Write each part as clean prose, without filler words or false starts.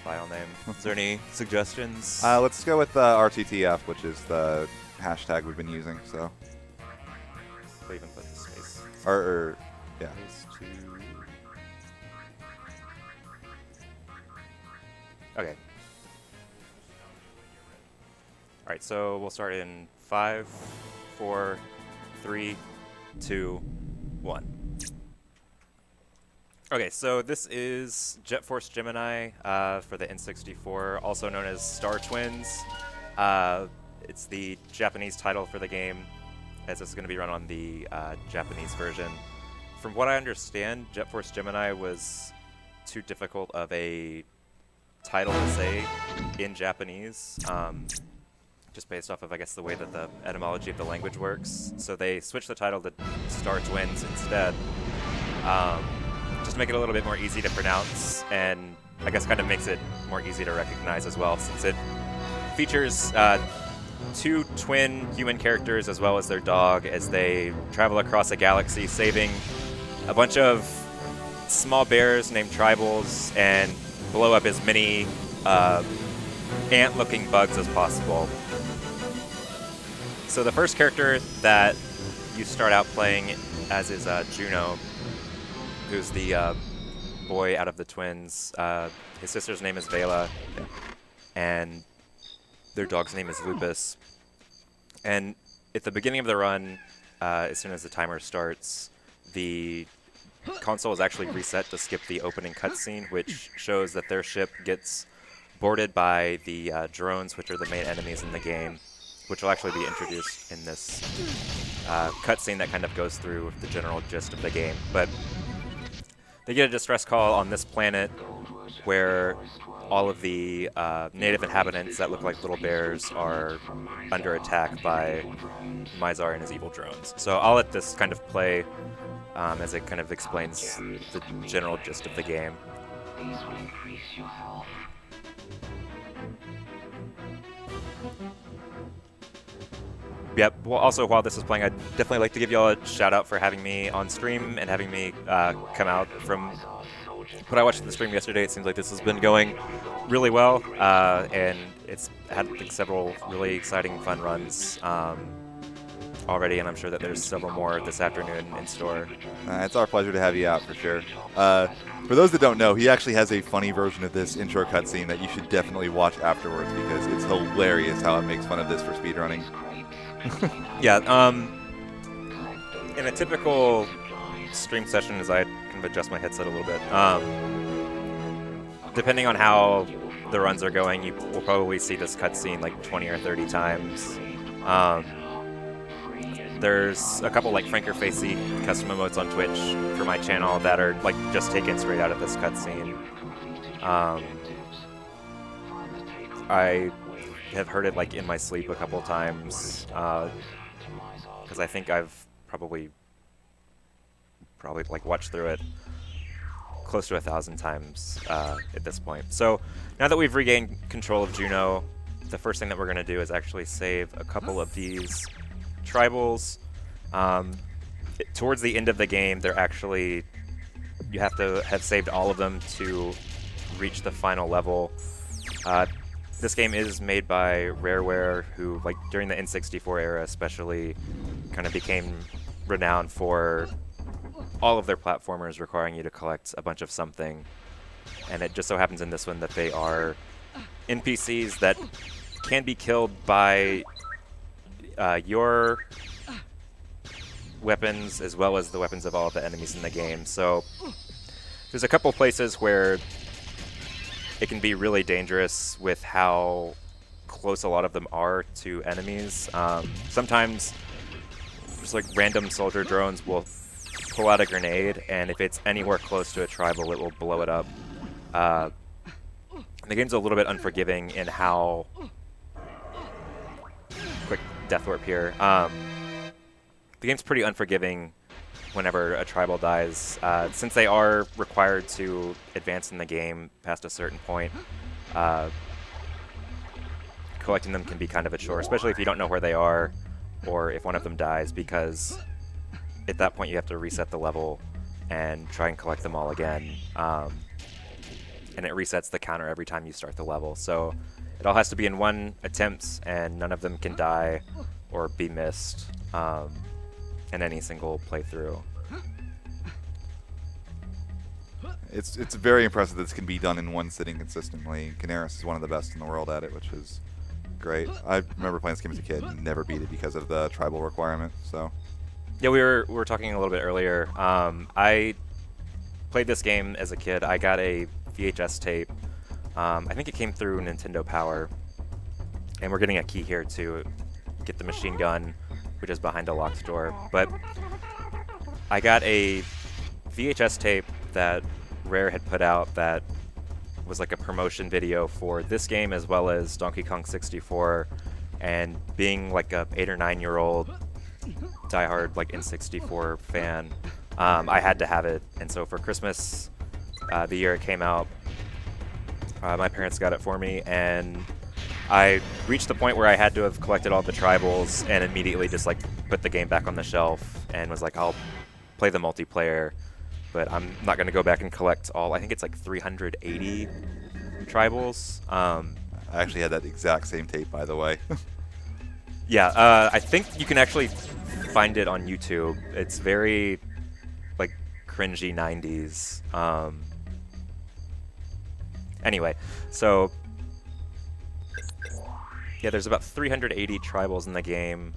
file name. Is there any suggestions? Let's go with RTTF, which is the hashtag we've been using. So, I'll even put the space. Yeah. Space to... Okay. All right, so we'll start in 5, 4, 3, 2, 1. Okay, so this is Jet Force Gemini for the N64, also known as Star Twins. It's the Japanese title for the game, as this is going to be run on the Japanese version. From what I understand, Jet Force Gemini was too difficult of a title to say in Japanese, just based off of, I guess, the way that the etymology of the language works. So they switched the title to Star Twins instead. Just to make it a little bit more easy to pronounce, and I guess kind of makes it more easy to recognize as well, since it features 2 twin human characters as well as their dog as they travel across a galaxy, saving a bunch of small bears named tribals and blow up as many ant-looking bugs as possible. So the first character that you start out playing as is Juno, who's the boy out of the twins. His sister's name is Vela, and their dog's name is Lupus. And at the beginning of the run, as soon as the timer starts, the console is actually reset to skip the opening cutscene, which shows that their ship gets boarded by the drones, which are the main enemies in the game, which will actually be introduced in this cutscene that kind of goes through the general gist of the game. But they get a distress call on this planet where all of the native inhabitants that look like little bears are under attack by Mysar and his evil drones. So I'll let this kind of play as it kind of explains the general gist of the game. Yep. Well, also, while this is playing, I'd definitely like to give y'all a shout out for having me on stream and having me come out. From what I watched the stream yesterday, it seems like this has been going really well, and it's had, I think, several really exciting, fun runs already, and I'm sure that there's several more this afternoon in store. It's our pleasure to have you out for sure. For those that don't know, he actually has a funny version of this intro cutscene that you should definitely watch afterwards, because it's hilarious how it makes fun of this for speedrunning. Yeah, in a typical stream session, as I kind of adjust my headset a little bit, depending on how the runs are going, you will probably see this cutscene like 20 or 30 times. There's a couple like Franker Facey custom emotes on Twitch for my channel that are like just taken straight out of this cutscene. I have heard it like in my sleep a couple times, because I think I've probably like watched through it close to 1,000 times at this point. So now that we've regained control of Juno, the first thing that we're going to do is actually save a couple of these tribals. Towards the end of the game, they're actually, you have to have saved all of them to reach the final level. This game is made by Rareware, who, like, during the N64 era especially, kind of became renowned for all of their platformers requiring you to collect a bunch of something. And it just so happens in this one that they are NPCs that can be killed by your weapons as well as the weapons of all of the enemies in the game. So there's a couple places where it can be really dangerous with how close a lot of them are to enemies. Sometimes just like random soldier drones will pull out a grenade, and if it's anywhere close to a tribal, it will blow it up. The game's a little bit unforgiving in how... Quick death warp here. The game's pretty unforgiving whenever a tribal dies. Since they are required to advance in the game past a certain point, collecting them can be kind of a chore, especially if you don't know where they are or if one of them dies, because at that point you have to reset the level and try and collect them all again. and it resets the counter every time you start the level. So it all has to be in one attempt, and none of them can die or be missed in any single playthrough. It's very impressive that this can be done in one sitting consistently. Caneras is one of the best in the world at it, which is great. I remember playing this game as a kid and never beat it because of the tribal requirement. So yeah, we were talking a little bit earlier. I played this game as a kid. I got a VHS tape. I think it came through Nintendo Power, and we're getting a key here to get the machine gun, which is behind a locked door. But I got a VHS tape that Rare had put out that was like a promotion video for this game as well as Donkey Kong 64, and being like a 8 or 9-year-old diehard like N64 fan, I had to have it. And so for Christmas, the year it came out, my parents got it for me, and I reached the point where I had to have collected all the tribals and immediately just like put the game back on the shelf and was like, I'll play the multiplayer, but I'm not going to go back and collect all. I think it's like 380 tribals. I actually had that exact same tape, by the way. Yeah, I think you can actually find it on YouTube. It's very like cringy 90s. Anyway, so yeah, there's about 380 tribals in the game.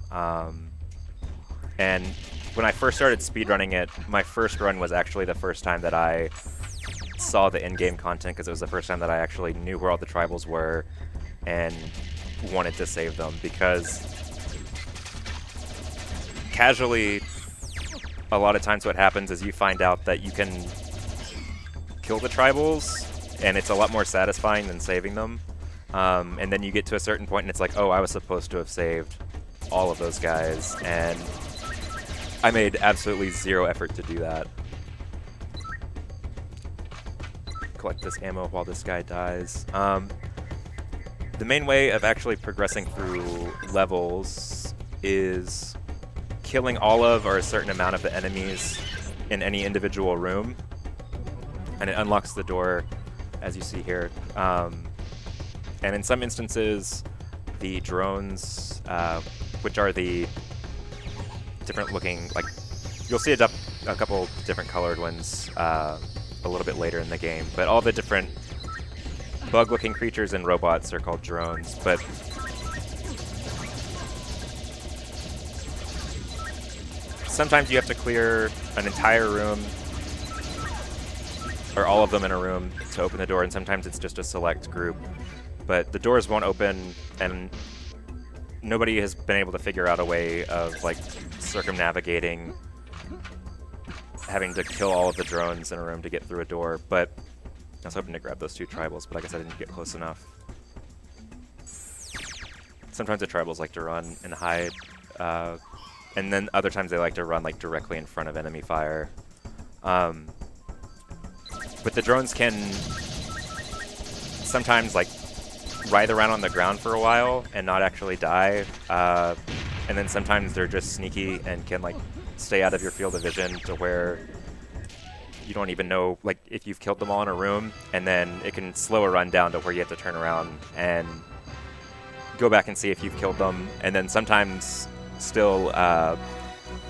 And when I first started speedrunning it, my first run was actually the first time that I saw the in-game content, because it was the first time that I actually knew where all the tribals were and wanted to save them, because casually, a lot of times what happens is you find out that you can kill the tribals, and it's a lot more satisfying than saving them. And then you get to a certain point and it's like, oh, I was supposed to have saved all of those guys, and I made absolutely zero effort to do that. Collect this ammo while this guy dies. The main way of actually progressing through levels is killing all of or a certain amount of the enemies in any individual room, and it unlocks the door, as you see here. And in some instances, the drones, which are the different looking, like, you'll see a couple different colored ones a little bit later in the game, but all the different bug-looking creatures and robots are called drones. But sometimes you have to clear an entire room, or all of them in a room, to open the door, and sometimes it's just a select group. But the doors won't open, and nobody has been able to figure out a way of like circumnavigating having to kill all of the drones in a room to get through a door. But I was hoping to grab those 2 tribals, but I guess I didn't get close enough. Sometimes the tribals like to run and hide, and then other times they like to run like directly in front of enemy fire. But the drones can sometimes like ride around on the ground for a while and not actually die, and then sometimes they're just sneaky and can like stay out of your field of vision to where you don't even know like if you've killed them all in a room, and then it can slow a run down to where you have to turn around and go back and see if you've killed them. And then sometimes still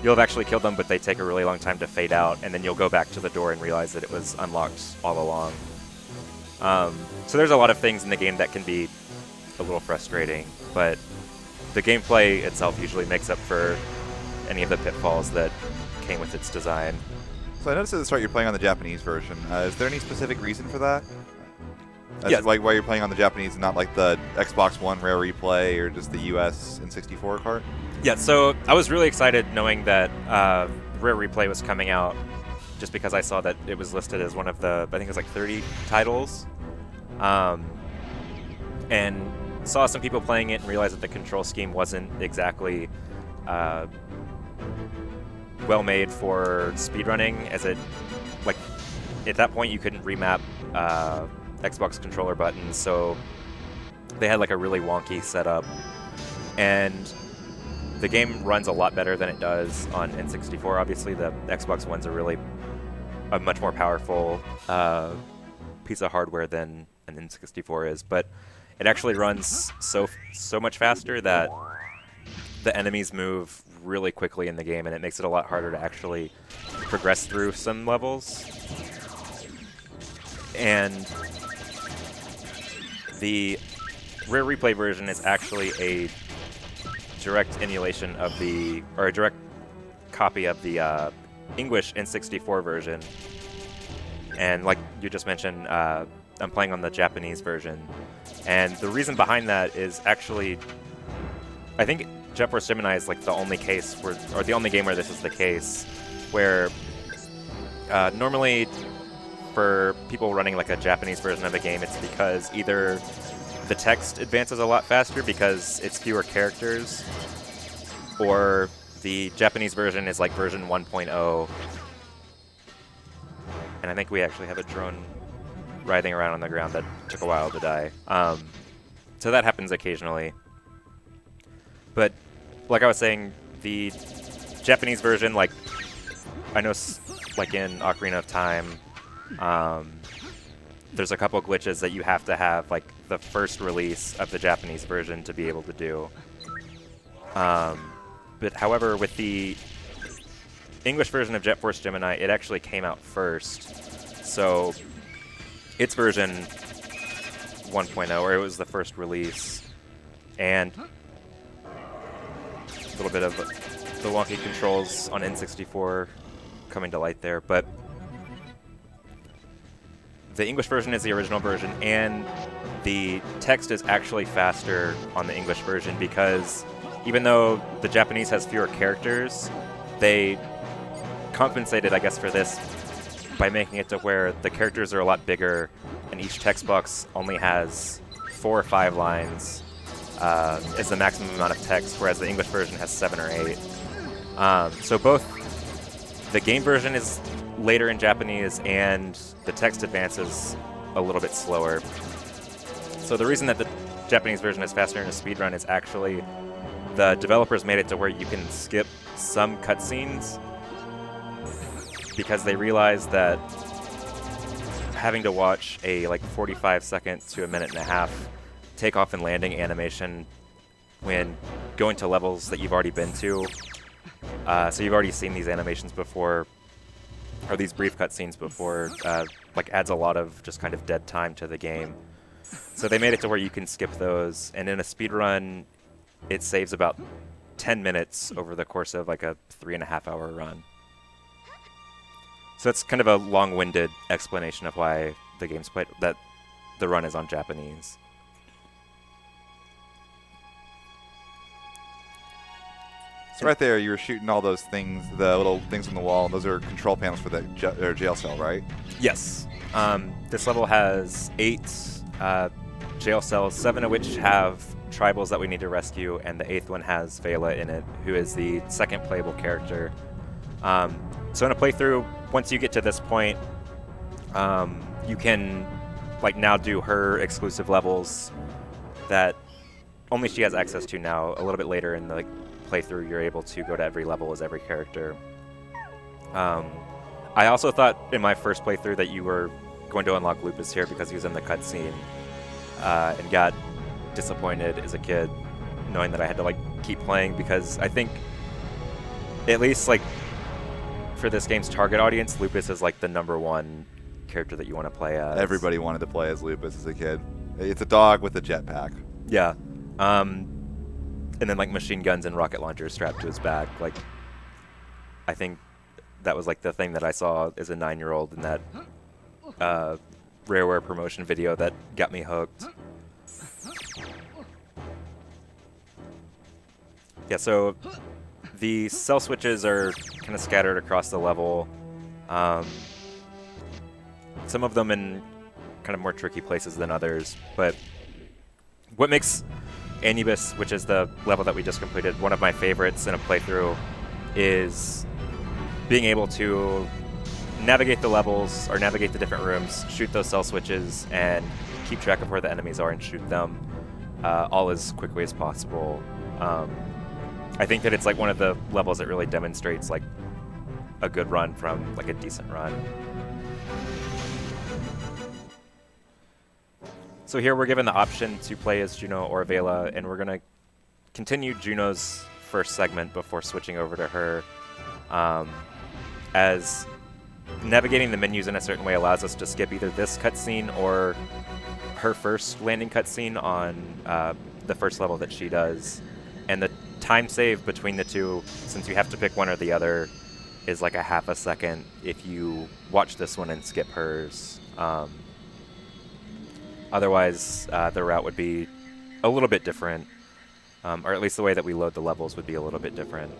you'll have actually killed them, but they take a really long time to fade out, and then you'll go back to the door and realize that it was unlocked all along. So there's a lot of things in the game that can be a little frustrating, but the gameplay itself usually makes up for any of the pitfalls that came with its design. So I noticed at the start you're playing on the Japanese version. Is there any specific reason for that? Yes. Like why you're playing on the Japanese and not like the Xbox One Rare Replay or just the US N64 cart? Yeah, so I was really excited knowing that Rare Replay was coming out, just because I saw that it was listed as one of the, I think it was like 30 titles. And saw some people playing it and realized that the control scheme wasn't exactly well made for speedrunning, as it, like, at that point you couldn't remap Xbox controller buttons, so they had like a really wonky setup. And the game runs a lot better than it does on N64. Obviously, the Xbox One's a much more powerful piece of hardware than an N64 is, but it actually runs so much faster that the enemies move really quickly in the game, and it makes it a lot harder to actually progress through some levels. And the Rare Replay version is actually a direct emulation of or a direct copy of the English N64 version. And like you just mentioned, I'm playing on the Japanese version. And the reason behind that is actually, I think Jet Force Gemini is like the only case where, or the only game where this is the case, where normally for people running like a Japanese version of a game, it's because either the text advances a lot faster because it's fewer characters, or the Japanese version is like version 1.0. And I think we actually have a drone writhing around on the ground that took a while to die. So that happens occasionally. But like I was saying, the Japanese version, like I know, like in Ocarina of Time, there's a couple glitches that you have to have like the first release of the Japanese version to be able to do. But however, with the English version of Jet Force Gemini, it actually came out first. So its version 1.0, or it was the first release, and a little bit of the wonky controls on N64 coming to light there, but the English version is the original version, and the text is actually faster on the English version because even though the Japanese has fewer characters, they compensated, I guess, for this by making it to where the characters are a lot bigger and each text box only has 4 or 5 lines is the maximum amount of text, whereas the English version has 7 or 8. So both the game version is later in Japanese and the text advances a little bit slower. So the reason that the Japanese version is faster in a speedrun is actually the developers made it to where you can skip some cutscenes because they realized that having to watch a like 45-second to a minute and a half takeoff and landing animation when going to levels that you've already been to, so you've already seen these animations before, or these brief cutscenes before, like adds a lot of just kind of dead time to the game. So they made it to where you can skip those, and in a speedrun, it saves about 10 minutes over the course of like a 3.5-hour run. So it's kind of a long-winded explanation of why the game's played, that the run is on Japanese. So right there, you were shooting all those things, the little things on the wall. Those are control panels for the jail cell, right? Yes. This level has 8 jail cells, 7 of which have tribals that we need to rescue, and the 8th one has Vela in it, who is the second playable character. So in a playthrough, once you get to this point, you can like now do her exclusive levels that only she has access to now. A little bit later in the playthrough, you're able to go to every level as every character. I also thought in my first playthrough that you were going to unlock Lupus here because he was in the cutscene, and got disappointed as a kid knowing that I had to keep playing, because I think at least for this game's target audience, Lupus is the #1 character that you want to play as. Everybody wanted to play as Lupus as a kid. It's a dog with a jetpack. Yeah. And then machine guns and rocket launchers strapped to his back. I think that was the thing that I saw as a 9-year-old in that Rareware promotion video that got me hooked. Yeah, so the cell switches are kind of scattered across the level. Some of them in kind of more tricky places than others, but what makes Anubis, which is the level that we just completed, one of my favorites in a playthrough, is being able to navigate the levels, or navigate the different rooms, shoot those cell switches, and keep track of where the enemies are and shoot them all as quickly as possible. I think that it's one of the levels that really demonstrates a good run from a decent run. So here we're given the option to play as Juno or Vela, and we're going to continue Juno's first segment before switching over to her, as navigating the menus in a certain way allows us to skip either this cutscene or her first landing cutscene on the first level that she does. And the time save between the two, since you have to pick one or the other, is like a half a second if you watch this one and skip hers. Otherwise, the route would be a little bit different, or at least the way that we load the levels would be a little bit different.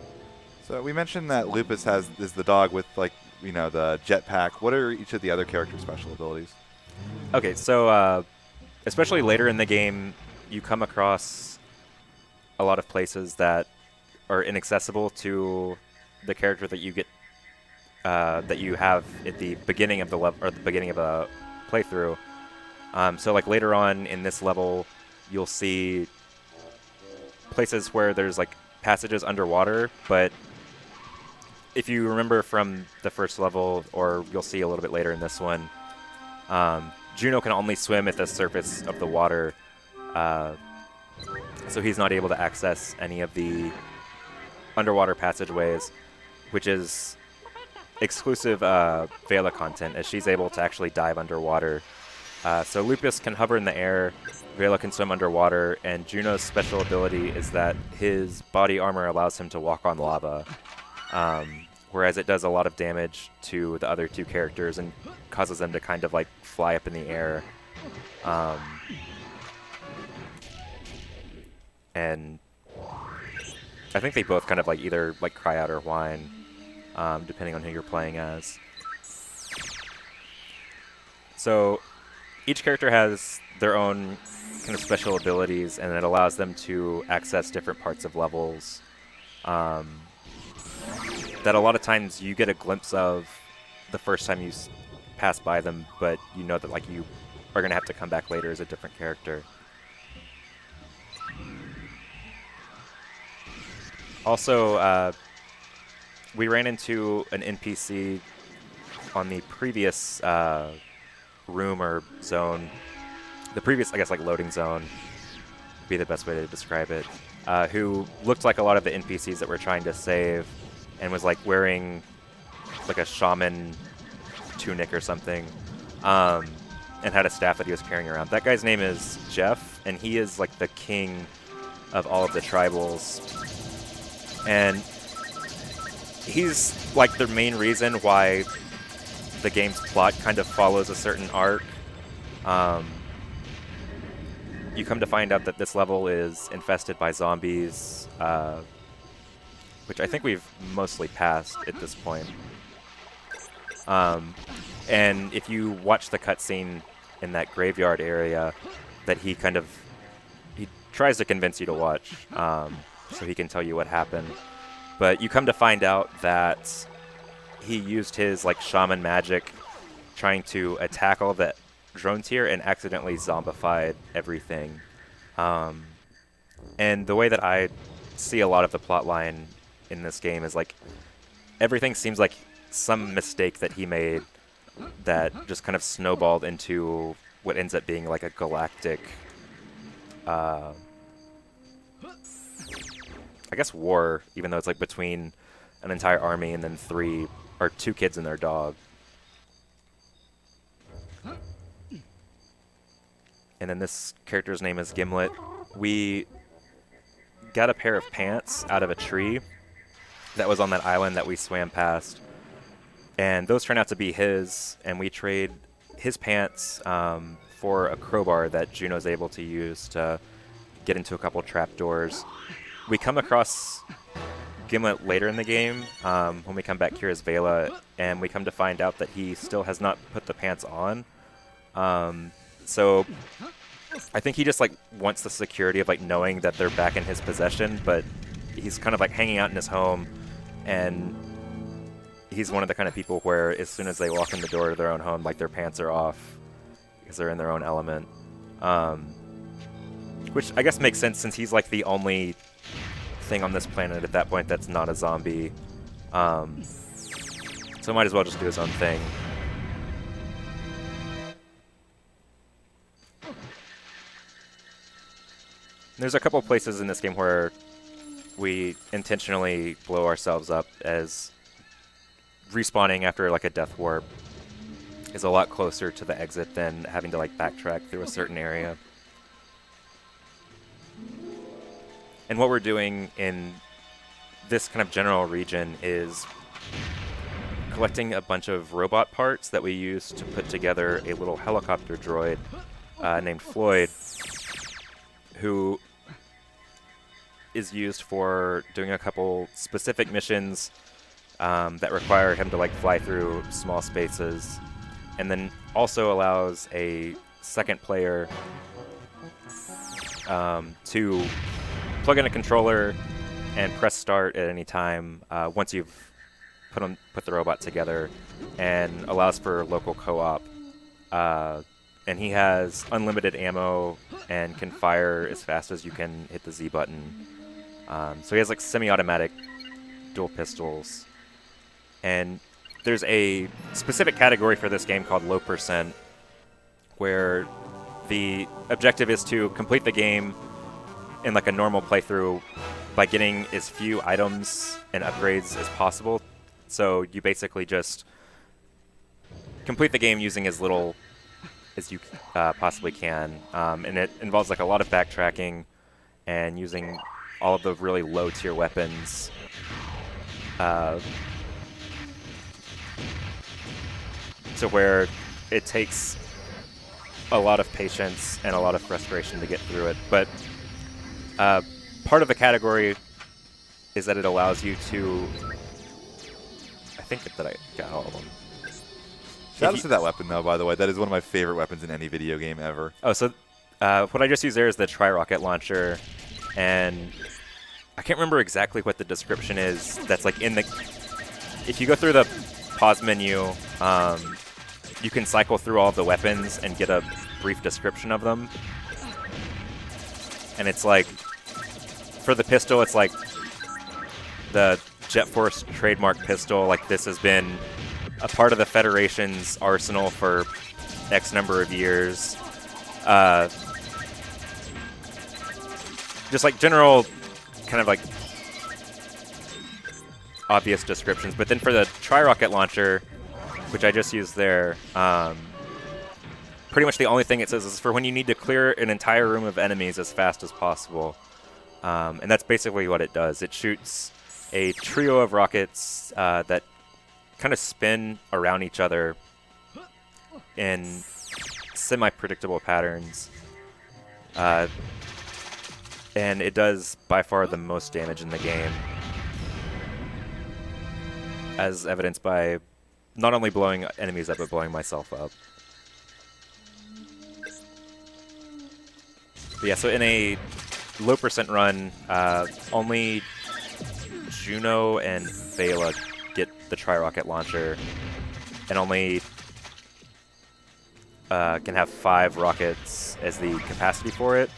So we mentioned that Lupus is the dog with, like, you know, the jetpack. What are each of the other characters' special abilities? Okay, so especially later in the game, you come across a lot of places that are inaccessible to the character that you get that you have at the beginning of the level or the beginning of a playthrough. So like later on in this level, you'll see places where there's like passages underwater, but if you remember from the first level, or you'll see a little bit later in this one, Juno can only swim at the surface of the water, so he's not able to access any of the underwater passageways, which is exclusive Vela content, as she's able to actually dive underwater. So Lupus can hover in the air, Vela can swim underwater, and Juno's special ability is that his body armor allows him to walk on lava, whereas it does a lot of damage to the other two characters and causes them to kind of like fly up in the air. And I think they both kind of like either like cry out or whine, depending on who you're playing as. So each character has their own kind of special abilities, and it allows them to access different parts of levels that a lot of times you get a glimpse of the first time you pass by them, but you know that like you are going to have to come back later as a different character. Also, we ran into an NPC on the previous room or zone, the previous, I guess, like loading zone would be the best way to describe it, who looked like a lot of the NPCs that we're trying to save, and was like wearing like a shaman tunic or something, and had a staff that he was carrying around. That guy's name is Jeff, and he is like the king of all of the tribals. And he's like the main reason why the game's plot kind of follows a certain arc. You come to find out that this level is infested by zombies, which I think we've mostly passed at this point. And if you watch the cutscene in that graveyard area that he tries to convince you to watch, so he can tell you what happened. But you come to find out that he used his like shaman magic trying to attack all the drones here and accidentally zombified everything. And the way that I see a lot of the plot line in this game is like everything seems like some mistake that he made that just kind of snowballed into what ends up being like a galactic I guess war, even though it's like between an entire army and then two kids and their dog. And then this character's name is Gimlet. We got a pair of pants out of a tree that was on that island that we swam past. And those turned out to be his, and we trade his pants for a crowbar that Juno's able to use to get into a couple trapdoors. We come across Gimlet later in the game when we come back here as Vela, and we come to find out that he still has not put the pants on. So I think he just like wants the security of like knowing that they're back in his possession, but he's kind of like hanging out in his home, and he's one of the kind of people where as soon as they walk in the door to their own home, like their pants are off because they're in their own element. Which I guess makes sense since he's like the only thing on this planet at that point that's not a zombie. So might as well just do his own thing. There's a couple places in this game where we intentionally blow ourselves up, as respawning after like a death warp is a lot closer to the exit than having to like backtrack through a certain area. And what we're doing in this kind of general region is collecting a bunch of robot parts that we use to put together a little helicopter droid named Floyd, who is used for doing a couple specific missions that require him to like fly through small spaces, and then also allows a second player to plug in a controller and press start at any time once you've put the robot together, and allows for local co-op. And he has unlimited ammo and can fire as fast as you can hit the Z button. So he has like semi-automatic dual pistols. And there's a specific category for this game called low percent, where the objective is to complete the game in like a normal playthrough by getting as few items and upgrades as possible. So you basically just complete the game using as little as you possibly can. And it involves like a lot of backtracking and using all of the really low tier weapons. To where it takes a lot of patience and a lot of frustration to get through it. But part of the category is that it allows you to... I think that I got all of them. Shout out to that weapon, though, by the way. That is one of my favorite weapons in any video game ever. Oh, so what I just used there is the tri-rocket launcher, and I can't remember exactly what the description is that's like in the... If you go through the pause menu, you can cycle through all of the weapons and get a brief description of them. And it's like, for the pistol, it's like the Jet Force trademark pistol. Like, this has been a part of the Federation's arsenal for X number of years. Just like general kind of like obvious descriptions. But then for the tri-rocket launcher, which I just used there, pretty much the only thing it says is for when you need to clear an entire room of enemies as fast as possible. And that's basically what it does. It shoots a trio of rockets that kind of spin around each other in semi-predictable patterns. And it does by far the most damage in the game, as evidenced by not only blowing enemies up, but blowing myself up. But yeah, so in a low percent run, only Juno and Vela get the tri-rocket launcher, and only can have 5 rockets as the capacity for it.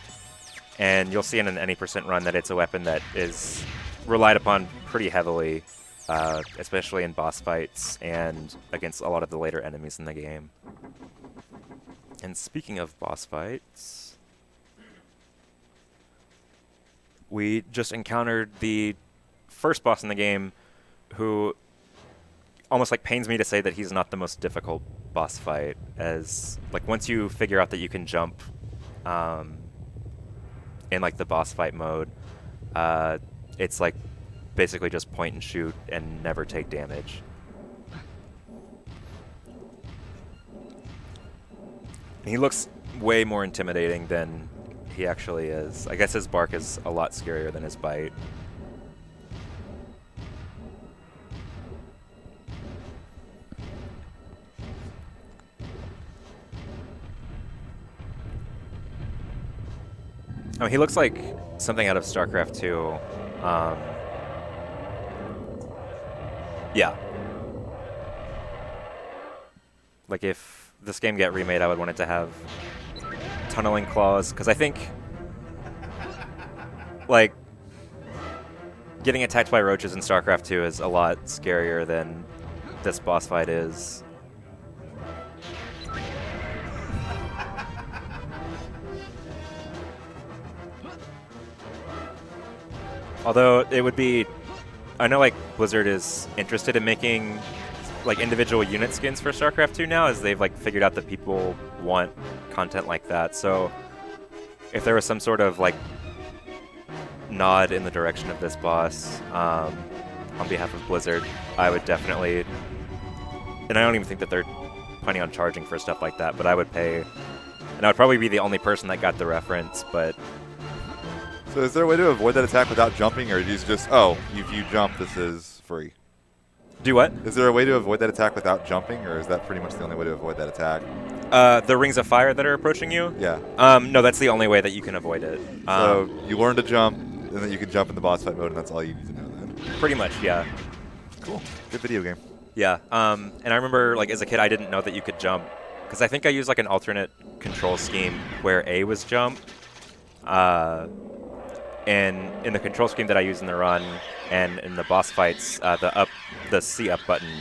And you'll see in an any percent run that it's a weapon that is relied upon pretty heavily, especially in boss fights and against a lot of the later enemies in the game. And speaking of boss fights, we just encountered the first boss in the game, who almost like pains me to say that he's not the most difficult boss fight, as like once you figure out that you can jump in like the boss fight mode, it's like basically just point and shoot and never take damage. He looks way more intimidating than he actually is. I guess his bark is a lot scarier than his bite. I mean, he looks like something out of StarCraft 2. Yeah. Like, if this game got remade, I would want it to have tunneling claws, because I think, like, getting attacked by roaches in StarCraft 2 is a lot scarier than this boss fight is. Although it would be, I know like Blizzard is interested in making like individual unit skins for StarCraft 2 now, as they've like figured out that people want content like that. So if there was some sort of like nod in the direction of this boss on behalf of Blizzard, I would definitely, and I don't even think that they're planning on charging for stuff like that, but I would pay, and I would probably be the only person that got the reference, but... So is there a way to avoid that attack without jumping, or is just, oh, if you jump, this is free? Do what? Is there a way to avoid that attack without jumping, or is that pretty much the only way to avoid that attack? The rings of fire that are approaching you? Yeah. No, that's the only way that you can avoid it. So you learn to jump, and then you can jump in the boss fight mode, and that's all you need to know then. Pretty much, yeah. Cool. Good video game. Yeah. And I remember, like, as a kid, I didn't know that you could jump, because I think I used, like, an alternate control scheme where A was jump. And in the control scheme that I used in the run and in the boss fights, the C up button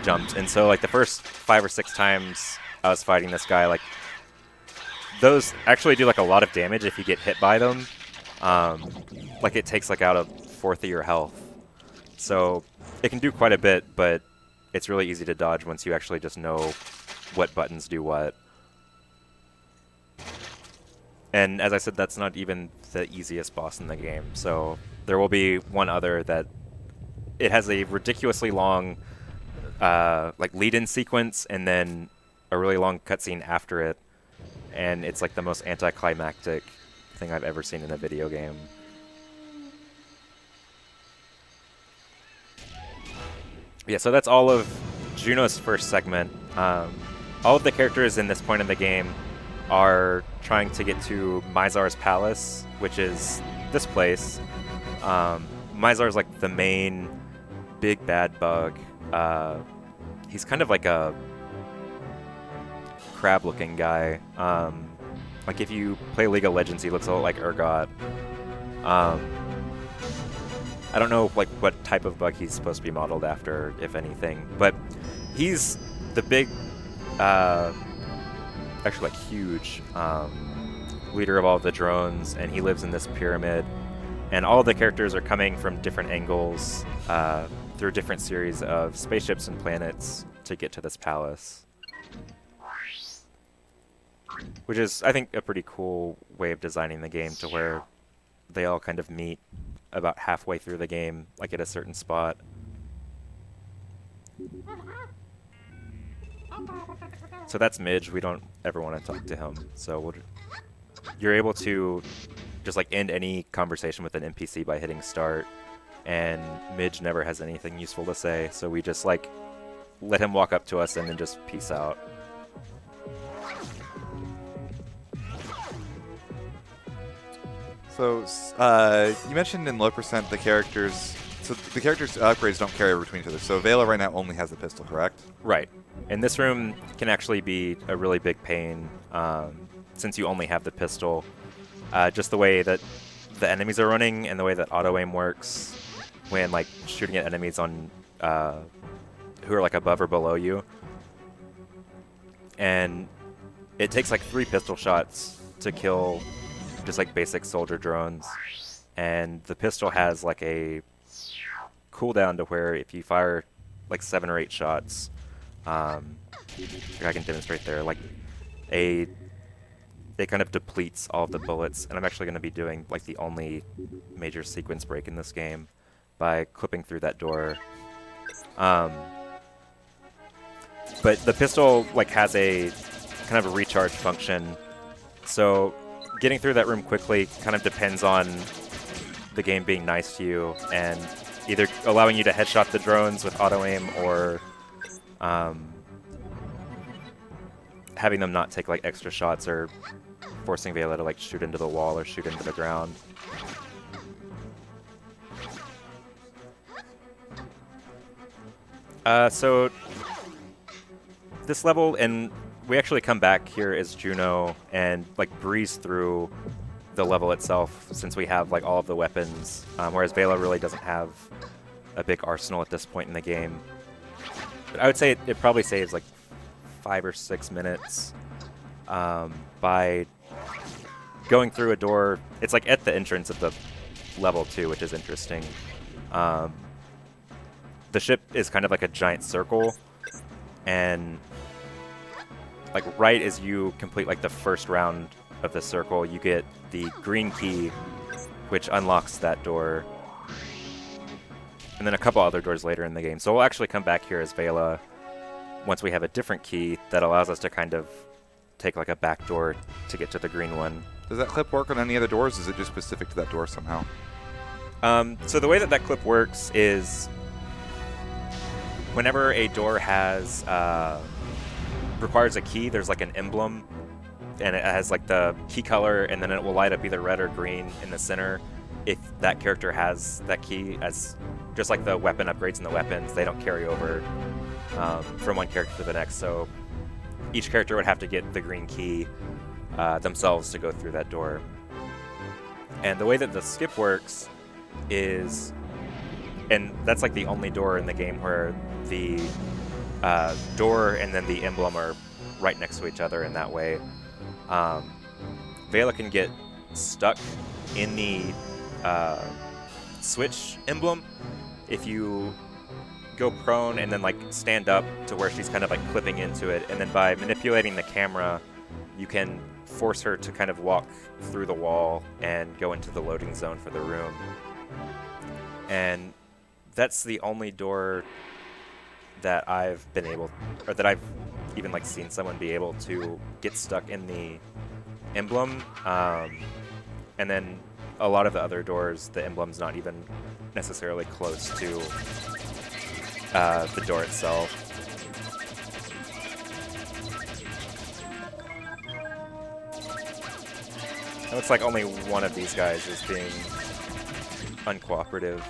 jumped. And so, like, the first 5 or 6 times I was fighting this guy, like, those actually do, like, a lot of damage if you get hit by them. Like, it takes, like, out a fourth of your health. So it can do quite a bit, but it's really easy to dodge once you actually just know what buttons do what. And as I said, that's not even the easiest boss in the game. So there will be one other that it has a ridiculously long like lead-in sequence and then a really long cutscene after it. And it's like the most anticlimactic thing I've ever seen in a video game. Yeah, so that's all of Juno's first segment. All of the characters in this point in the game are trying to get to Mysar's palace, which is this place. Mysar's like the main big bad bug. He's kind of like a crab-looking guy. Like if you play League of Legends, he looks a lot like Urgot. I don't know like what type of bug he's supposed to be modeled after, if anything, but he's the big, actually like huge leader of all the drones, and he lives in this pyramid. And all of the characters are coming from different angles through a different series of spaceships and planets to get to this palace. Which is, I think, a pretty cool way of designing the game to where they all kind of meet about halfway through the game, like at a certain spot. So that's Midge. We don't ever want to talk to him. So you're able to just like end any conversation with an NPC by hitting start, and Midge never has anything useful to say, so we just like let him walk up to us and then just peace out. So you mentioned in low percent the characters. So the characters' upgrades don't carry over between each other. So Vela right now only has the pistol, correct? Right. And this room can actually be a really big pain since you only have the pistol. Just the way that the enemies are running and the way that auto-aim works when like shooting at enemies on who are like above or below you. And it takes like 3 pistol shots to kill just like basic soldier drones. And the pistol has like a cooldown to where if you fire like 7 or 8 shots, I can demonstrate there, like it kind of depletes all of the bullets. And I'm actually going to be doing like the only major sequence break in this game by clipping through that door. But the pistol like has a kind of a recharge function, so getting through that room quickly kind of depends on the game being nice to you and either allowing you to headshot the drones with auto-aim or having them not take like extra shots or forcing Vela to like shoot into the wall or shoot into the ground. So this level, and we actually come back here as Juno and like breeze through the level itself since we have like all of the weapons, whereas Vela really doesn't have a big arsenal at this point in the game. But I would say it probably saves like 5 or 6 minutes by going through a door. It's like at the entrance of the level too, which is interesting. Um, the ship is kind of like a giant circle, and like right as you complete like the first round of the circle, you get the green key, which unlocks that door, and then a couple other doors later in the game. So we'll actually come back here as Vela once we have a different key that allows us to kind of take like a back door to get to the green one. Does that clip work on any other doors? Is it just specific to that door somehow? So the way that that clip works is whenever a door has requires a key, there's like an emblem, and it has like the key color, and then it will light up either red or green in the center if that character has that key. As just like the weapon upgrades and the weapons, they don't carry over from one character to the next. So each character would have to get the green key themselves to go through that door. And the way that the skip works is, and that's like the only door in the game where the door and then the emblem are right next to each other in that way. Vela can get stuck in the switch emblem if you go prone and then like stand up to where she's kind of like clipping into it, and then by manipulating the camera you can force her to kind of walk through the wall and go into the loading zone for the room. And that's the only door that I've been able, or that I've even like seen someone be able to get stuck in the emblem. And then a lot of the other doors, the emblem's not even necessarily close to the door itself. It looks like only one of these guys is being uncooperative.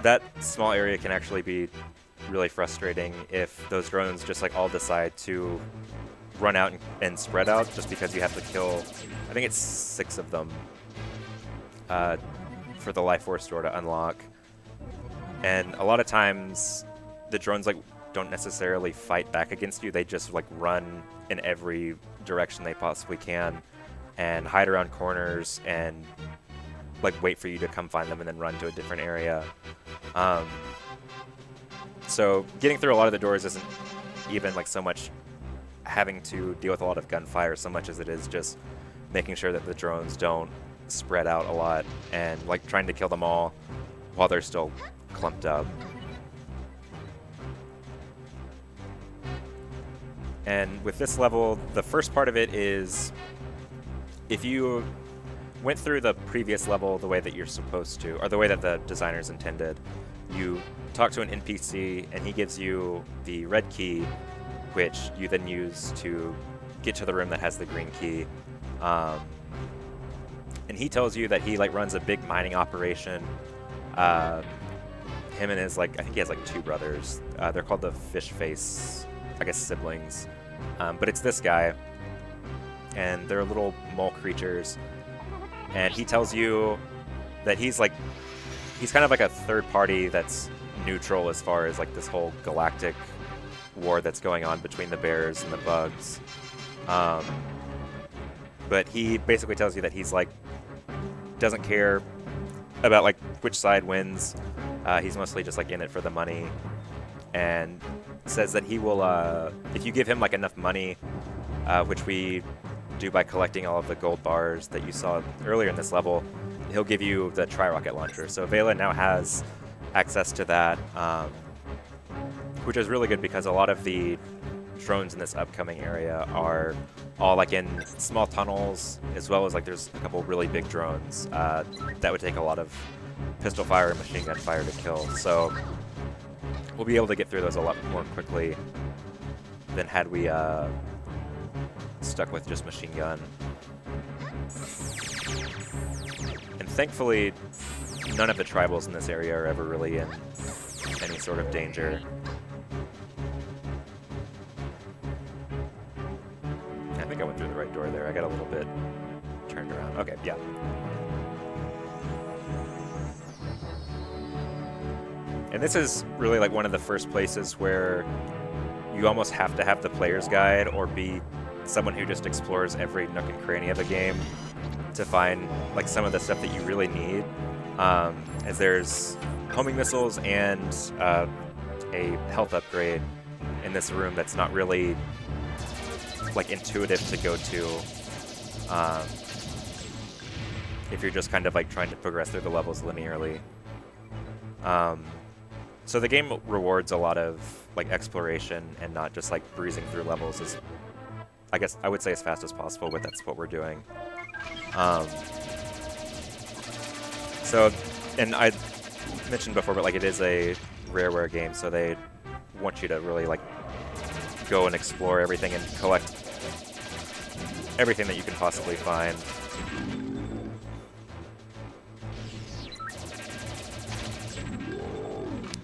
That small area can actually be really frustrating if those drones just like all decide to run out and spread out, just because you have to kill, I think it's 6 of them for the Life Force door to unlock. And a lot of times the drones like don't necessarily fight back against you, they just like run in every direction they possibly can and hide around corners and like wait for you to come find them and then run to a different area. So getting through a lot of the doors isn't even like so much having to deal with a lot of gunfire so much as it is just making sure that the drones don't spread out a lot and like trying to kill them all while they're still clumped up. And with this level, the first part of it is if you went through the previous level the way that you're supposed to, or the way that the designers intended, you talk to an NPC and he gives you the red key, which you then use to get to the room that has the green key. And he tells you that he like runs a big mining operation. Him and his like, I think he has like 2 brothers. They're called the Fish Face, I guess siblings. But it's this guy, and they're little mole creatures. And he tells you that he's kind of like a third party that's neutral as far as like this whole galactic war that's going on between the bears and the bugs. But he basically tells you that he's like doesn't care about like which side wins. He's mostly just like in it for the money, and says that he will if you give him like enough money, which we do by collecting all of the gold bars that you saw earlier in this level, he'll give you the tri-rocket launcher. So Vela now has access to that, which is really good because a lot of the drones in this upcoming area are all like in small tunnels, as well as like there's a couple really big drones that would take a lot of pistol fire and machine gun fire to kill. So we'll be able to get through those a lot more quickly than had we stuck with just machine gun. And thankfully, none of the tribals in this area are ever really in any sort of danger. I think I went through the right door there. I got a little bit turned around. Okay, yeah. And this is really like one of the first places where you almost have to have the player's guide or be someone who just explores every nook and cranny of a game to find like some of the stuff that you really need. As there's homing missiles and a health upgrade in this room that's not really like intuitive to go to if you're just kind of like trying to progress through the levels linearly. So the game rewards a lot of like exploration and not just like breezing through levels as, I guess I would say, as fast as possible, but that's what we're doing. So, and I mentioned before, but like it is a Rareware game, so they want you to really like go and explore everything and collect everything that you can possibly find.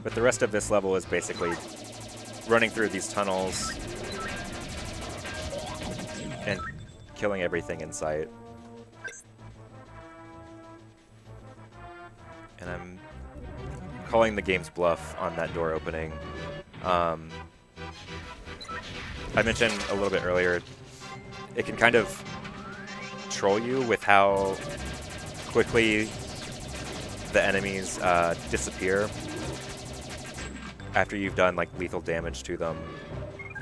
But the rest of this level is basically running through these tunnels and killing everything in sight. And I'm calling the game's bluff on that door opening. I mentioned a little bit earlier, it can kind of troll you with how quickly the enemies disappear after you've done like lethal damage to them,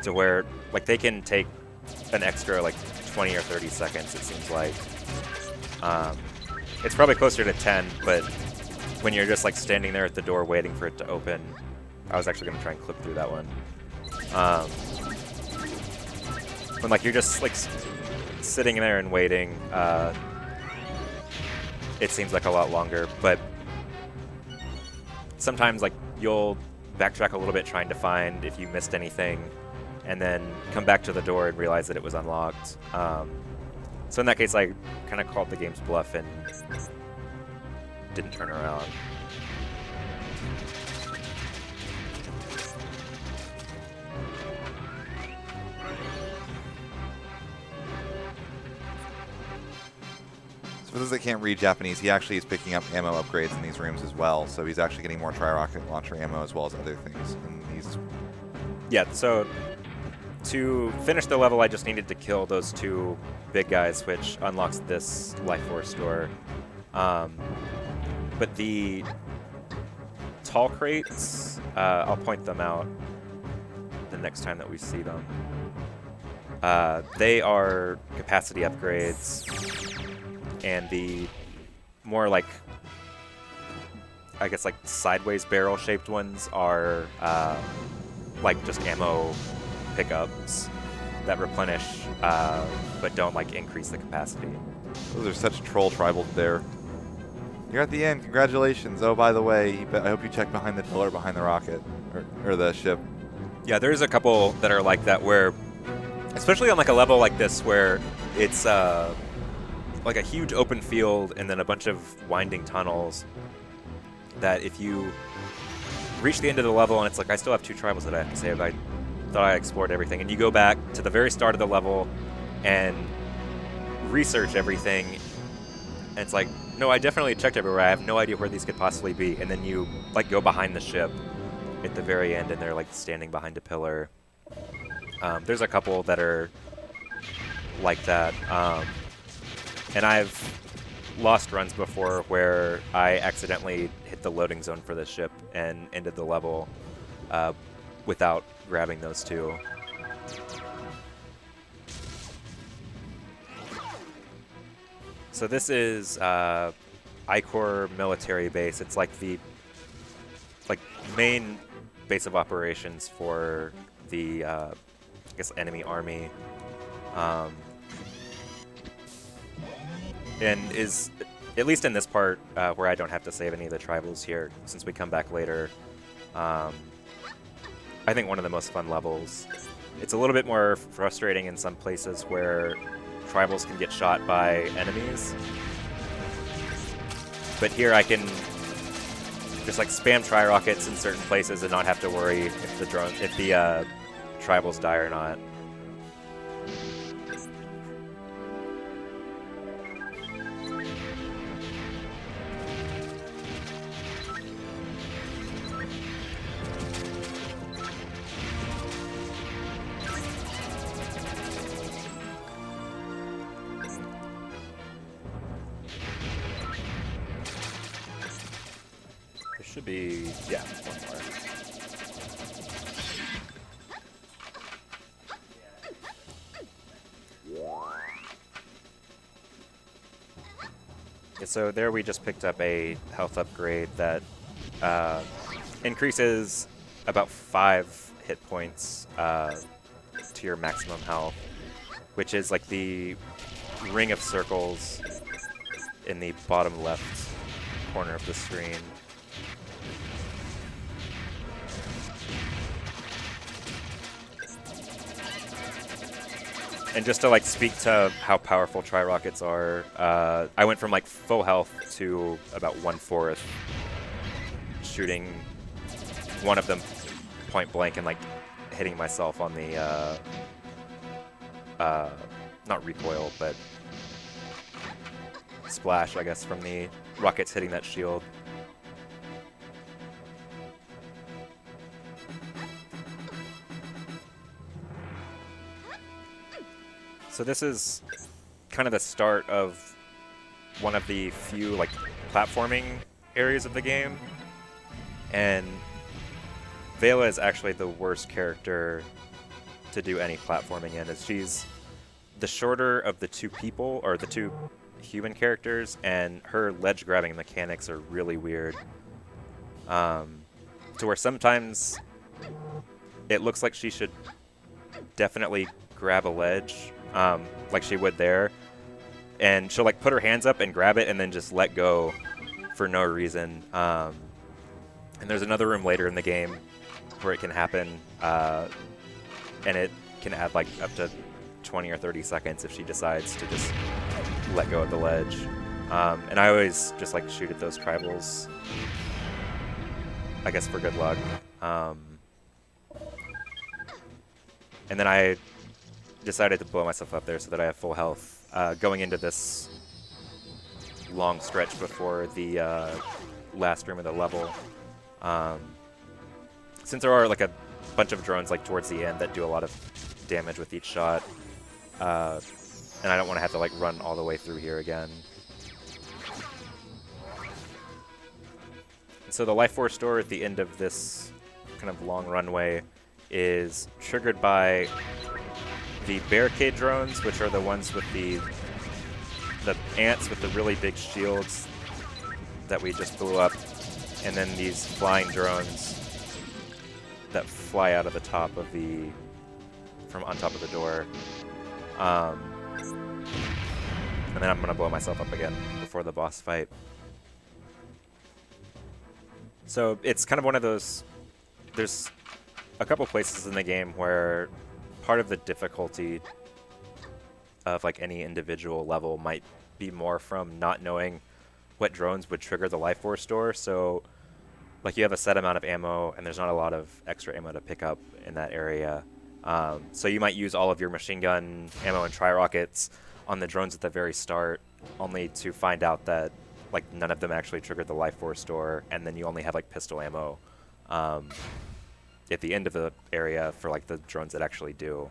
to where like they can take an extra like 20 or 30 seconds, it seems like. It's probably closer to 10, but when you're just like standing there at the door waiting for it to open, I was actually going to try and clip through that one. When like you're just like sitting there and waiting, it seems like a lot longer, but sometimes like you'll backtrack a little bit trying to find if you missed anything, and then come back to the door and realize that it was unlocked. So in that case, I kind of called the game's bluff and didn't turn around. For those that can't read Japanese, he actually is picking up ammo upgrades in these rooms as well, so he's actually getting more tri-rocket launcher ammo as well as other things in these. Yeah, so to finish the level, I just needed to kill those two big guys, which unlocks this Life Force door. But the tall crates, I'll point them out the next time that we see them. They are capacity upgrades, and the more like, I guess like sideways barrel shaped ones are like just ammo pickups that replenish but don't like increase the capacity. Those are such troll tribals there. You're at the end. Congratulations. Oh, by the way, I hope you check behind the pillar behind the rocket or the ship. Yeah, there's a couple that are like that where, especially on like a level like this where it's like a huge open field and then a bunch of winding tunnels, that if you reach the end of the level and it's like, I still have 2 tribals that I have to save, I thought I explored everything, and you go back to the very start of the level and research everything, and it's like, no, I definitely checked everywhere, I have no idea where these could possibly be, and then you like go behind the ship at the very end and they're like standing behind a pillar. There's a couple that are like that, and I've lost runs before where I accidentally hit the loading zone for the ship and ended the level without grabbing those 2. So this is Icor military base. It's like the main base of operations for the I guess enemy army, and is, at least in this part where I don't have to save any of the tribals here since we come back later, I think one of the most fun levels. It's a little bit more frustrating in some places where tribals can get shot by enemies, but here I can just like spam tri-rockets in certain places and not have to worry if the tribals die or not. Should be, yeah, one more. Yeah, so there we just picked up a health upgrade that increases about 5 hit points to your maximum health, which is like the ring of circles in the bottom left corner of the screen. And just to like speak to how powerful tri-rockets are, I went from like full health to about 1/4, shooting one of them point blank and like hitting myself on the not recoil, but splash, I guess, from the rockets hitting that shield. So this is kind of the start of one of the few like platforming areas of the game, and Vela is actually the worst character to do any platforming in, as she's the shorter of the two people, or the two human characters, and her ledge grabbing mechanics are really weird. To where sometimes it looks like she should definitely grab a ledge, like she would there, and she'll like put her hands up and grab it and then just let go for no reason. And there's another room later in the game where it can happen, and it can add like up to 20 or 30 seconds if she decides to just let go of the ledge. And I always just like shoot at those tribals, I guess, for good luck. And then I decided to blow myself up there so that I have full health going into this long stretch before the last room of the level. Since there are like a bunch of drones like towards the end that do a lot of damage with each shot, and I don't want to have to like run all the way through here again. So the life force store at the end of this kind of long runway is triggered by the barricade drones, which are the ones with the ants with the really big shields that we just blew up, and then these flying drones that fly out of the top of from on top of the door. And then I'm gonna blow myself up again before the boss fight. So it's kind of one of those, there's a couple places in the game where part of the difficulty of like any individual level might be more from not knowing what drones would trigger the life force store. So like you have a set amount of ammo and there's not a lot of extra ammo to pick up in that area. So you might use all of your machine gun ammo and tri-rockets on the drones at the very start, only to find out that like none of them actually triggered the life force store, and then you only have like pistol ammo at the end of the area for like the drones that actually do.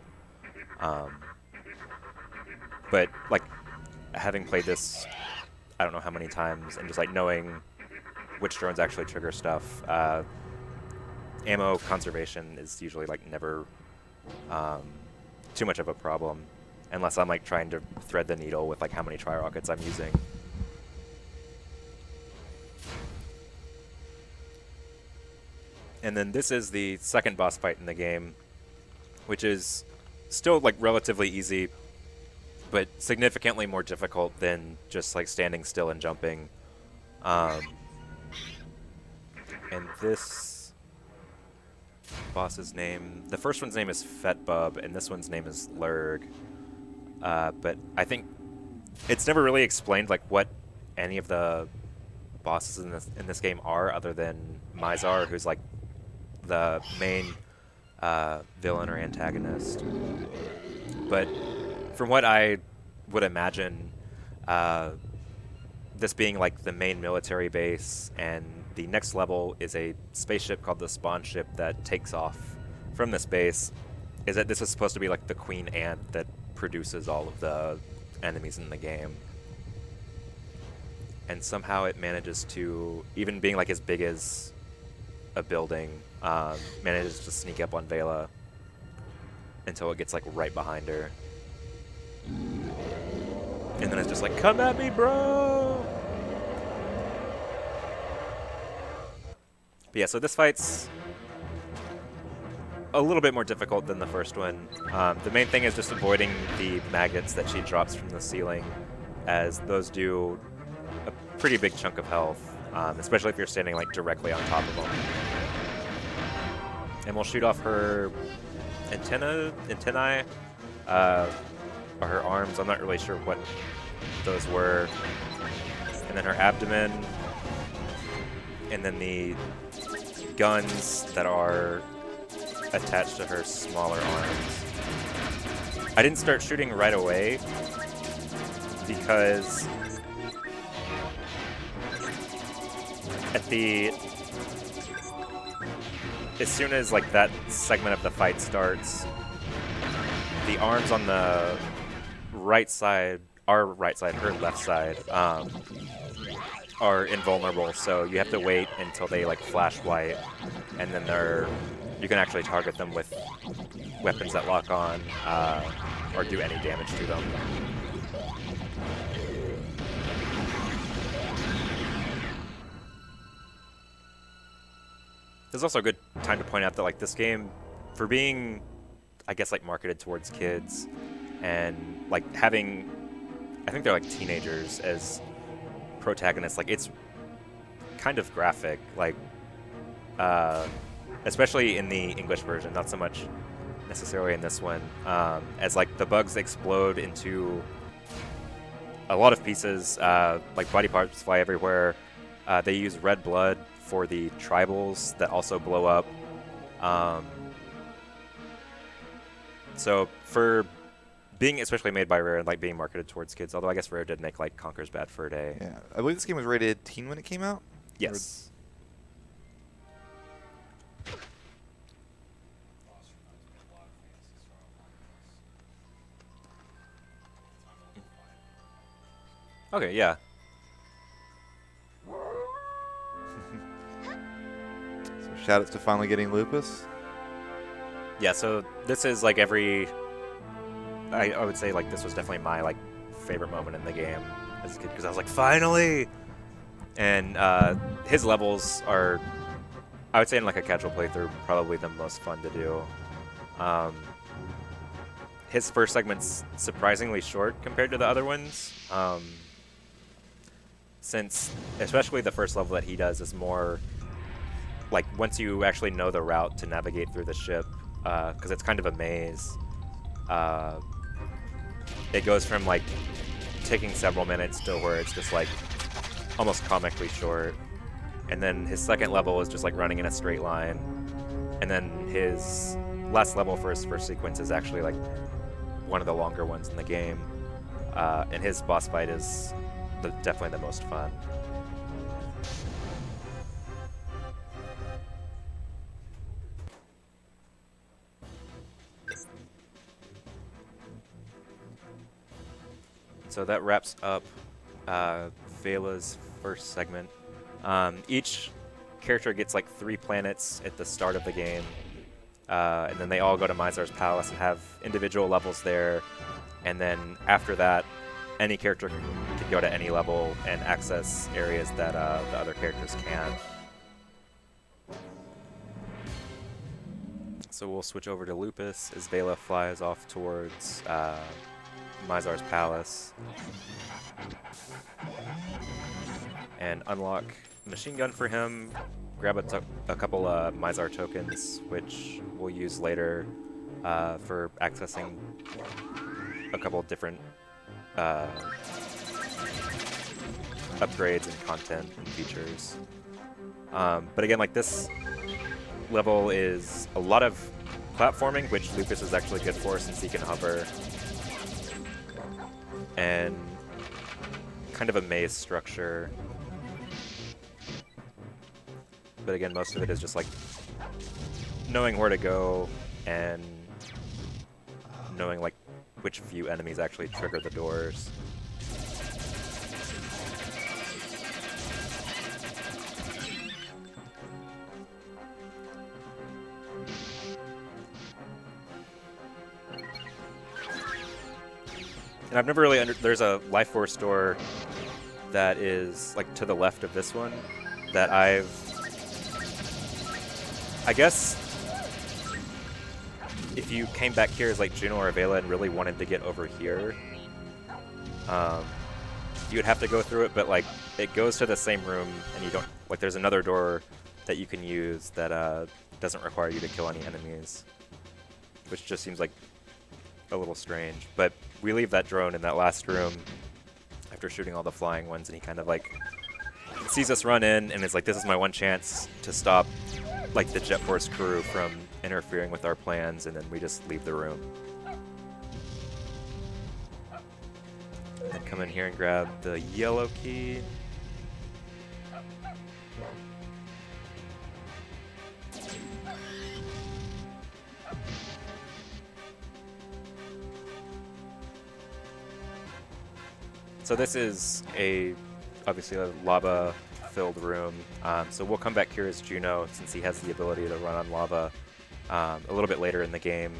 But like having played this, I don't know how many times, and just like knowing which drones actually trigger stuff, ammo conservation is usually like never too much of a problem, unless I'm like trying to thread the needle with like how many tri-rockets I'm using. And then this is the second boss fight in the game, which is still like relatively easy, but significantly more difficult than just like standing still and jumping. And this boss's name, the first one's name is Fetbub, and this one's name is Lurg. But I think it's never really explained like what any of the bosses in this game are, other than Mysar, who's like the main villain or antagonist. But from what I would imagine, this being like the main military base, and the next level is a spaceship called the Spawn Ship that takes off from this base, is that this is supposed to be like the queen ant that produces all of the enemies in the game. and somehow it manages to, even being like as big as a building, manages to sneak up on Vela until it gets like right behind her. And then it's just like, come at me, bro! But yeah, so this fight's a little bit more difficult than the first one. The main thing is just avoiding the maggots that she drops from the ceiling, as those do a pretty big chunk of health, especially if you're standing like directly on top of them. And we'll shoot off her antennae, or her arms. I'm not really sure what those were. And then her abdomen, and then the guns that are attached to her smaller arms. I didn't start shooting right away because as soon as like that segment of the fight starts, the arms on the right side, our right side, her left side, are invulnerable, so you have to wait until they like flash white, and then you can actually target them with weapons that lock on, or do any damage to them. There's also a good time to point out that like this game, for being, I guess, like marketed towards kids, and like having, I think they're like teenagers as protagonists, like it's kind of graphic, like especially in the English version, not so much necessarily in this one, as like the bugs explode into a lot of pieces, like body parts fly everywhere. They use red blood for the tribals that also blow up. So for being especially made by Rare and like being marketed towards kids, although I guess Rare did make like Conker's Bad Fur Day. Yeah, I believe this game was rated teen when it came out. Yes. Okay, yeah. So shout outs to finally getting Lupus. Yeah, so this is like I would say like this was definitely my like favorite moment in the game as a kid, because I was like, finally! And his levels are, I would say in like a casual playthrough, probably the most fun to do. His first segment's surprisingly short compared to the other ones, since especially the first level that he does is more like once you actually know the route to navigate through the ship, because it's kind of a maze. It goes from like taking several minutes to where it's just like almost comically short, and then his second level is just like running in a straight line, and then his last level for his first sequence is actually like one of the longer ones in the game, and his boss fight is definitely the most fun. So that wraps up Vela's first segment. Each character gets like 3 planets at the start of the game, and then they all go to Mysar's palace and have individual levels there. And then after that, any character can go to any level and access areas that the other characters can't. So we'll switch over to Lupus as Vela flies off towards Mysar's palace and unlock machine gun for him, grab a couple Mysar tokens, which we'll use later for accessing a couple different upgrades and content and features. But again, like this level is a lot of platforming, which Lupus is actually good for since he can hover, and kind of a maze structure. But again, most of it is just like knowing where to go and knowing like which few enemies actually trigger the doors. And I've never really there's a Life Force door that is like to the left of this one that I guess if you came back here as like Juno or Vela and really wanted to get over here, you would have to go through it, but like it goes to the same room and you don't, like there's another door that you can use that doesn't require you to kill any enemies, which just seems like a little strange. But we leave that drone in that last room after shooting all the flying ones, and he kind of like sees us run in and is like, this is my one chance to stop like the Jet Force crew from interfering with our plans, and then we just leave the room. And come in here and grab the yellow key. So this is obviously a lava-filled room. So we'll come back here as Juno, since he has the ability to run on lava a little bit later in the game,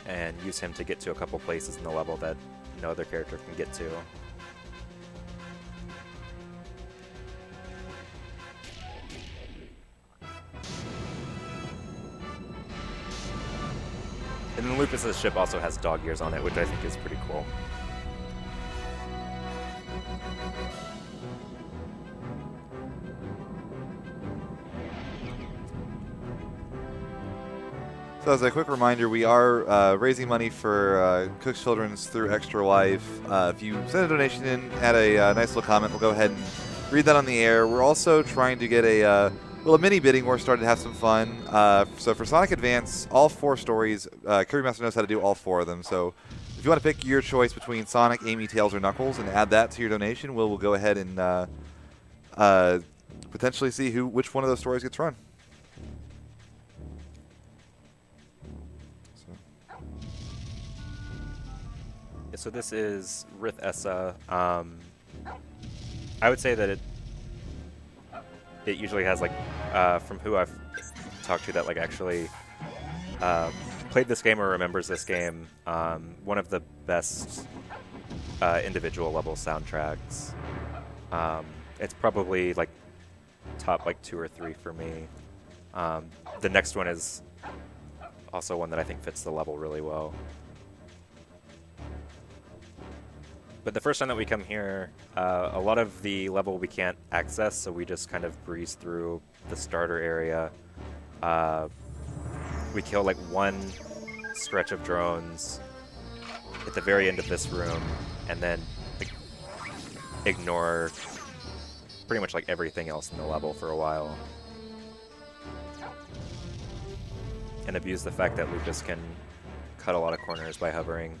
and use him to get to a couple places in the level that no other character can get to. And then Lupus's ship also has dog ears on it, which I think is pretty cool. So as a quick reminder, we are raising money for Cook's Children's through Extra Life. If you send a donation in, add a nice little comment, we'll go ahead and read that on the air. We're also trying to get a little mini bidding. We're starting to have some fun. So for Sonic Advance, all 4 stories, Kirby Master knows how to do all 4 of them. So if you want to pick your choice between Sonic, Amy, Tails, or Knuckles and add that to your donation, we'll go ahead and potentially see which one of those stories gets run. So this is Rith Essa. I would say that it usually has like, from who I've talked to that like actually played this game or remembers this game, one of the best individual level soundtracks. It's probably like top like 2 or 3 for me. The next one is also one that I think fits the level really well. But the first time that we come here, a lot of the level we can't access, so we just kind of breeze through the starter area. We kill like one stretch of drones at the very end of this room, and then ignore pretty much like everything else in the level for a while. And abuse the fact that Lupus can cut a lot of corners by hovering.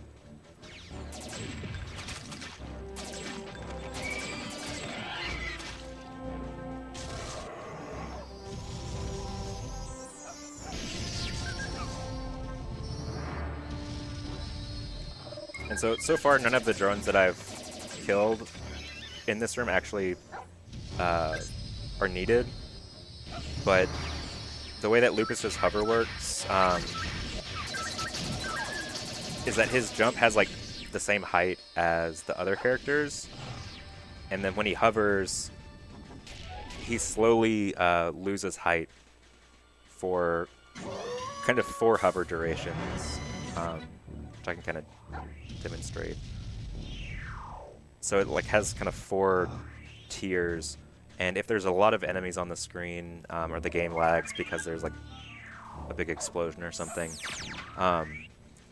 And so far, none of the drones that I've killed in this room actually are needed. But the way that Lupus's hover works is that his jump has like the same height as the other characters, and then when he hovers, he slowly loses height for kind of 4 hover durations, which I can kind of demonstrate. So it like has kind of 4 tiers, and if there's a lot of enemies on the screen, or the game lags because there's like a big explosion or something,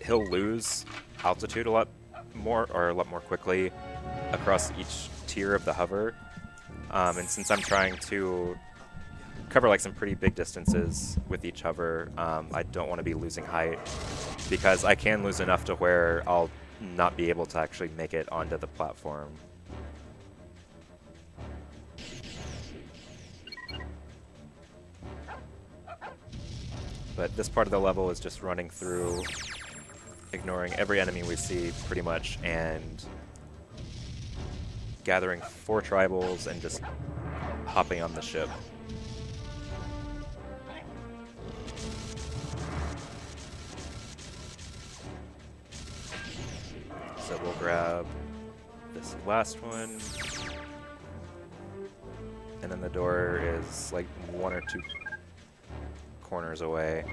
he'll lose altitude a lot more quickly across each tier of the hover. And since I'm trying to cover like some pretty big distances with each hover, I don't want to be losing height, because I can lose enough to where I'll not be able to actually make it onto the platform. But this part of the level is just running through, ignoring every enemy we see pretty much, and gathering 4 tribals and just hopping on the ship. So we'll grab this last one. And then the door is like 1 or 2 corners away.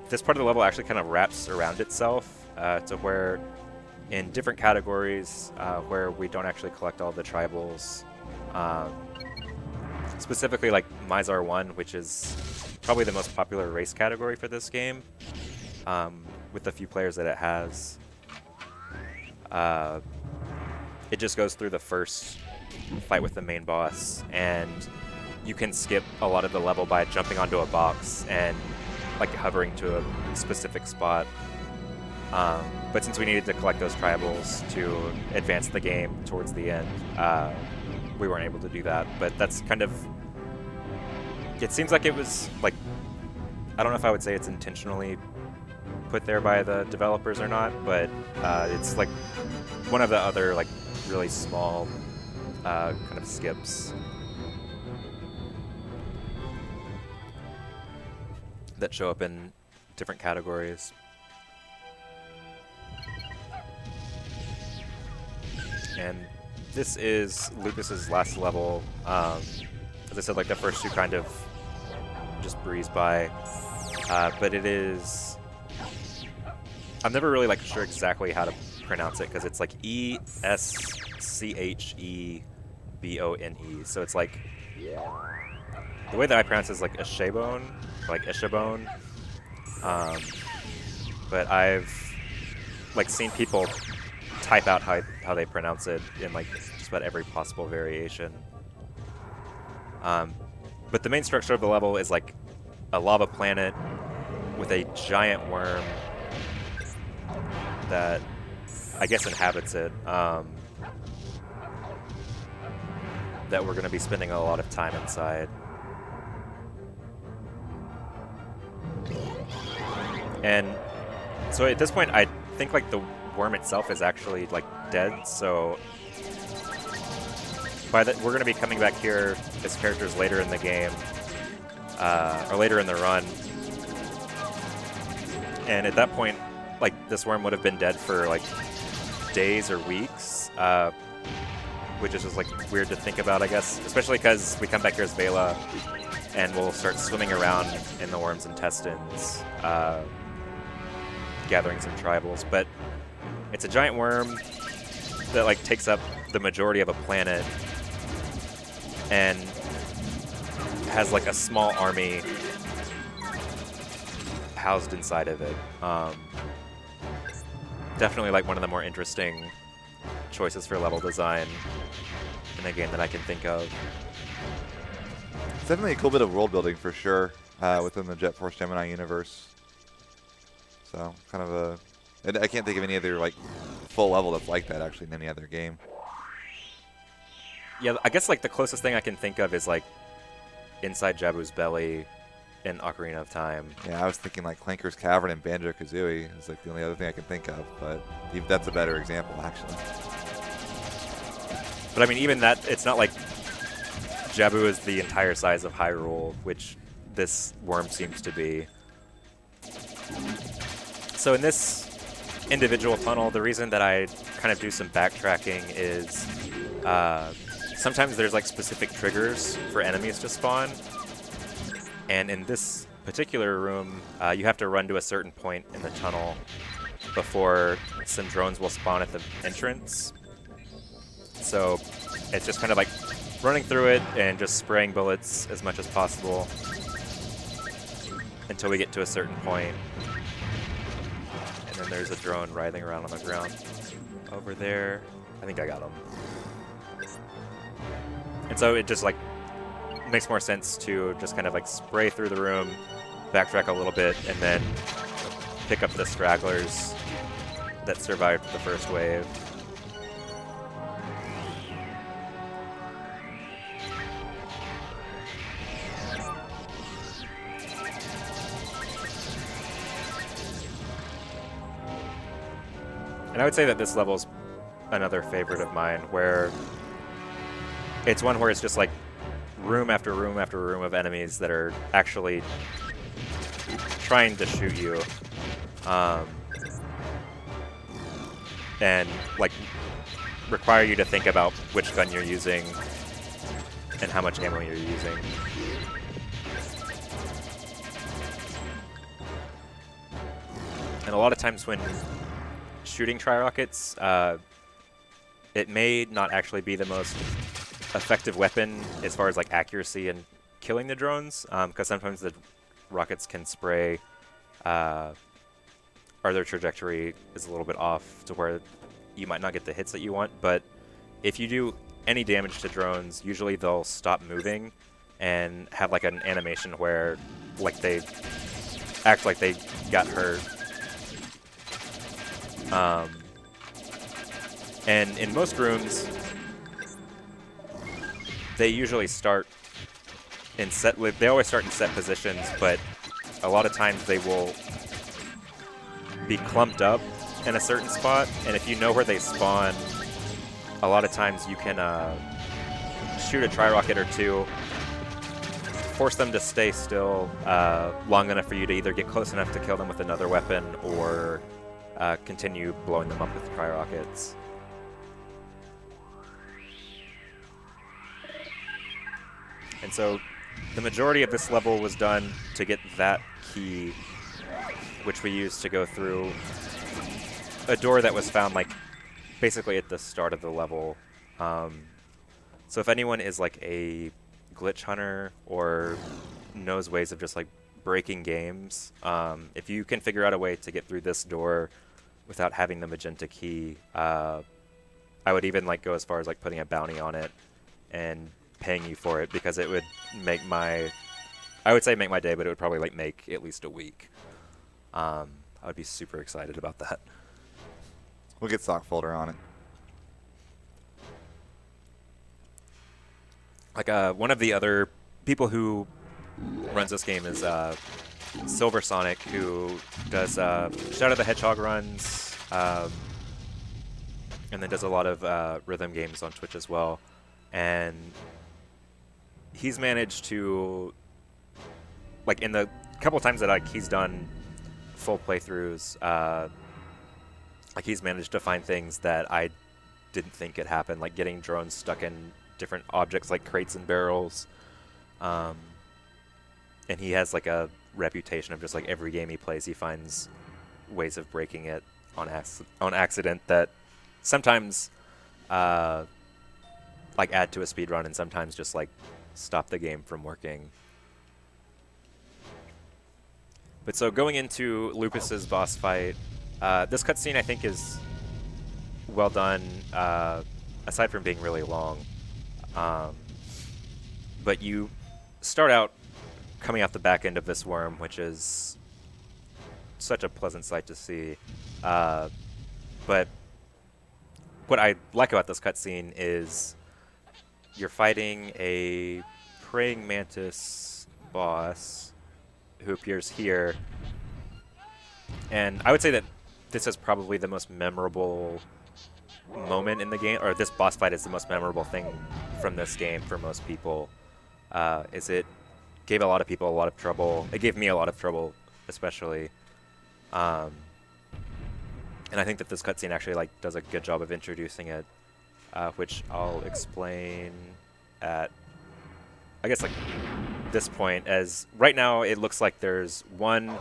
This part of the level actually kind of wraps around itself to where in different categories where we don't actually collect all the tribals, specifically like Mysar 1, which is probably the most popular race category for this game, with the few players that it has. It just goes through the first fight with the main boss, and you can skip a lot of the level by jumping onto a box and like hovering to a specific spot. But since we needed to collect those tribals to advance the game towards the end, we weren't able to do that. But that's kind of... It seems like it was, like... I don't know if I would say it's intentionally put there by the developers or not, but it's like one of the other like really small kind of skips that show up in different categories. And this is Lucas's last level. As I said, like the first two kind of just breeze by, but it is... I'm never really like sure exactly how to pronounce it because it's like E-S-C-H-E-B-O-N-E. So it's like... The way that I pronounce it is like Eshabone, like Eshabone. But I've like seen people type out how they pronounce it in like just about every possible variation. But the main structure of the level is like a lava planet with a giant worm that I guess inhabits it. That we're going to be spending a lot of time inside. And so at this point, I think like the worm itself is actually like dead. So we're going to be coming back here as characters later in the game, or later in the run. And at that point, like this worm would have been dead for like days or weeks, which is just like weird to think about, I guess, especially because we come back here as Vela and we'll start swimming around in the worm's intestines, gathering some tribals. But it's a giant worm that like takes up the majority of a planet and has like a small army housed inside of it. Definitely like one of the more interesting choices for level design in a game that I can think of. It's definitely a cool bit of world building for sure within the Jet Force Gemini universe. So kind of a... I can't think of any other like full level that's like that actually in any other game. Yeah, I guess like the closest thing I can think of is like inside Jabu's belly in Ocarina of Time. Yeah, I was thinking like Clanker's Cavern and Banjo-Kazooie is like the only other thing I can think of, but that's a better example actually. But I mean, even that, it's not like Jabu is the entire size of Hyrule, which this worm seems to be. So in this individual tunnel, the reason that I kind of do some backtracking is sometimes there's like specific triggers for enemies to spawn. And in this particular room, you have to run to a certain point in the tunnel before some drones will spawn at the entrance. So it's just kind of like running through it and just spraying bullets as much as possible until we get to a certain point. And then there's a drone writhing around on the ground over there. I think I got him. And so it just like makes more sense to just kind of like spray through the room, backtrack a little bit, and then pick up the stragglers that survived the first wave. And I would say that this level's another favorite of mine, where it's one where it's just like room after room after room of enemies that are actually trying to shoot you. and like require you to think about which gun you're using and how much ammo you're using. And a lot of times when shooting tri-rockets, it may not actually be the most effective weapon as far as like accuracy and killing the drones, because sometimes the rockets can spray, or their trajectory is a little bit off to where you might not get the hits that you want. But if you do any damage to drones, usually they'll stop moving and have like an animation where like they act like they got hurt. And in most rooms, they usually start in set. They always start in set positions, but a lot of times they will be clumped up in a certain spot. And if you know where they spawn, a lot of times you can shoot a tri-rocket or two, force them to stay still long enough for you to either get close enough to kill them with another weapon or continue blowing them up with tri-rockets. And so the majority of this level was done to get that key, which we used to go through a door that was found like basically at the start of the level. So if anyone is like a glitch hunter or knows ways of just like breaking games, if you can figure out a way to get through this door without having the magenta key, I would even like go as far as like putting a bounty on it and paying you for it, because it would make my, I would say make my day, but it would probably like make at least a week. I would be super excited about that. We'll get stock folder on it. Like one of the other people who runs this game is Silver Sonic, who does Shadow the Hedgehog runs, and then does a lot of rhythm games on Twitch as well. And he's managed to, like in the couple times that like he's done full playthroughs, like he's managed to find things that I didn't think could happen, like getting drones stuck in different objects like crates and barrels. And he has like a reputation of just like every game he plays, he finds ways of breaking it on accident that sometimes like add to a speed run and sometimes just like stop the game from working. But so going into Lupus's boss fight, this cutscene I think is well done, aside from being really long. But you start out coming out the back end of this worm, which is such a pleasant sight to see. But what I like about this cutscene is you're fighting a praying mantis boss who appears here. And I would say that this is probably the most memorable moment in the game, or this boss fight is the most memorable thing from this game for most people. Is it gave a lot of people a lot of trouble. It gave me a lot of trouble, especially. And I think that this cutscene actually like does a good job of introducing it, which I'll explain at, I guess, like this point. As right now, it looks like there's one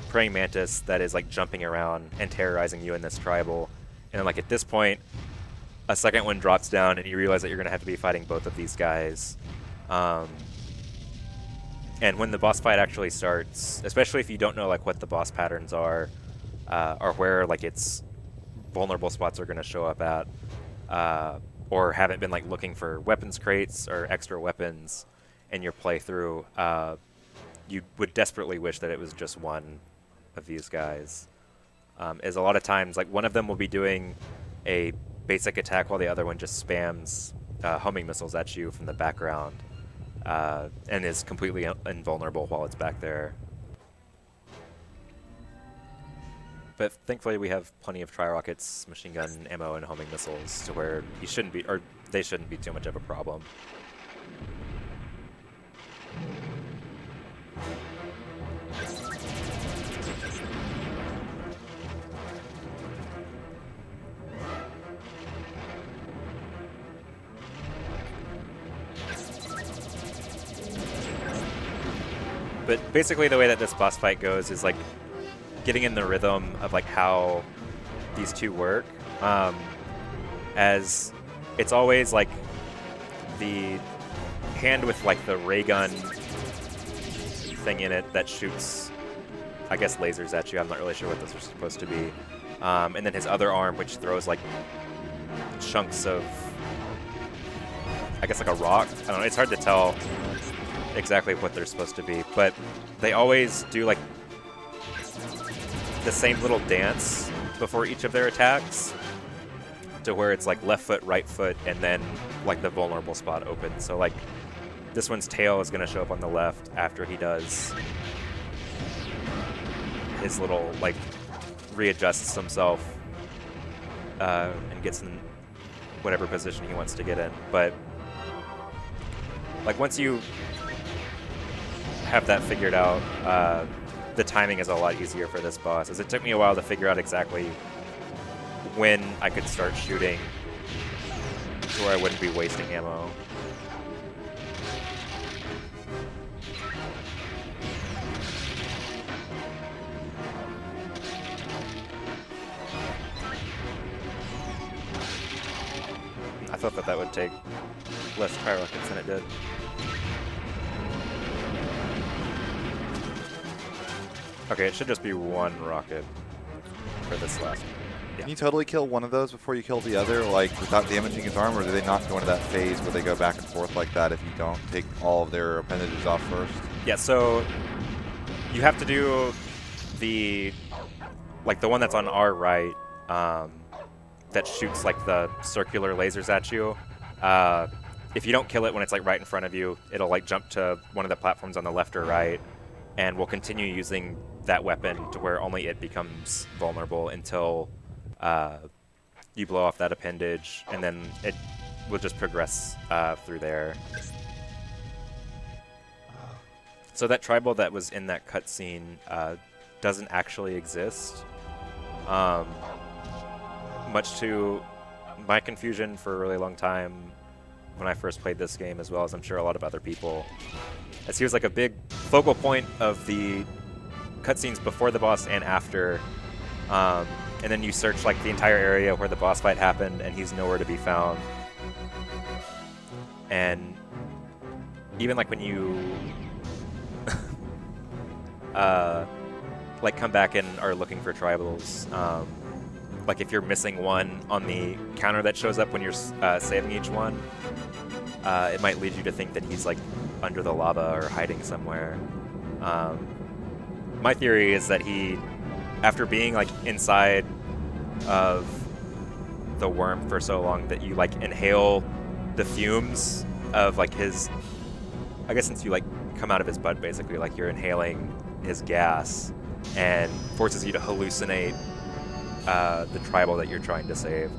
praying mantis that is like jumping around and terrorizing you in this tribal, and like at this point, a second one drops down, and you realize that you're gonna have to be fighting both of these guys. And when the boss fight actually starts, especially if you don't know like what the boss patterns are, or where like its vulnerable spots are going to show up at, or haven't been like looking for weapons crates or extra weapons in your playthrough, you would desperately wish that it was just one of these guys. As a lot of times, like one of them will be doing a basic attack while the other one just spams homing missiles at you from the background. And is completely invulnerable while it's back there. But thankfully we have plenty of tri-rockets, machine gun ammo, and homing missiles to where he shouldn't be, or they shouldn't be too much of a problem. But basically the way that this boss fight goes is like getting in the rhythm of like how these two work. As it's always like the hand with like the ray gun thing in it that shoots, I guess, lasers at you. I'm not really sure what those are supposed to be. And then his other arm, which throws like chunks of, I guess, like a rock. I don't know. It's hard to tell exactly what they're supposed to be, but they always do like the same little dance before each of their attacks, to where it's like left foot, right foot, and then like the vulnerable spot opens. So like this one's tail is going to show up on the left after he does his little like readjusts himself and gets in whatever position he wants to get in. But like once you have that figured out, the timing is a lot easier for this boss, as it took me a while to figure out exactly when I could start shooting to where I wouldn't be wasting ammo. I thought that that would take less tri rockets than it did. Okay, it should just be one rocket for this last one. Yeah. Can you totally kill one of those before you kill the other, like without damaging his arm, or do they not go into that phase where they go back and forth like that if you don't take all of their appendages off first? Yeah, so you have to do the one that's on our right, that shoots like the circular lasers at you. If you don't kill it when it's like right in front of you, it'll like jump to one of the platforms on the left or right, and we'll continue using that weapon to where only it becomes vulnerable until you blow off that appendage, and then it will just progress through there. So that tribal that was in that cutscene doesn't actually exist. Much to my confusion for a really long time when I first played this game, as well as I'm sure a lot of other people, as he was like a big focal point of the cutscenes before the boss and after. And then you search like the entire area where the boss fight happened, and he's nowhere to be found. And even like when you like come back and are looking for tribals, like if you're missing one on the counter that shows up when you're saving each one, it might lead you to think that he's like under the lava or hiding somewhere. My theory is that he, after being like inside of the worm for so long, that you like inhale the fumes of like his, I guess since you like come out of his butt basically, like you're inhaling his gas, and forces you to hallucinate the tribal that you're trying to save.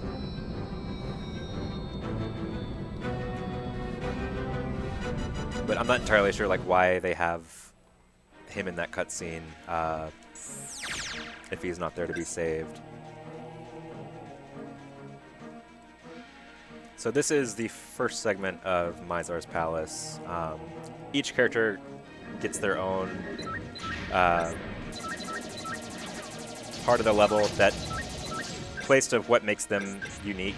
But I'm not entirely sure like why they have him in that cutscene if he's not there to be saved. So this is the first segment of Mysar's Palace. Each character gets their own part of the level that plays to what makes them unique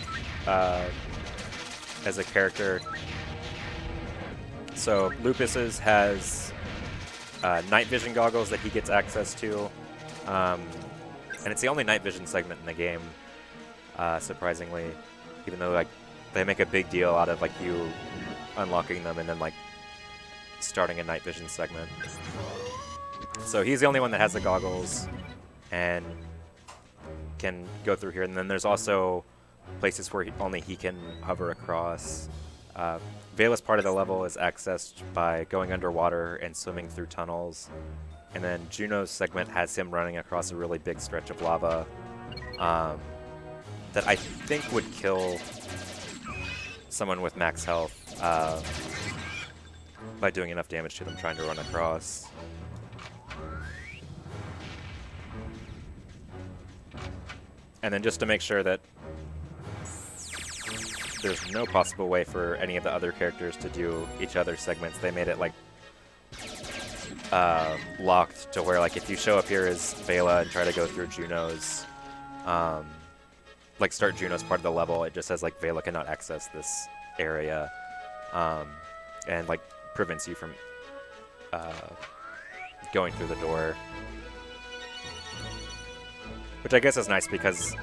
as a character. So Lupus's has night vision goggles that he gets access to, and it's the only night vision segment in the game, surprisingly, even though like they make a big deal out of like you unlocking them and then like starting a night vision segment. So he's the only one that has the goggles and can go through here. And then there's also places where only he can hover across. Vela's part of the level is accessed by going underwater and swimming through tunnels. And then Juno's segment has him running across a really big stretch of lava that I think would kill someone with max health by doing enough damage to them trying to run across. And then just to make sure that there's no possible way for any of the other characters to do each other's segments, they made it like locked to where like if you show up here as Vela and try to go through Juno's, like start Juno's part of the level, it just says like Vela cannot access this area, and like prevents you from going through the door. Which I guess is nice because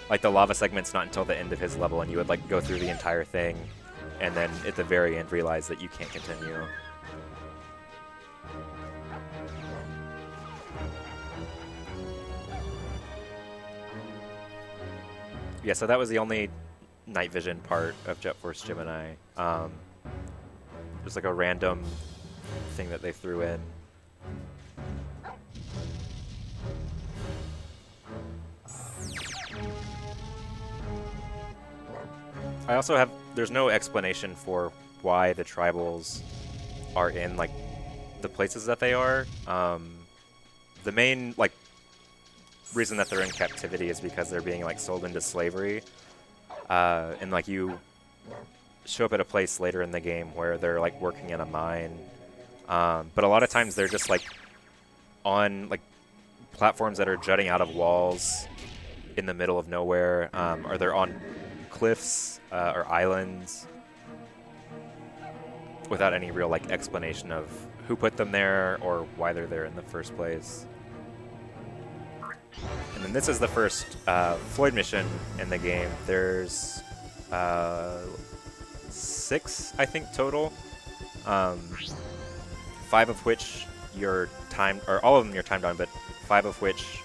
like the lava segment's not until the end of his level, and you would like go through the entire thing, and then at the very end realize that you can't continue. Yeah, so that was the only night vision part of Jet Force Gemini. Just like a random thing that they threw in. I also have, there's no explanation for why the tribals are in like the places that they are. The main like reason that they're in captivity is because they're being like sold into slavery, and like you show up at a place later in the game where they're like working in a mine, but a lot of times they're just like on like platforms that are jutting out of walls in the middle of nowhere, or they're on cliffs or islands without any real like explanation of who put them there or why they're there in the first place. And then this is the first Floyd mission in the game. There's 6, I think, total. 5 of which you're timed, or all of them you're timed on, but 5 of which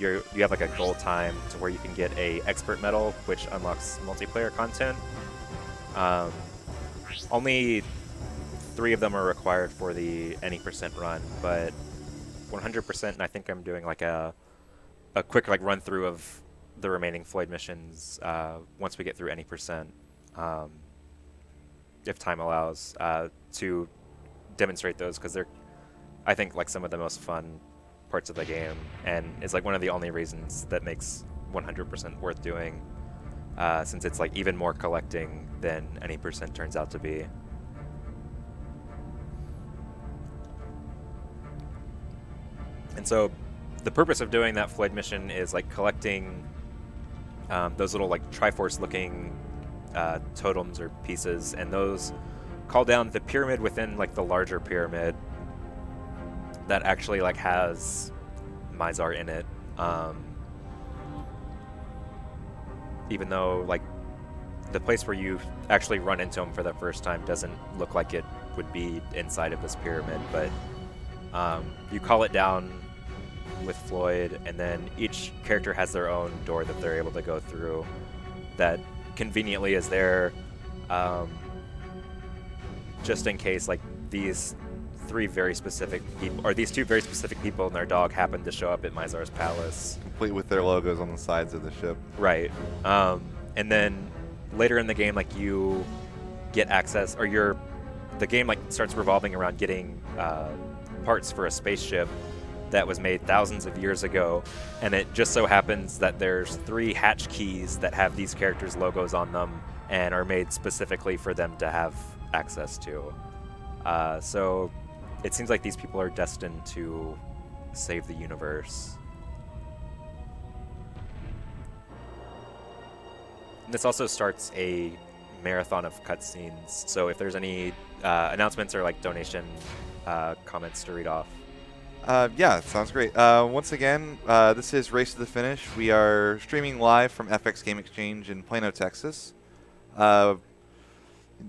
you have like a goal time to where you can get a expert medal, which unlocks multiplayer content. Only 3 of them are required for the any percent run, but 100%, and I think I'm doing like a quick like run through of the remaining Floyd missions once we get through any percent, if time allows, to demonstrate those, because they're, I think, like some of the most fun parts of the game, and it's like one of the only reasons that makes 100% worth doing, since it's like even more collecting than any percent turns out to be. And so the purpose of doing that Floyd mission is like collecting those little like Triforce looking totems or pieces, and those call down the pyramid within like the larger pyramid that actually like has Mysar in it, even though like the place where you actually run into him for the first time doesn't look like it would be inside of this pyramid, but you call it down with Floyd, and then each character has their own door that they're able to go through that conveniently is there, just in case like these 3 very specific people, or these 2 very specific people and their dog happen to show up at Mysar's palace. Complete with their logos on the sides of the ship. Right. And then later in the game, like you get access, or the game like starts revolving around getting parts for a spaceship that was made thousands of years ago, and it just so happens that there's 3 hatch keys that have these characters' logos on them and are made specifically for them to have access to. So it seems like these people are destined to save the universe. And this also starts a marathon of cutscenes, so if there's any announcements or like donation comments to read off. Yeah, sounds great. Once again, this is Race to the Finish. We are streaming live from FX Game Exchange in Plano, Texas.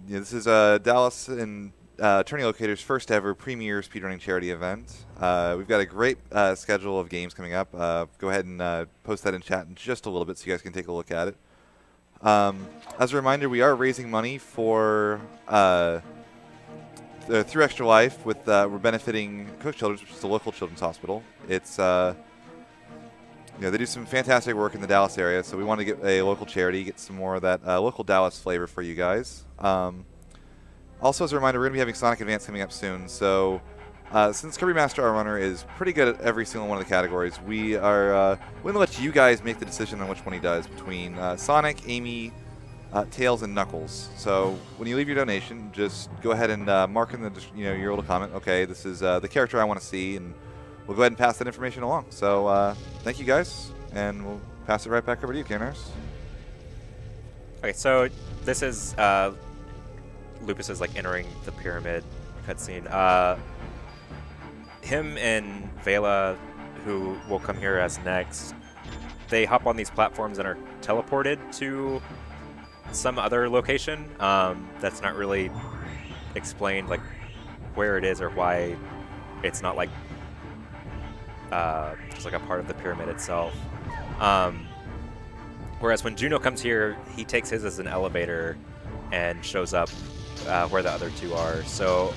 This is Dallas and Attorney Locator's first ever premier speedrunning charity event. We've got a great schedule of games coming up. Go ahead and post that in chat in just a little bit so you guys can take a look at it. As a reminder, we are raising money for Through Extra Life. With we're benefiting Cook Children's, which is a local children's hospital. It's they do some fantastic work in the Dallas area, so we want to get a local charity, get some more of that local Dallas flavor for you guys. Also, as a reminder, we're going to be having Sonic Advance coming up soon, so since Kirby Master Our Runner is pretty good at every single one of the categories, we are going to let you guys make the decision on which one he does between Sonic, Amy, Tails and Knuckles. So when you leave your donation, just go ahead and mark in the your little comment. Okay, this is the character I want to see, and we'll go ahead and pass that information along. So thank you guys, and we'll pass it right back over to you, Canerus. Okay, so this is Lupus is like entering the pyramid cutscene. Him and Vela, who will come here as next, they hop on these platforms and are teleported to some other location that's not really explained, like where it is or why it's not like just like a part of the pyramid itself. Whereas when Juno comes here, he takes his as an elevator and shows up where the other two are. So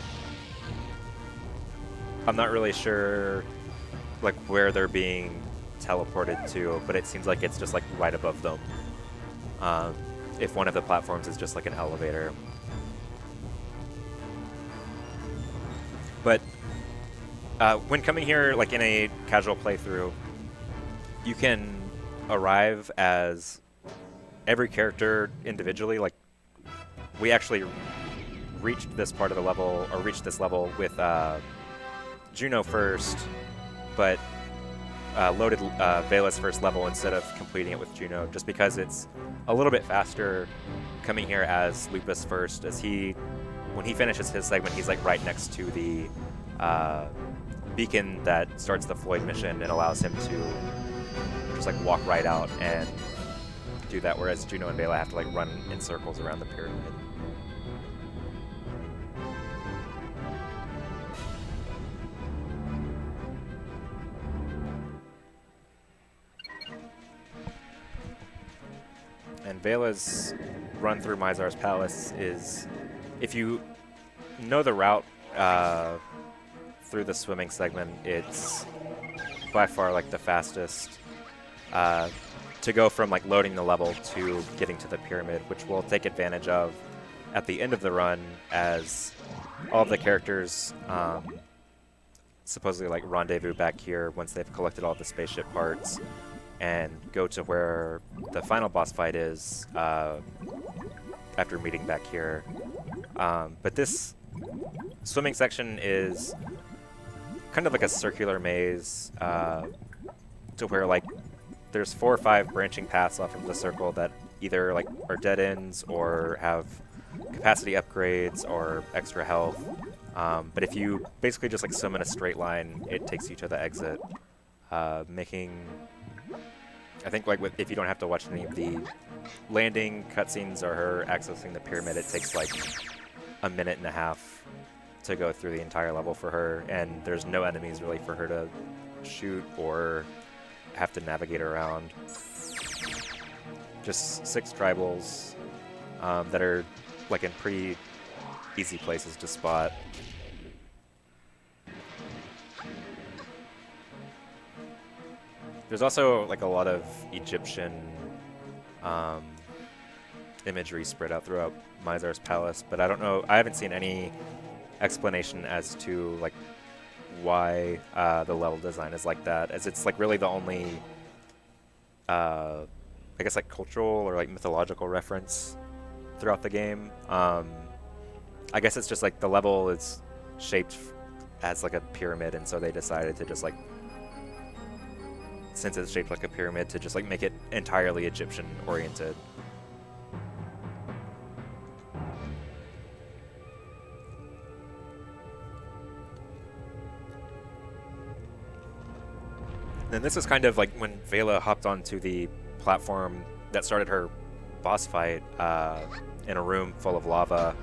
I'm not really sure like where they're being teleported to, but it seems like it's just like right above them. If one of the platforms is just like an elevator. But when coming here, like in a casual playthrough, you can arrive as every character individually. Like we actually reached this part of the level, or reached this level with Juno first, but loaded Vela's first level instead of completing it with Juno, just because it's a little bit faster coming here as Lupus first, as when he finishes his segment, he's like right next to the beacon that starts the Floyd mission and allows him to just like walk right out and do that, whereas Juno and Vela have to like run in circles around the pyramid. And Vela's run through Mysar's palace is, if you know the route through the swimming segment, it's by far like the fastest to go from like loading the level to getting to the pyramid, which we'll take advantage of at the end of the run, as all of the characters supposedly like rendezvous back here once they've collected all the spaceship parts and go to where the final boss fight is after meeting back here. But this swimming section is kind of like a circular maze to where like there's 4 or 5 branching paths off of the circle that either like are dead ends or have capacity upgrades or extra health. But if you basically just like swim in a straight line, it takes you to the exit, making, I think like if you don't have to watch any of the landing cutscenes or her accessing the pyramid, it takes like a minute and a half to go through the entire level for her, and there's no enemies really for her to shoot or have to navigate around. Just 6 tribals that are like in pretty easy places to spot. There's also like a lot of Egyptian imagery spread out throughout Mysar's palace, but I don't know, I haven't seen any explanation as to like why the level design is like that, as it's like really the only I guess like cultural or like mythological reference throughout the game. I guess it's just like the level is shaped as like a pyramid, and so they decided to just like, since it's shaped like a pyramid, to just like make it entirely Egyptian oriented. Then this is kind of like when Vela hopped onto the platform that started her boss fight in a room full of lava.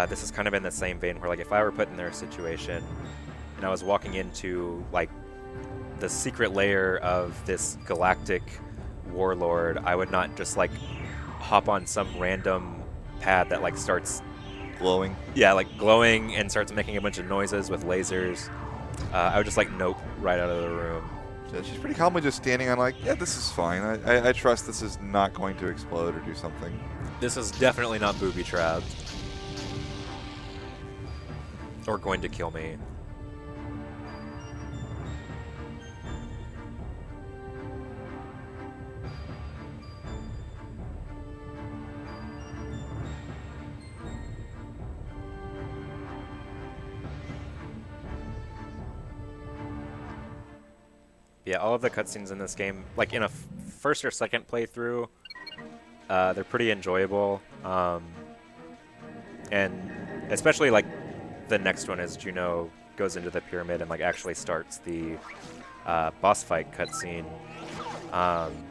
This is kind of in the same vein where like if I were put in their situation and I was walking into like the secret lair of this galactic warlord, I would not just like hop on some random pad that like starts Glowing. Yeah, like glowing and starts making a bunch of noises with lasers. I would just like nope right out of the room. She's pretty calmly just standing on like, yeah, this is fine. I trust this is not going to explode or do something. This is definitely not booby-trapped. Or going to kill me. Yeah, all of the cutscenes in this game, like in a first or second playthrough, they're pretty enjoyable. And especially like the next one as Juno goes into the pyramid and like actually starts the boss fight cutscene.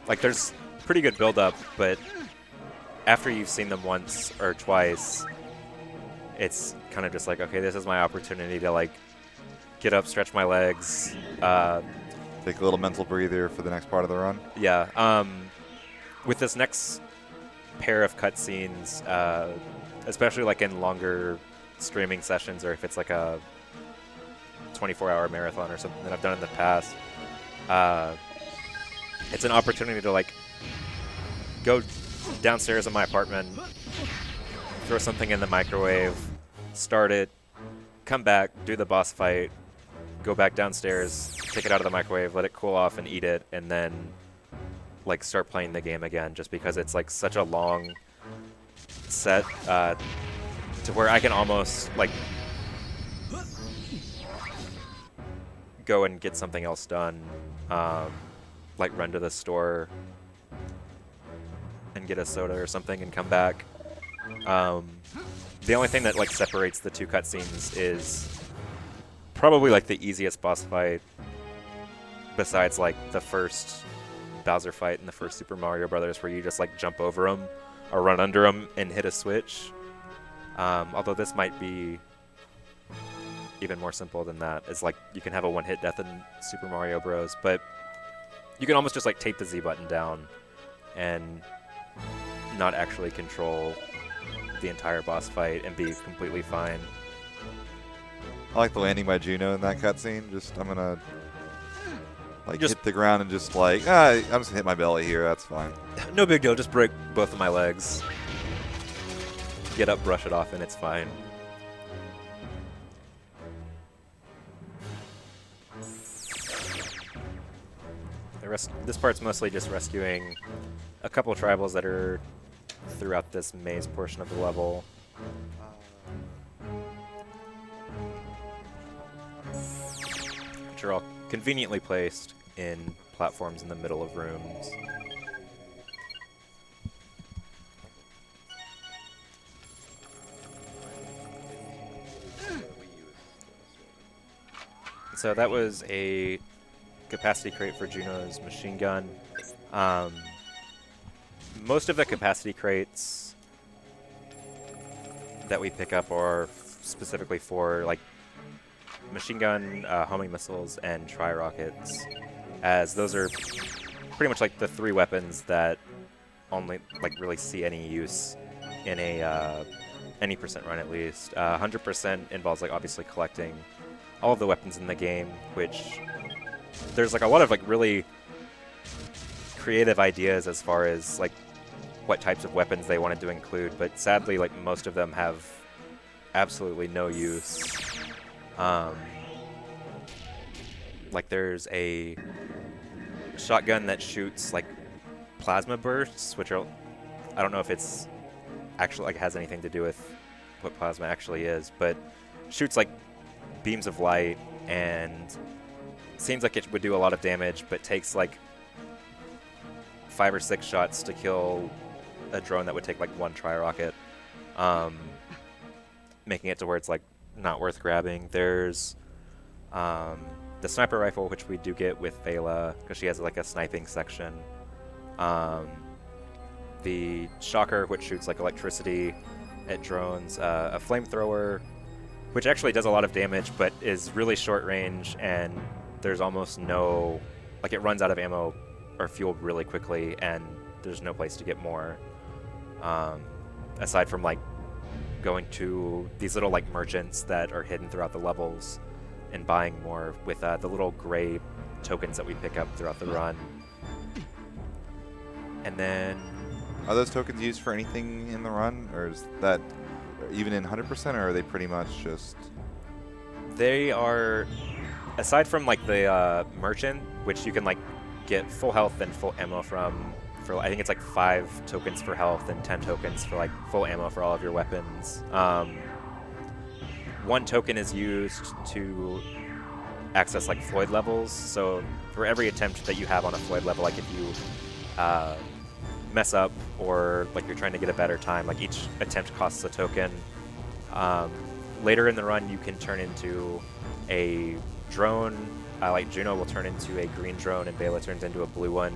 Like there's pretty good build up, but after you've seen them once or twice, it's kind of just like, okay, this is my opportunity to like get up, stretch my legs. Take a little mental breather for the next part of the run. Yeah. With this next pair of cutscenes, especially like in longer streaming sessions or if it's like a 24-hour marathon or something that I've done in the past, it's an opportunity to like go downstairs in my apartment, throw something in the microwave, start it, come back, do the boss fight, go back downstairs, take it out of the microwave, let it cool off and eat it, and then like start playing the game again, just because it's like such a long set to where I can almost like go and get something else done, like run to the store and get a soda or something and come back. The only thing that like separates the two cutscenes is probably like the easiest boss fight besides like the first Bowser fight in the first Super Mario Brothers, where you just like jump over them or run under them and hit a switch. Although this might be even more simple than that. It's like you can have a one-hit death in Super Mario Bros, but you can almost just like tape the Z button down and not actually control the entire boss fight and be completely fine. I like the landing by Juno in that cutscene. Just I'm gonna like hit the ground and just like I'm just gonna hit my belly here. That's fine. No big deal. Just break both of my legs. Get up, brush it off, and it's fine. This part's mostly just rescuing a couple tribals that are throughout this maze portion of the level. Which are all conveniently placed in platforms in the middle of rooms. So that was a capacity crate for Juno's machine gun. Most of the capacity crates that we pick up are specifically for like machine gun, homing missiles, and tri-rockets, as those are pretty much like the three weapons that only like really see any use in a any percent run at least. 100% involves like obviously collecting all of the weapons in the game, which there's like a lot of like really creative ideas as far as like what types of weapons they wanted to include, but sadly like most of them have absolutely no use. Like there's a shotgun that shoots like plasma bursts, which are, I don't know if it's actually like has anything to do with what plasma actually is, but shoots like beams of light and seems like it would do a lot of damage, but takes like 5 or 6 shots to kill a drone that would take like 1 tri-rocket, making it to where it's like not worth grabbing. There's the sniper rifle, which we do get with Vela because she has like a sniping section. The shocker, which shoots like electricity at drones. A flamethrower, which actually does a lot of damage but is really short range, and there's almost no, like it runs out of ammo or fuel really quickly, and there's no place to get more. Aside from like going to these little like merchants that are hidden throughout the levels and buying more with the little gray tokens that we pick up throughout the run. And then... Are those tokens used for anything in the run, or is that even in 100%, or are they pretty much just... They are, aside from like the merchant, which you can like get full health and full ammo from, for I think it's like 5 tokens for health and 10 tokens for like full ammo for all of your weapons. 1 token is used to access like Floyd levels. So for every attempt that you have on a Floyd level, like if you mess up or like you're trying to get a better time, like each attempt costs a token. Later in the run, you can turn into a drone. Like Juno will turn into a green drone, and Bela turns into a blue one,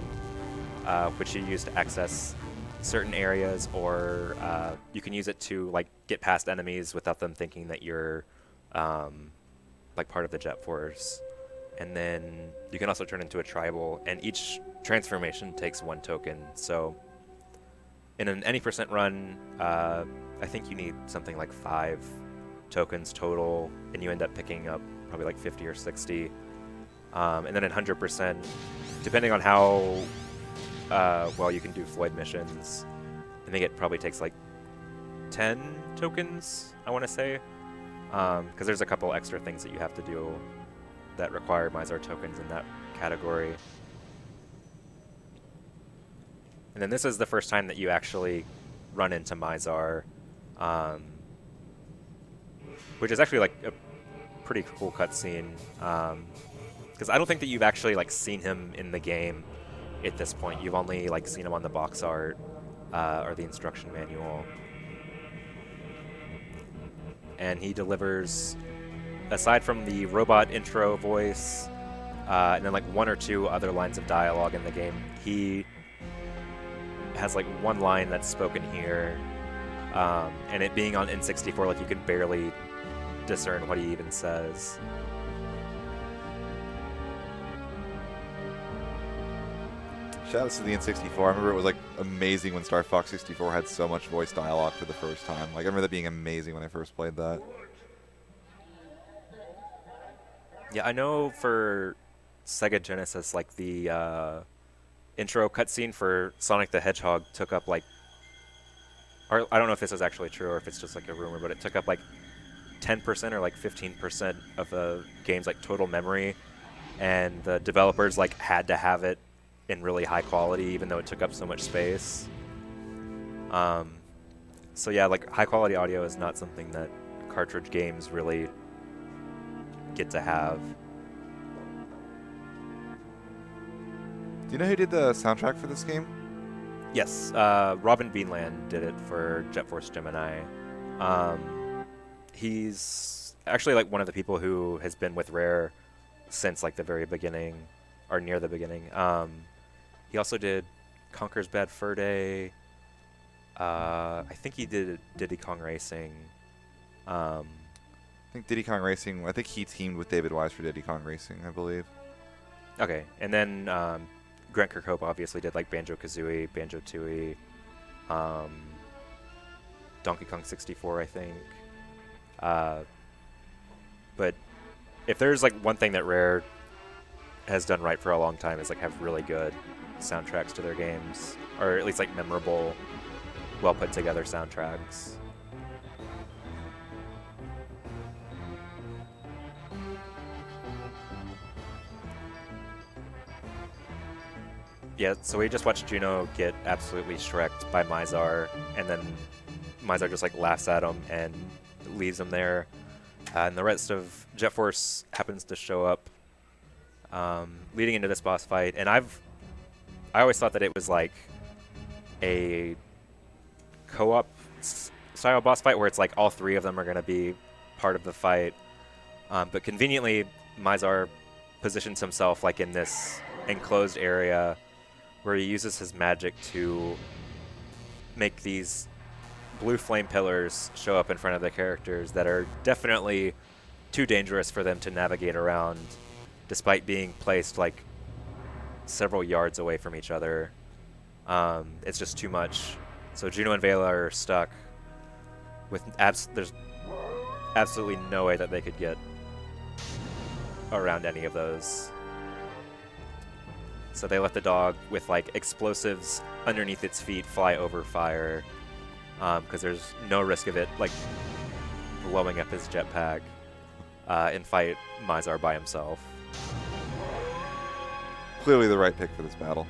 which you use to access certain areas, or you can use it to like get past enemies without them thinking that you're like part of the Jet Force. And then you can also turn into a tribal, and each transformation takes 1 token. So in an any percent run, I think you need something like 5 tokens total, and you end up picking up probably like 50 or 60. And then in 100%, depending on how well you can do Floyd missions, I think it probably takes like 10 tokens, I want to say, because there's a couple extra things that you have to do that require Mysar tokens in that category. And then this is the first time that you actually run into Mysar, which is actually like a pretty cool cutscene, because I don't think that you've actually like seen him in the game at this point. You've only like seen him on the box art or the instruction manual. And he delivers, aside from the robot intro voice, and then like 1 or 2 other lines of dialogue in the game, he has like 1 line that's spoken here, and it being on N64, like you can barely discern what he even says. Shoutouts to the N64. I remember it was like amazing when Star Fox 64 had so much voice dialogue for the first time. Like I remember that being amazing when I first played that. Yeah, I know for Sega Genesis, like the intro cutscene for Sonic the Hedgehog took up like, or I don't know if this is actually true or if it's just like a rumor, but it took up like 10% or like 15% of the game's like total memory, and the developers like had to have it in really high quality even though it took up so much space. So yeah, like high quality audio is not something that cartridge games really get to have. Do you know who did the soundtrack for this game? Yes, Robin Beanland did it for Jet Force Gemini. He's actually like one of the people who has been with Rare since like the very beginning, or near the beginning. He also did Conker's Bad Fur Day. I think he did Diddy Kong Racing. I think Diddy Kong Racing, I think he teamed with David Wise for Diddy Kong Racing, I believe. Okay, and then Grant Kirkhope obviously did like Banjo-Kazooie, Banjo-Tooie, Donkey Kong 64, I think. But if there's like one thing that Rare has done right for a long time is like have really good soundtracks to their games, or at least like memorable, well put together soundtracks. Yeah, so we just watched Juno get absolutely shreked by Mysar, and then Mysar just like laughs at him and leaves him there. And the rest of Jet Force happens to show up leading into this boss fight. And I always thought that it was like a co-op style boss fight where it's like all 3 of them are going to be part of the fight. But conveniently, Mysar positions himself like in this enclosed area where he uses his magic to make these blue flame pillars show up in front of the characters that are definitely too dangerous for them to navigate around, despite being placed like several yards away from each other. It's just too much. So Juno and Vela are stuck with there's absolutely no way that they could get around any of those. So they let the dog with like explosives underneath its feet fly over fire, because there's no risk of it like blowing up his jetpack, and fight Mysar by himself. Clearly the right pick for this battle.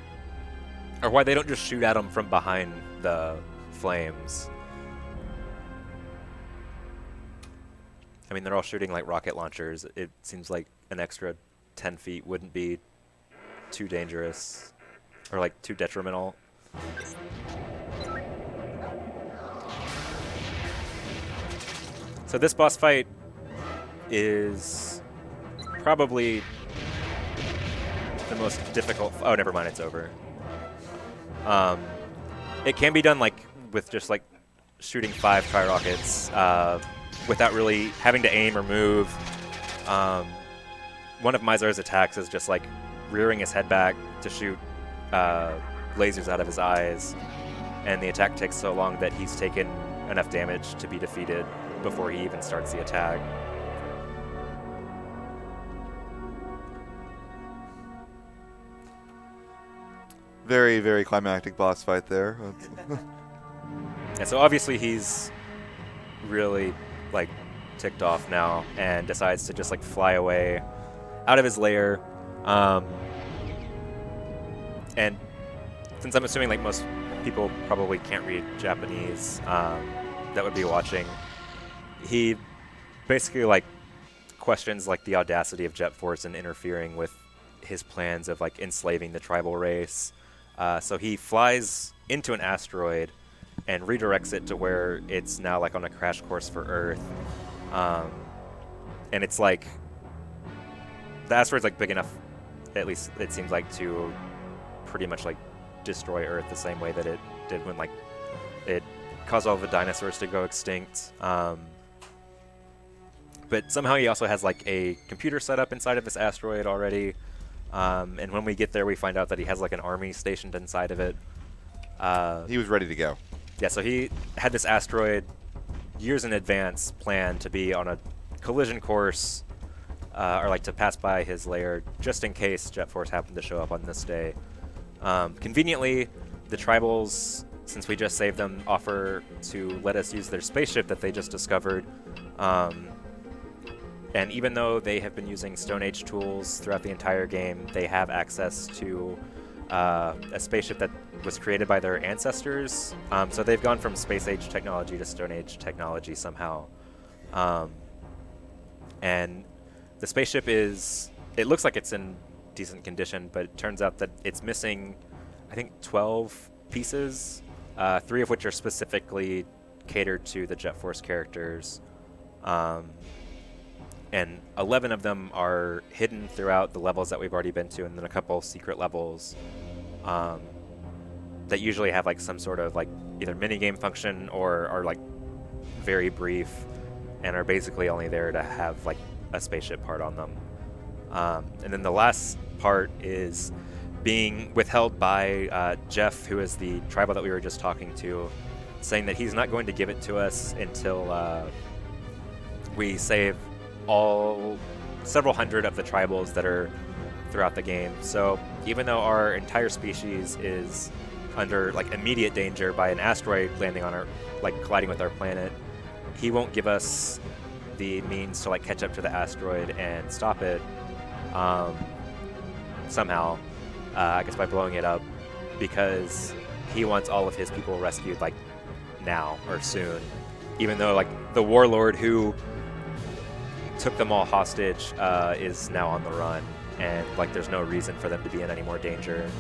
Or why they don't just shoot at him from behind the flames. I mean, they're all shooting like rocket launchers. It seems like an extra 10 feet wouldn't be too dangerous or like too detrimental. So this boss fight is probably the most difficult. Oh, never mind, it's over. It can be done like with just like shooting 5 tri-rockets without really having to aim or move. One of Mysar's attacks is just like rearing his head back to shoot lasers out of his eyes, and the attack takes so long that he's taken enough damage to be defeated before he even starts the attack. Very, very climactic boss fight there. And so obviously he's really like ticked off now and decides to just like fly away out of his lair. And since I'm assuming like most people probably can't read Japanese that would be watching, he basically like questions like the audacity of Jet Force in interfering with his plans of like enslaving the tribal race. So he flies into an asteroid and redirects it to where it's now like on a crash course for Earth. And it's like the asteroid's like big enough, at least it seems like, to pretty much like destroy Earth the same way that it did when like it caused all the dinosaurs to go extinct. But somehow he also has like a computer set up inside of this asteroid already. And when we get there, we find out that he has like an army stationed inside of it. He was ready to go. Yeah, so he had this asteroid years in advance planned to be on a collision course, or like to pass by his lair, just in case Jet Force happened to show up on this day. Conveniently, the tribals, since we just saved them, offer to let us use their spaceship that they just discovered. And even though they have been using Stone Age tools throughout the entire game, they have access to a spaceship that was created by their ancestors. So they've gone from Space Age technology to Stone Age technology somehow. And the spaceship it looks like it's in decent condition, but it turns out that it's missing, I think, 12 pieces, 3 of which are specifically catered to the Jet Force characters. And 11 of them are hidden throughout the levels that we've already been to, and then a couple secret levels that usually have like some sort of like either minigame function or are like very brief and are basically only there to have like a spaceship part on them. And then the last part is being withheld by Jeff, who is the tribal that we were just talking to, saying that he's not going to give it to us until we save several hundred of the tribals that are throughout the game. So even though our entire species is under like immediate danger by an asteroid landing on our, like colliding with our planet, he won't give us the means to like catch up to the asteroid and stop it somehow, I guess by blowing it up, because he wants all of his people rescued like now or soon, even though like the warlord who took them all hostage is now on the run, and like there's no reason for them to be in any more danger.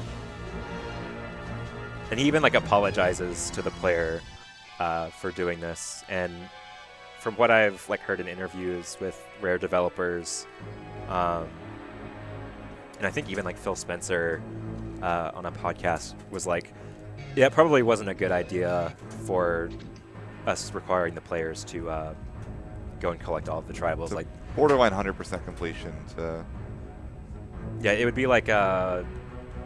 And he even like apologizes to the player for doing this. And from what I've like heard in interviews with Rare developers, and I think even like Phil Spencer on a podcast was like, yeah, it probably wasn't a good idea for us requiring the players to go and collect all of the tribals. Like borderline 100% completion. Yeah, it would be like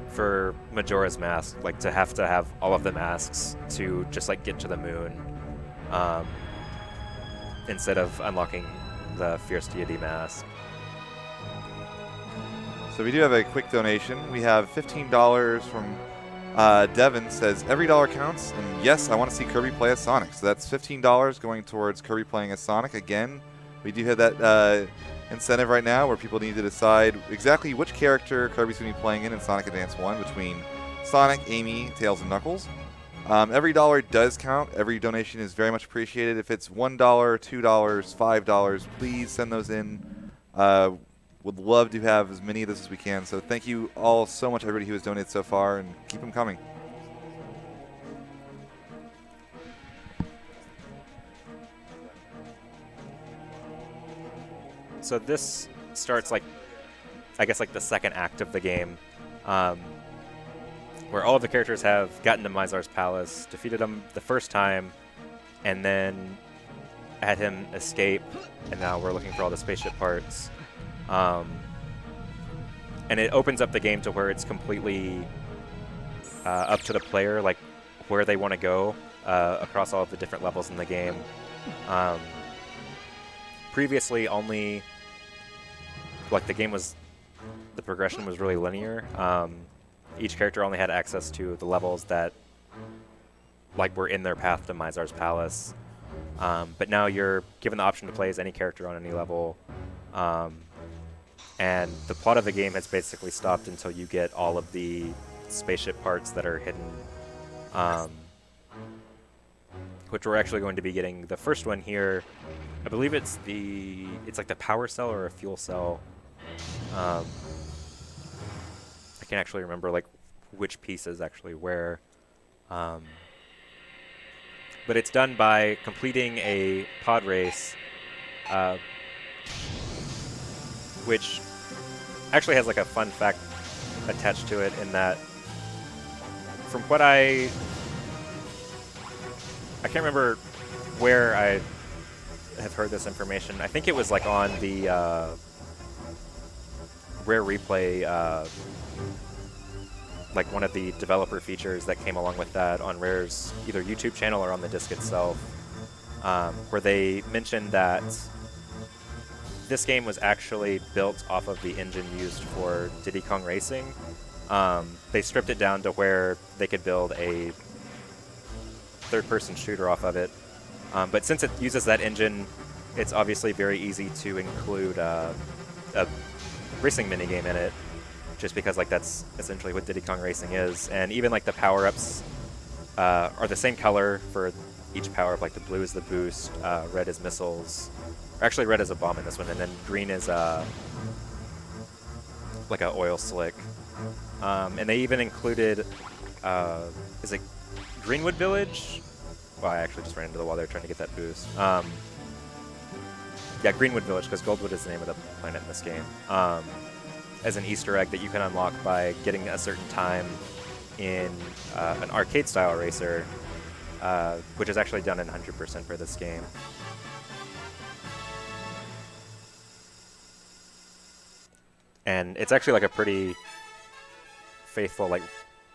for Majora's Mask, like to have all of the masks to just like get to the moon, instead of unlocking the Fierce Deity mask. So we do have a quick donation. We have $15 from Devin. Says every dollar counts, and yes, I want to see Kirby play as Sonic. So that's $15 going towards Kirby playing as Sonic. Again, we do have that incentive right now where people need to decide exactly which character Kirby's going to be playing in Sonic Advance 1 between Sonic, Amy, Tails, and Knuckles. Every dollar does count. Every donation is very much appreciated. If it's $1, $2, $5, please send those in. would love to have as many of this as we can. So thank you all so much, everybody who has donated so far, and keep them coming. So this starts like, I guess like the second act of the game, where all of the characters have gotten to Mysar's palace, defeated him the first time, and then had him escape, and now we're looking for all the spaceship parts. And it opens up the game to where it's completely up to the player, like where they want to go across all of the different levels in the game. Previously, only like the progression was really linear. Each character only had access to the levels that like were in their path to Mysar's palace. But now you're given the option to play as any character on any level. And the plot of the game has basically stopped until you get all of the spaceship parts that are hidden, which we're actually going to be getting. The first one here, I believe it's like the power cell or a fuel cell. I can't actually remember like which piece is actually where. But it's done by completing a pod race, which actually has like a fun fact attached to it in that from what I can't remember where I have heard this information. I think it was like on the Rare Replay, like one of the developer features that came along with that on Rare's either YouTube channel or on the disc itself, where they mentioned that this game was actually built off of the engine used for Diddy Kong Racing. They stripped it down to where they could build a third-person shooter off of it. But since it uses that engine, it's obviously very easy to include a racing minigame in it, just because like that's essentially what Diddy Kong Racing is. And even like the power-ups are the same color for each power-up. Like the blue is the boost, red is missiles. Actually, red is a bomb in this one, and then green is like a oil slick. And they even included, is it Greenwood Village? Well, I actually just ran into the wall there trying to get that boost. Yeah, Greenwood Village, because Goldwood is the name of the planet in this game. As an Easter egg that you can unlock by getting a certain time in an arcade-style racer, which is actually done in 100% for this game. And it's actually like a pretty faithful like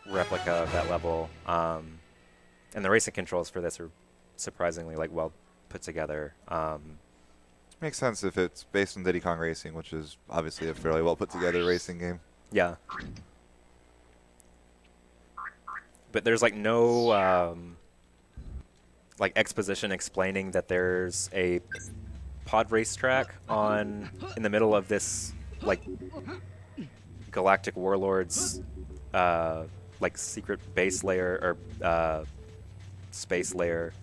replica of that level. And the racing controls for this are surprisingly like well put together. Makes sense if it's based on Diddy Kong Racing, which is obviously a fairly well put together racing game. Yeah. But there's like no like exposition explaining that there's a pod racetrack in the middle of this like galactic warlords like secret base layer or space layer.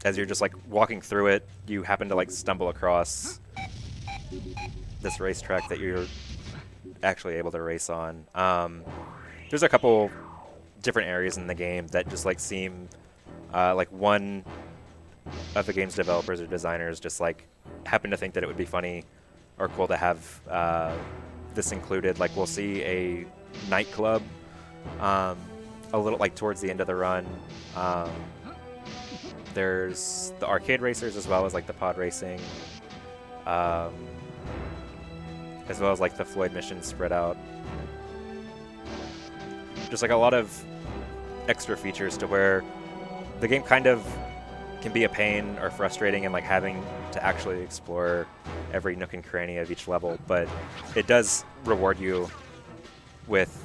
As you're just like walking through it, you happen to like stumble across this racetrack that you're actually able to race on. There's a couple different areas in the game that just like seem like one of the game's developers or designers just like happen to think that it would be funny or cool to have this included. Like we'll see a nightclub a little like towards the end of the run. There's the arcade racers as well as like the pod racing, as well as like the Floyd missions spread out. Just like a lot of extra features to where the game kind of can be a pain or frustrating and like having to actually explore every nook and cranny of each level, but it does reward you with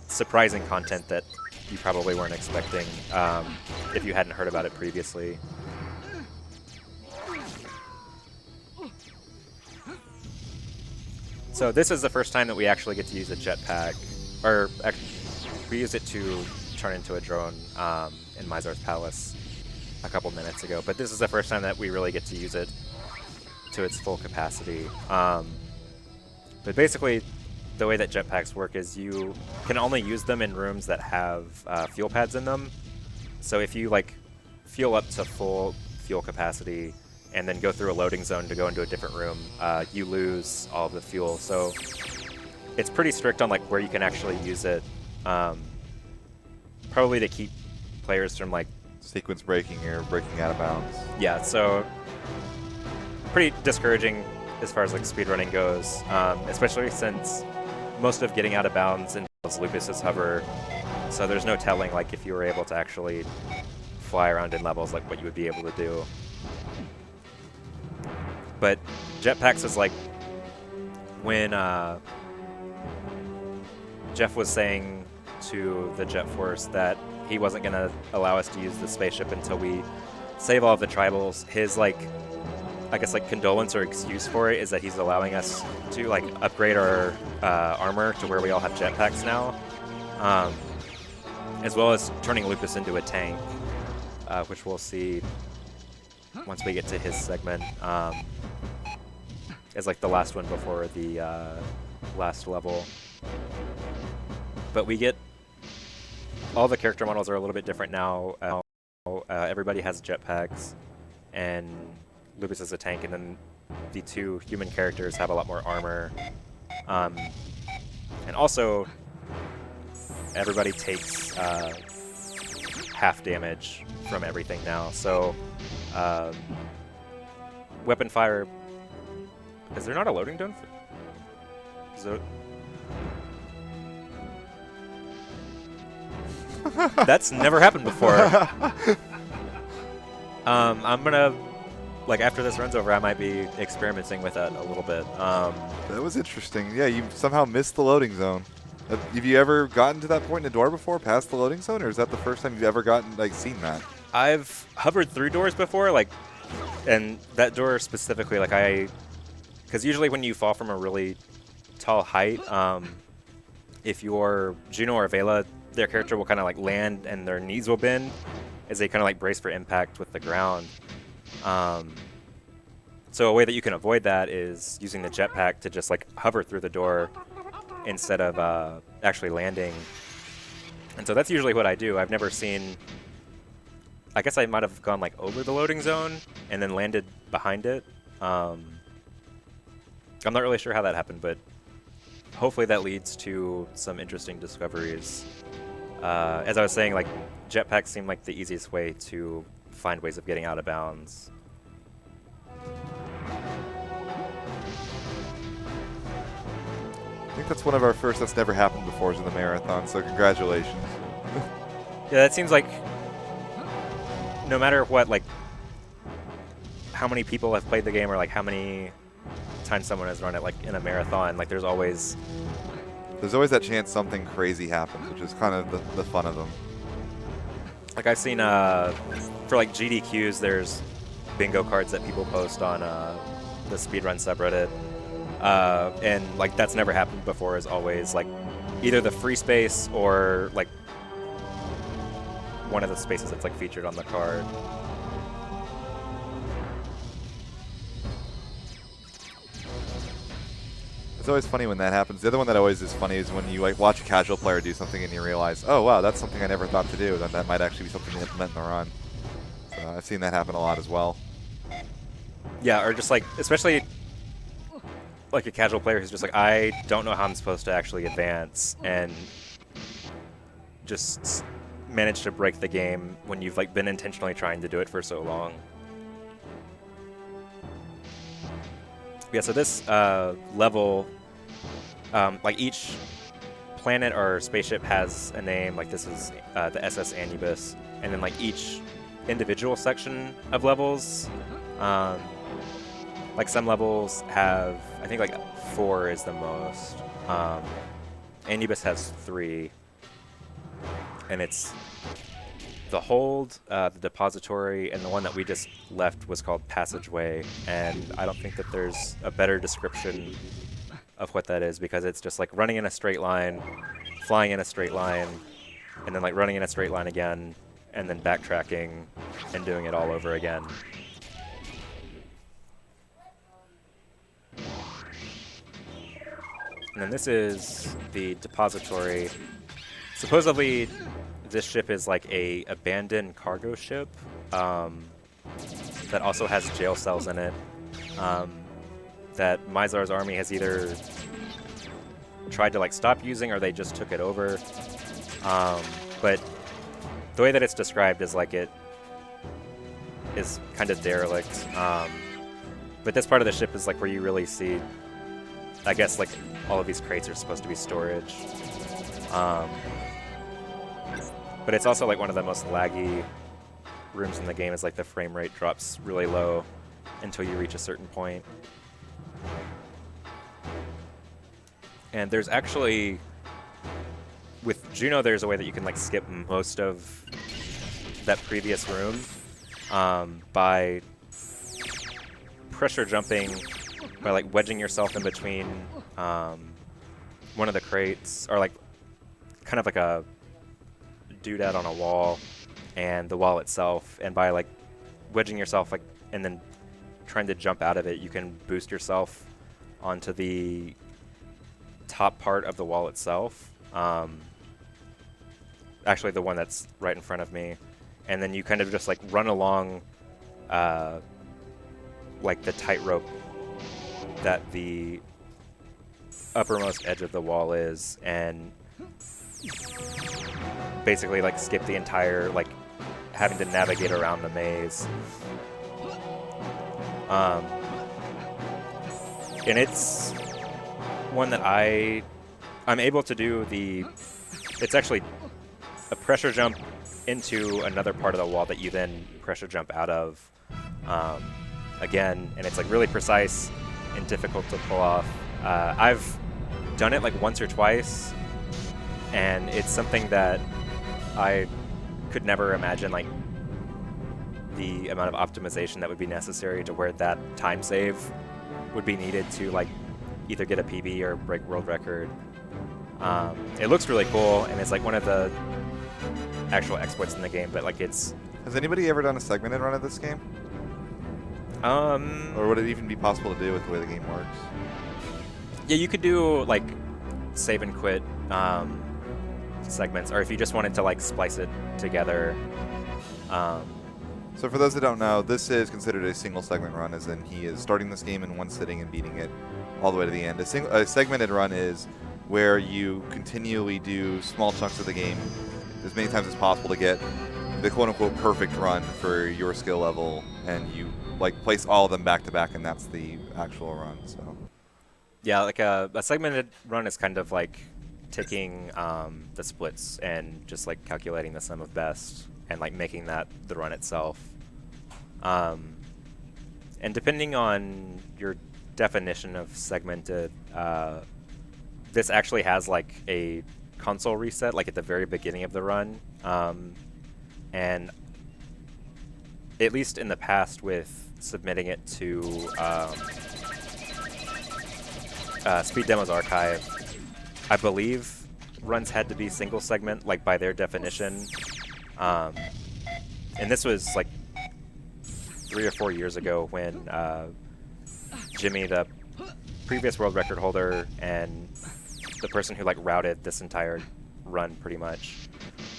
surprising content that you probably weren't expecting if you hadn't heard about it previously. So this is the first time that we actually get to use a jetpack, or we used it to turn into a drone in Mysar's palace a couple minutes ago, but this is the first time that we really get to use it to its full capacity. But basically, the way that jetpacks work is you can only use them in rooms that have fuel pads in them. So if you like fuel up to full fuel capacity and then go through a loading zone to go into a different room, you lose all of the fuel. So it's pretty strict on like where you can actually use it, probably to keep players from like sequence breaking or breaking out of bounds. Yeah, so pretty discouraging as far as like speedrunning goes, especially since most of getting out of bounds involves Lucas's hover, so there's no telling like if you were able to actually fly around in levels like what you would be able to do. But jetpacks is like when Jeff was saying to the Jet Force that he wasn't going to allow us to use the spaceship until we save all of the tribals. His like, I guess like condolence or excuse for it is that he's allowing us to like upgrade our armor to where we all have jetpacks now, as well as turning Lucas into a tank, which we'll see once we get to his segment, as like the last one before the last level. But we get all the character models are a little bit different now. Everybody has jetpacks, and Lucas is a tank, and then the two human characters have a lot more armor. And also, everybody takes half damage from everything now. So, weapon fire. Is there not a loading zone? Is there? That's never happened before. I'm gonna, like, after this run's over, I might be experimenting with that a little bit. That was interesting. Yeah, you somehow missed the loading zone. Have you ever gotten to that point in a door before, past the loading zone, or is that the first time you've ever gotten, like, seen that? I've hovered through doors before, like, and that door specifically, like, because usually when you fall from a really tall height, if you're Juno or Vela, their character will kind of like land and their knees will bend as they kind of like brace for impact with the ground. So a way that you can avoid that is using the jetpack to just like hover through the door instead of actually landing. And so that's usually what I do. I've never seen, I guess I might have gone like over the loading zone and then landed behind it. I'm not really sure how that happened, but hopefully that leads to some interesting discoveries. As I was saying, like, jetpacks seem like the easiest way to find ways of getting out of bounds. I think that's one of our first that's never happened before is in the marathon, so congratulations. Yeah, that seems like no matter what, like, how many people have played the game or, like, how many times someone has run it, like, in a marathon, like, there's always that chance something crazy happens, which is kind of the fun of them. Like, I've seen, for, like, GDQs, there's bingo cards that people post on the speedrun subreddit. And, like, that's never happened before, is always, like, either the free space or, like, one of the spaces that's, like, featured on the card. It's always funny when that happens. The other one that always is funny is when you like watch a casual player do something and you realize, oh wow, that's something I never thought to do. Then that might actually be something to implement in the run. So I've seen that happen a lot as well. Yeah, or just like, especially like a casual player who's just like, I don't know how I'm supposed to actually advance, and just manage to break the game when you've like been intentionally trying to do it for so long. Yeah, so this level, like each planet or spaceship has a name. Like this is the SS Anubis, and then like each individual section of levels, like some levels have, I think like 4 is the most. Anubis has 3, and it's the hold, the depository, and the one that we just left was called Passageway. And I don't think that there's a better description of what that is, because it's just like running in a straight line, flying in a straight line, and then like running in a straight line again, and then backtracking and doing it all over again. And then this is the depository. Supposedly, this ship is like a abandoned cargo ship that also has jail cells in it. That Mysar's army has either tried to like stop using or they just took it over. But the way that it's described is like it is kind of derelict. But this part of the ship is like where you really see, I guess, like all of these crates are supposed to be storage. But it's also like one of the most laggy rooms in the game. Is like the frame rate drops really low until you reach a certain point. And there's actually, with Juno, there's a way that you can like skip most of that previous room by pressure jumping, by like wedging yourself in between one of the crates, or like kind of like a doodad on a wall and the wall itself, and by like wedging yourself like and then trying to jump out of it, you can boost yourself onto the top part of the wall itself. Actually, the one that's right in front of me, and then you kind of just like run along like the tightrope that the uppermost edge of the wall is, and basically like skip the entire like having to navigate around the maze. And it's one that I'm able to do it's actually a pressure jump into another part of the wall that you then pressure jump out of again, and it's like really precise and difficult to pull off. I've done it like once or twice, and it's something that I could never imagine like the amount of optimization that would be necessary to where that time save would be needed to like either get a PB or break world record. It looks really cool, and it's like one of the actual exploits in the game, but like it's... Has anybody ever done a segmented run of this game? Or would it even be possible to do with the way the game works? Yeah, you could do like save and quit segments, or if you just wanted to like splice it together. So for those that don't know, this is considered a single segment run, as in he is starting this game in one sitting and beating it all the way to the end. A segmented run is where you continually do small chunks of the game as many times as possible to get the quote-unquote perfect run for your skill level, and you like place all of them back to back, and that's the actual run. So yeah, like a segmented run is kind of like taking the splits and just like calculating the sum of best and like making that the run itself. And depending on your definition of segmented, this actually has like a console reset like at the very beginning of the run. And at least in the past with submitting it to Speed Demos Archive, I believe runs had to be single segment, like by their definition. And this was like 3 or 4 years ago when Jimmy, the previous world record holder and the person who like routed this entire run pretty much,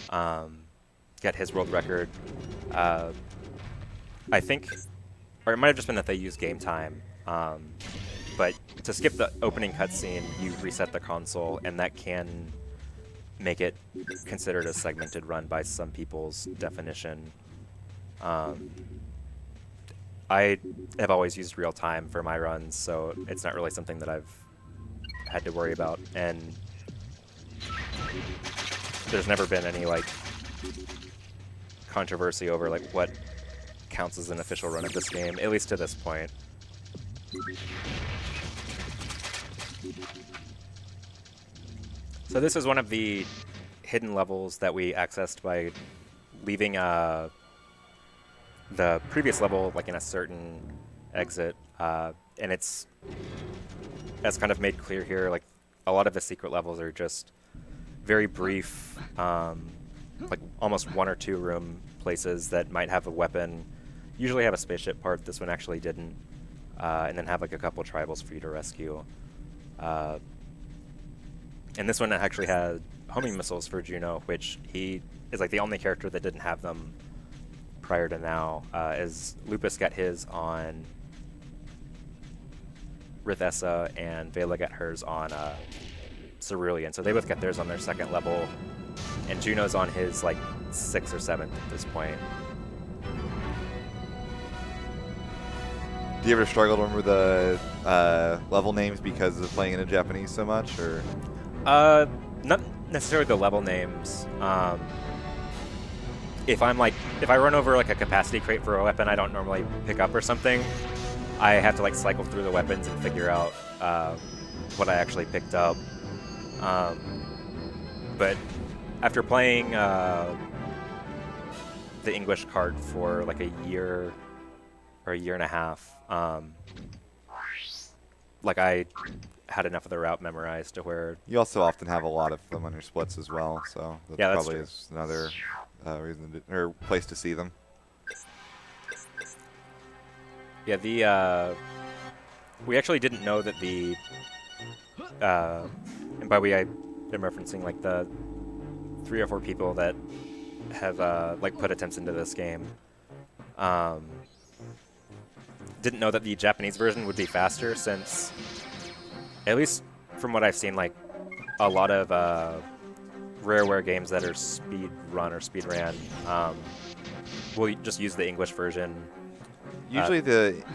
got his world record. I think, or it might have just been that they used game time. But to skip the opening cutscene, you reset the console, and that can make it considered a segmented run by some people's definition. I have always used real time for my runs, so it's not really something that I've had to worry about. And there's never been any like controversy over like what counts as an official run of this game, at least to this point. So this is one of the hidden levels that we accessed by leaving the previous level like in a certain exit, and it's, as kind of made clear here, like a lot of the secret levels are just very brief, like almost 1 or 2 room places that might have a weapon, usually have a spaceship part. This one actually didn't, and then have like a couple tribals for you to rescue. And this one actually had homing missiles for Juno, which he is like the only character that didn't have them prior to now. As Lupus got his on Rithessa and Vela got hers on Cerulean. So they both got theirs on their second level. And Juno's on his like 6th or 7th at this point. Do you ever struggle to remember the level names because of playing in Japanese so much, or? Not necessarily the level names. If I run over like a capacity crate for a weapon I don't normally pick up or something, I have to like cycle through the weapons and figure out what I actually picked up. But after playing the English cart for like a year or a year and a half, like I had enough of the route memorized to where... You also often have a lot of them on your splits as well, so that yeah, probably is another reason to, or place to see them. Yeah, we actually didn't know that the... and by we, I'm referencing like the 3 or 4 people that have like put attempts into this game. Didn't know that the Japanese version would be faster, since, at least from what I've seen, like a lot of Rareware games that are speed run or speed ran will just use the English version. Usually,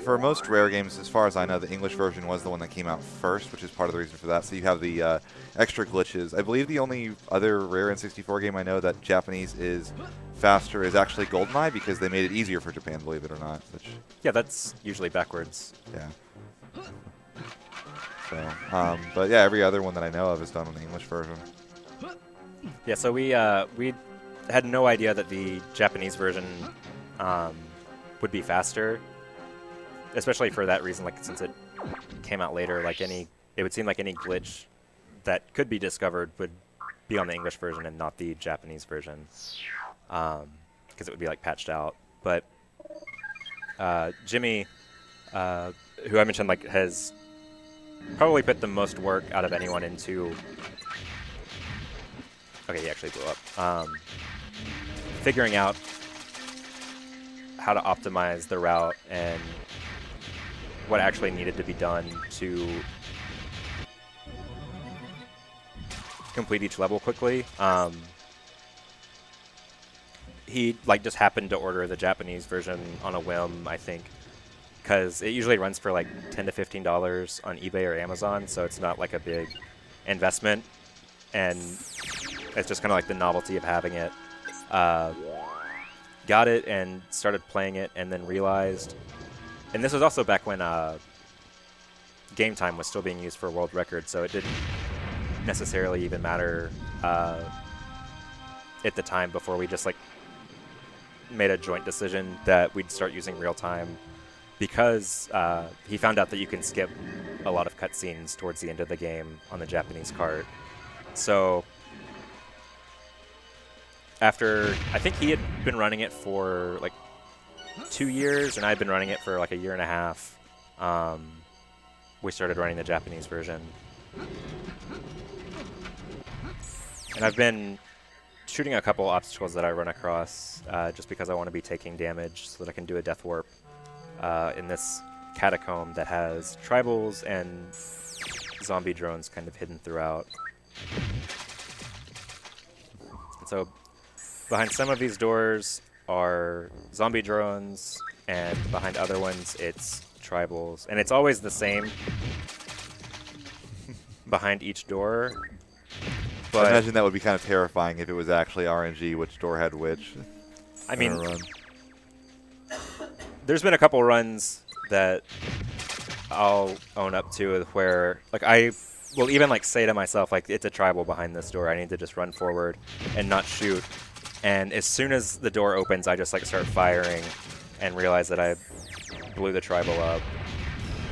for most Rare games, as far as I know, the English version was the one that came out first, which is part of the reason for that. So you have the extra glitches. I believe the only other Rare N64 game I know that Japanese is faster is actually GoldenEye, because they made it easier for Japan, believe it or not. Which, yeah, that's usually backwards. Yeah. So, but yeah, every other one that I know of is done on the English version. Yeah, so we had no idea that the Japanese version would be faster, especially for that reason. Like, since it came out later, like it would seem like any glitch that could be discovered would be on the English version and not the Japanese version, because it would be like patched out. But Jimmy, who I mentioned, like has probably put the most work out of anyone into... Okay, he actually blew up. Figuring out how to optimize the route and what actually needed to be done to complete each level quickly. He like just happened to order the Japanese version on a whim, I think, because it usually runs for like $10 to $15 on eBay or Amazon, so it's not like a big investment, and it's just kind of like the novelty of having it. Got it and started playing it, and then realized, and this was also back when game time was still being used for world records, so it didn't necessarily even matter at the time, before we just like made a joint decision that we'd start using real time, because he found out that you can skip a lot of cutscenes towards the end of the game on the Japanese cart. So after, I think he had been running it for like 2 years, and I'd been running it for like a year and a half, we started running the Japanese version. And I've been shooting a couple obstacles that I run across, just because I want to be taking damage so that I can do a death warp in this catacomb that has tribals and zombie drones kind of hidden throughout. And so behind some of these doors are zombie drones, and behind other ones it's tribals. And it's always the same behind each door. But I imagine that would be kind of terrifying if it was actually RNG, which door had which. I mean, there's been a couple runs that I'll own up to where, like, I will even like say to myself, like, it's a tribal behind this door, I need to just run forward and not shoot. And as soon as the door opens, I just like start firing and realize that I blew the tribal up.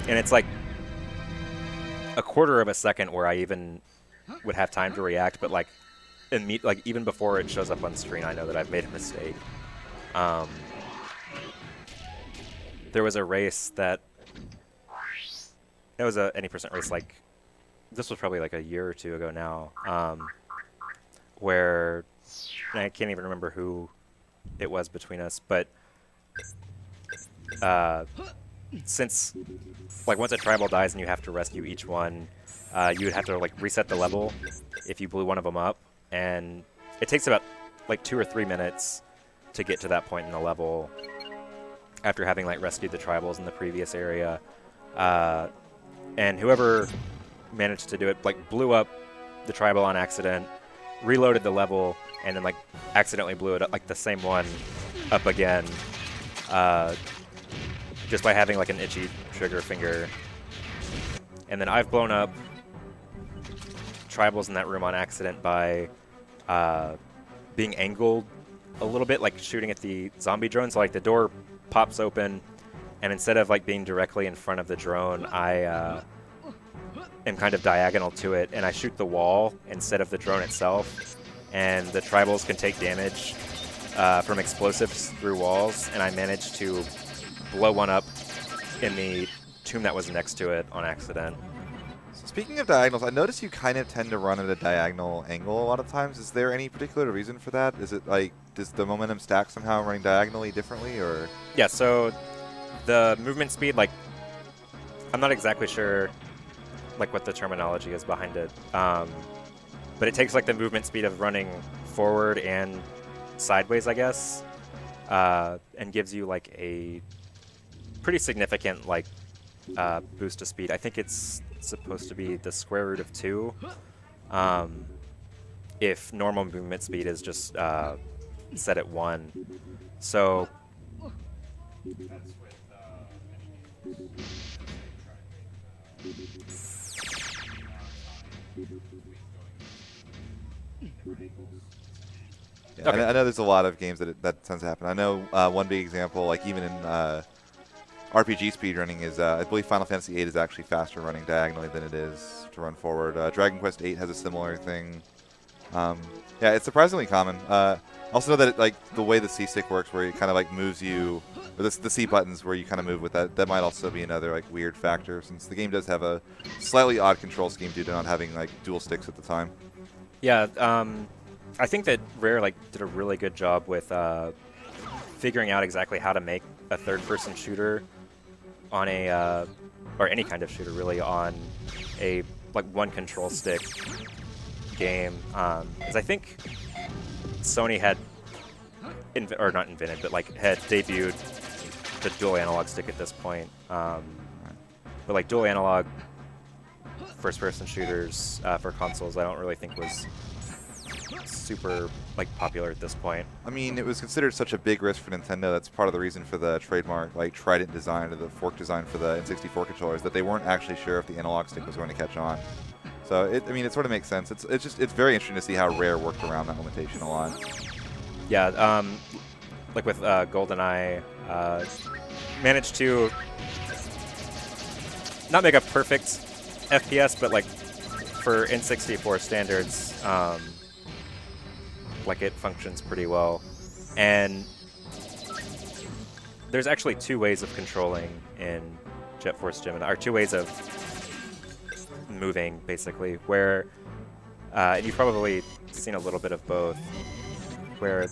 And it's like a quarter of a second where I even would have time to react, but like even before it shows up on screen, I know that I've made a mistake. There was a race that... It was a any percent race like this was probably like a year or two ago now, where and I can't even remember who it was between us, but uh, since like once a tribal dies and you have to rescue each one, you would have to like reset the level if you blew one of them up, and it takes about like 2 or 3 minutes to get to that point in the level after having like rescued the tribals in the previous area. And whoever managed to do it like blew up the tribal on accident, reloaded the level, and then like accidentally blew it up, like the same one up again, just by having like an itchy trigger finger. And then I've blown up tribals in that room on accident by being angled a little bit, like shooting at the zombie drone. So like the door pops open, and instead of like being directly in front of the drone, I am kind of diagonal to it, and I shoot the wall instead of the drone itself. And the tribals can take damage from explosives through walls, and I managed to blow one up in the tomb that was next to it on accident. So speaking of diagonals, I notice you kind of tend to run at a diagonal angle a lot of times. Is there any particular reason for that? Is it like, does the momentum stack somehow running diagonally differently, or? Yeah, so the movement speed, like, I'm not exactly sure like what the terminology is behind it, but it takes like the movement speed of running forward and sideways, I guess, and gives you like a pretty significant like boost to speed. I think it's supposed to be the square root of 2 if normal movement speed is just set at 1. So Yeah, okay. I know there's a lot of games that tends to happen. I know one big example, like even in RPG speedrunning, is I believe Final Fantasy VIII is actually faster running diagonally than it is to run forward. Dragon Quest VIII has a similar thing. Yeah, it's surprisingly common. Also know that like the way the C stick works, where it kind of like moves you, or the C buttons where you kind of move with that. That might also be another like weird factor, since the game does have a slightly odd control scheme due to not having like dual sticks at the time. Yeah, I think that Rare like did a really good job with figuring out exactly how to make a third-person shooter on a or any kind of shooter really on a like one control stick game. Because I think Sony had or not invented, but like had debuted the dual analog stick at this point. But like dual analog first-person shooters for consoles, I don't really think was super like popular at this point. I mean, it was considered such a big risk for Nintendo. That's part of the reason for the trademark, like Trident design or the fork design for the N64 controllers, that they weren't actually sure if the analog stick was going to catch on. So I mean, it sort of makes sense. It's very interesting to see how Rare worked around that limitation a lot. Yeah, like with GoldenEye, managed to not make a perfect FPS, but like for N64 standards, like it functions pretty well. And there's actually 2 ways of controlling in Jet Force Gemini, or 2 ways of moving, basically, where and you've probably seen a little bit of both, where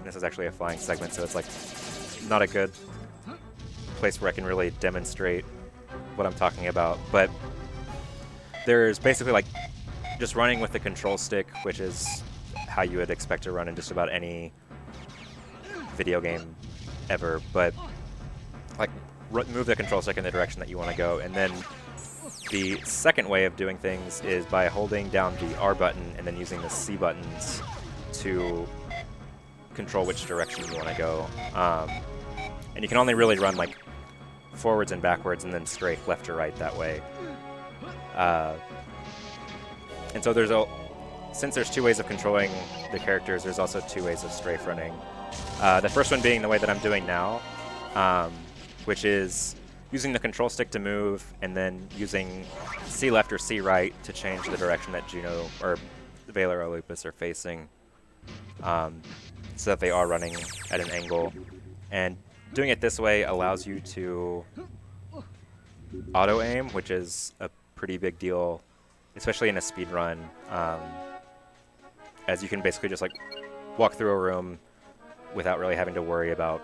this is actually a flying segment, so it's like not a good place where I can really demonstrate what I'm talking about, but there's basically like just running with the control stick, which is how you would expect to run in just about any video game ever, but like move the control stick in the direction that you want to go. And then the second way of doing things is by holding down the R button and then using the C buttons to control which direction you want to go. And you can only really run like forwards and backwards and then strafe left or right that way. And so since there's 2 ways of controlling the characters, there's also 2 ways of strafe running. The first one being the way that I'm doing now, which is using the control stick to move and then using C left or C right to change the direction that Juno or Valor or Lupus are facing, so that they are running at an angle. And doing it this way allows you to auto-aim, which is a pretty big deal especially in a speed run, as you can basically just like walk through a room without really having to worry about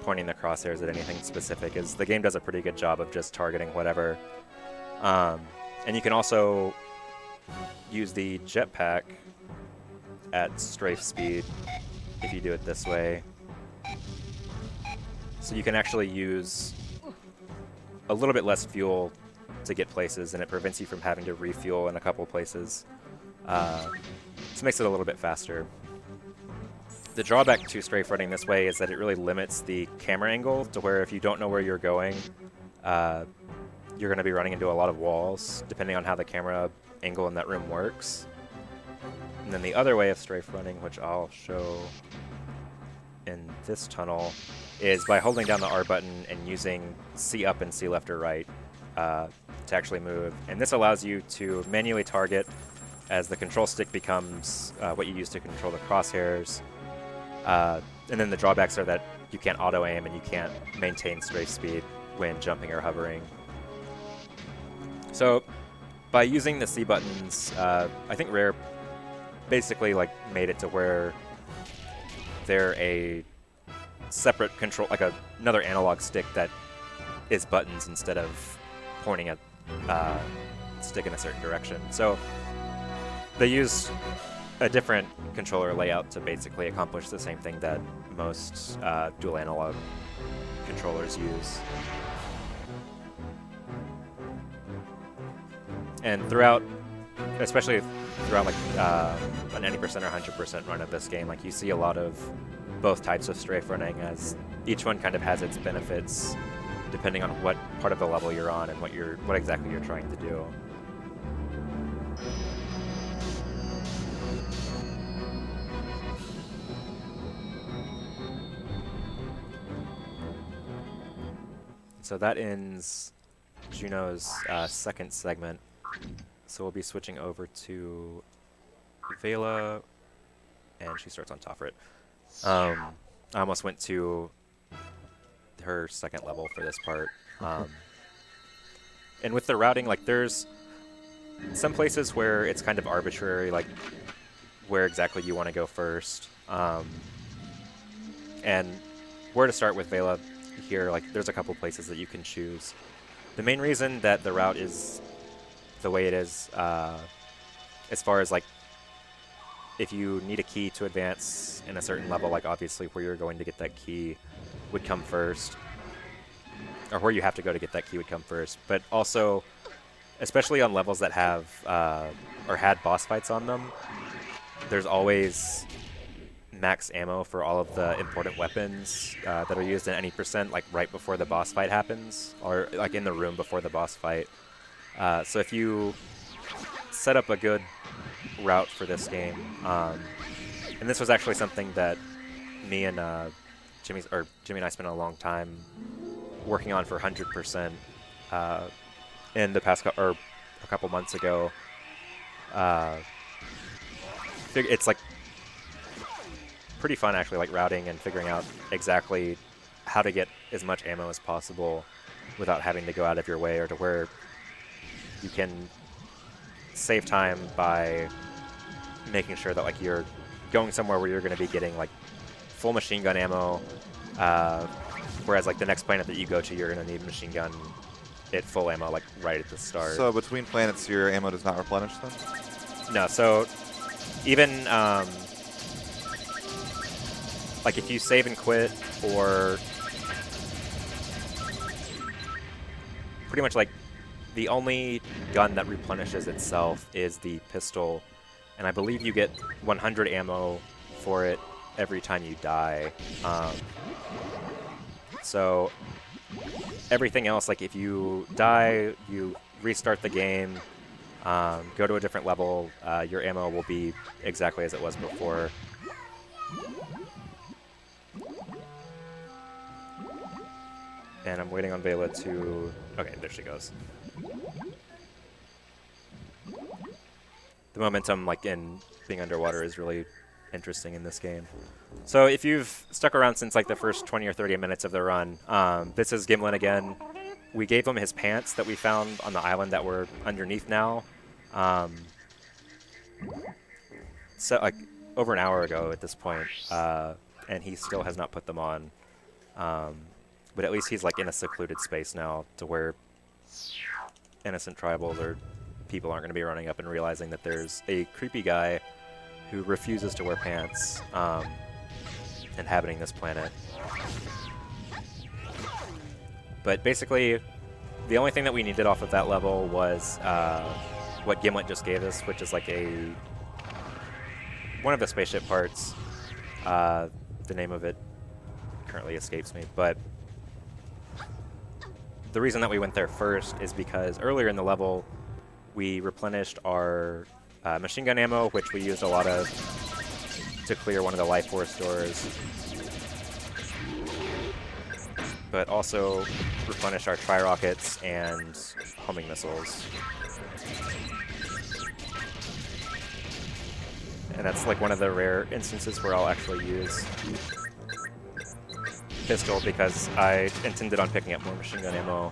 pointing the crosshairs at anything specific, as the game does a pretty good job of just targeting whatever. And you can also use the jetpack at strafe speed if you do it this way. So you can actually use a little bit less fuel to get places, and it prevents you from having to refuel in a couple places. So it makes it a little bit faster. The drawback to strafe running this way is that it really limits the camera angle to where if you don't know where you're going, you're going to be running into a lot of walls, depending on how the camera angle in that room works. And then the other way of strafe running, which I'll show in this tunnel, is by holding down the R button and using C up and C left or right to actually move. And this allows you to manually target as the control stick becomes what you use to control the crosshairs. And then the drawbacks are that you can't auto-aim and you can't maintain strafe speed when jumping or hovering. So by using the C buttons, I think Rare basically like made it to where they're a separate control, like another analog stick that is buttons instead of pointing a stick in a certain direction. So they use a different controller layout to basically accomplish the same thing that most dual analog controllers use. And throughout, especially throughout like an 90% or 100% run of this game, like you see a lot of both types of strafe running, as each one kind of has its benefits depending on what part of the level you're on and what exactly you're trying to do. So that ends Juno's second segment. So we'll be switching over to Vela, and she starts on Toffret. I almost went to her second level for this part. And with the routing, like there's some places where it's kind of arbitrary, like where exactly you want to go first. And where to start with Vela here, like there's a couple places that you can choose. The main reason that the route is the way it is, as far as like if you need a key to advance in a certain level, like obviously where you're going to get that key would come first, or where you have to go to get that key would come first. But also, especially on levels that have or had boss fights on them, there's always max ammo for all of the important weapons that are used in any percent, like right before the boss fight happens, or like in the room before the boss fight. So if you set up a good route for this game, and this was actually something that me and Jimmy and I spent a long time working on for 100% in the past or a couple months ago. It's like pretty fun actually, like routing and figuring out exactly how to get as much ammo as possible without having to go out of your way, or to where you can save time by making sure that like you're going somewhere where you're going to be getting like full machine gun ammo, whereas like the next planet that you go to, you're going to need machine gun at full ammo like right at the start. So between planets, your ammo does not replenish then? No, so even like if you save and quit, or pretty much like the only gun that replenishes itself is the pistol, and I believe you get 100 ammo for it every time you die. So everything else, like if you die, you restart the game, go to a different level, your ammo will be exactly as it was before. And I'm waiting on Vela to... Okay, there she goes. The momentum, like, in being underwater is really interesting in this game. So if you've stuck around since, like, the first 20 or 30 minutes of the run, this is Gimlin again. We gave him his pants that we found on the island that were underneath now. Um, so like over an hour ago at this point, and he still has not put them on. Um, but at least he's like in a secluded space now, to where innocent tribals or people aren't going to be running up and realizing that there's a creepy guy who refuses to wear pants inhabiting this planet. But basically, the only thing that we needed off of that level was what Gimlet just gave us, which is like one of the spaceship parts. The name of it currently escapes me, but the reason that we went there first is because earlier in the level, we replenished our machine gun ammo, which we used a lot of to clear one of the life force doors, but also replenish our tri-rockets and homing missiles. And that's like one of the rare instances where I'll actually use pistol, because I intended on picking up more machine gun ammo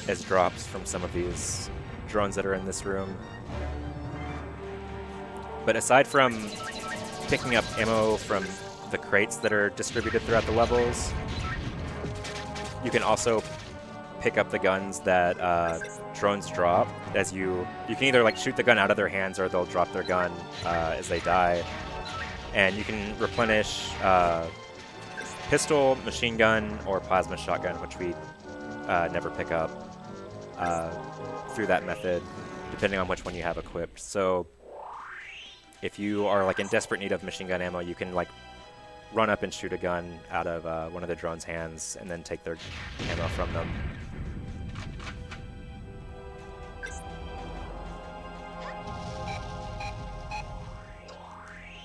as drops from some of these drones that are in this room. But aside from picking up ammo from the crates that are distributed throughout the levels, you can also pick up the guns that drones drop. As you can either like shoot the gun out of their hands, or they'll drop their gun as they die. And you can replenish pistol, machine gun, or plasma shotgun, which we never pick up through that method, depending on which one you have equipped. So if you are like in desperate need of machine gun ammo, you can like run up and shoot a gun out of one of the drone's hands and then take their ammo from them.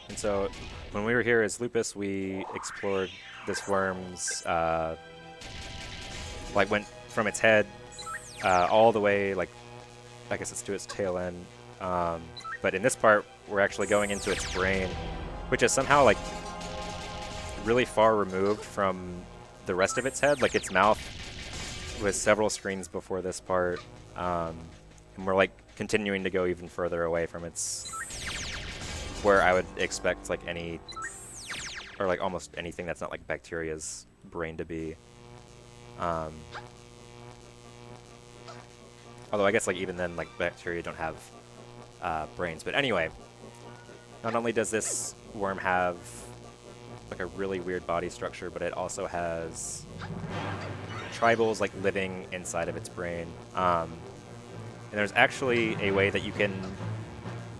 And so when we were here as Lupus, we explored this worm's, like went from its head all the way, like, I guess it's to its tail end. But in this part, we're actually going into its brain, which is somehow like really far removed from the rest of its head. Like its mouth was several screens before this part. And we're like continuing to go even further away from its, where I would expect like any, or like almost anything that's not like bacteria's brain to be. Although I guess like even then, like bacteria don't have brains. But anyway, not only does this worm have like a really weird body structure, but it also has tribals like living inside of its brain. And there's actually a way that you can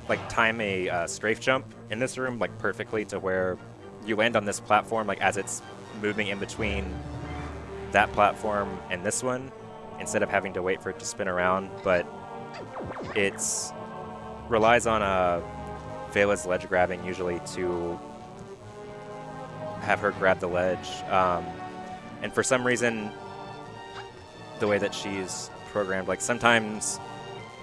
like time a strafe jump in this room like perfectly, to where you land on this platform like as it's moving in between that platform and this one, instead of having to wait for it to spin around. But it's relies on Vela's ledge grabbing usually to have her grab the ledge. And for some reason, the way that she's programmed, like sometimes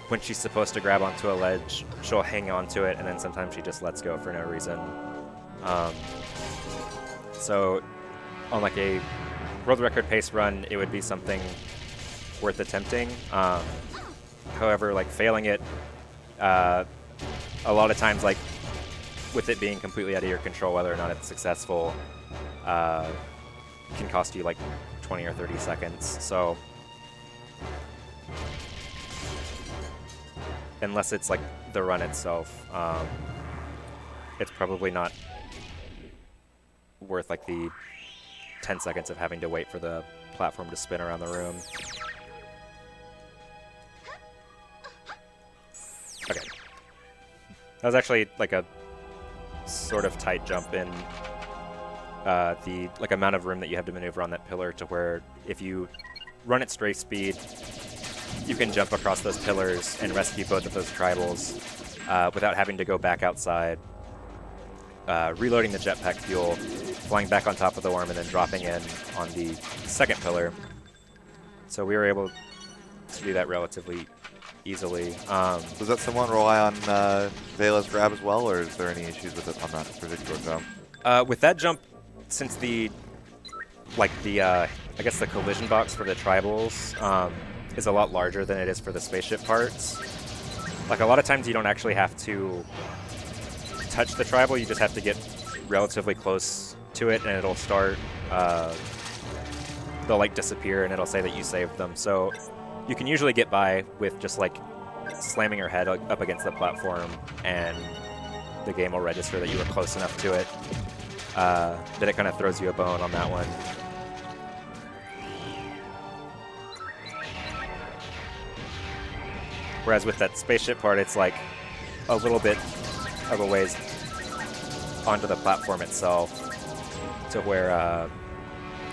when she's supposed to grab onto a ledge, she'll hang on to it, and then sometimes she just lets go for no reason. So on like a world record pace run, it would be something worth attempting. However, like failing it, a lot of times, like with it being completely out of your control whether or not it's successful, can cost you like 20 or 30 seconds. So unless it's like the run itself, it's probably not worth like the 10 seconds of having to wait for the platform to spin around the room. Okay. That was actually like a sort of tight jump in the like amount of room that you have to maneuver on that pillar, to where if you run at strafe speed, you can jump across those pillars and rescue both of those tribals without having to go back outside, reloading the jetpack fuel, flying back on top of the worm, and then dropping in on the second pillar. So we were able to do that relatively easily. Does that somewhat rely on Vela's grab as well, or is there any issues with it on that particular jump? With that jump, since the I guess the collision box for the tribals is a lot larger than it is for the spaceship parts. Like, a lot of times you don't actually have to touch the tribal, you just have to get relatively close to it, and it'll start, they'll like disappear, and it'll say that you saved them. So you can usually get by with just like slamming your head up against the platform, and the game will register that you were close enough to it, that it kind of throws you a bone on that one. Whereas with that spaceship part, it's like a little bit of a ways onto the platform itself, to where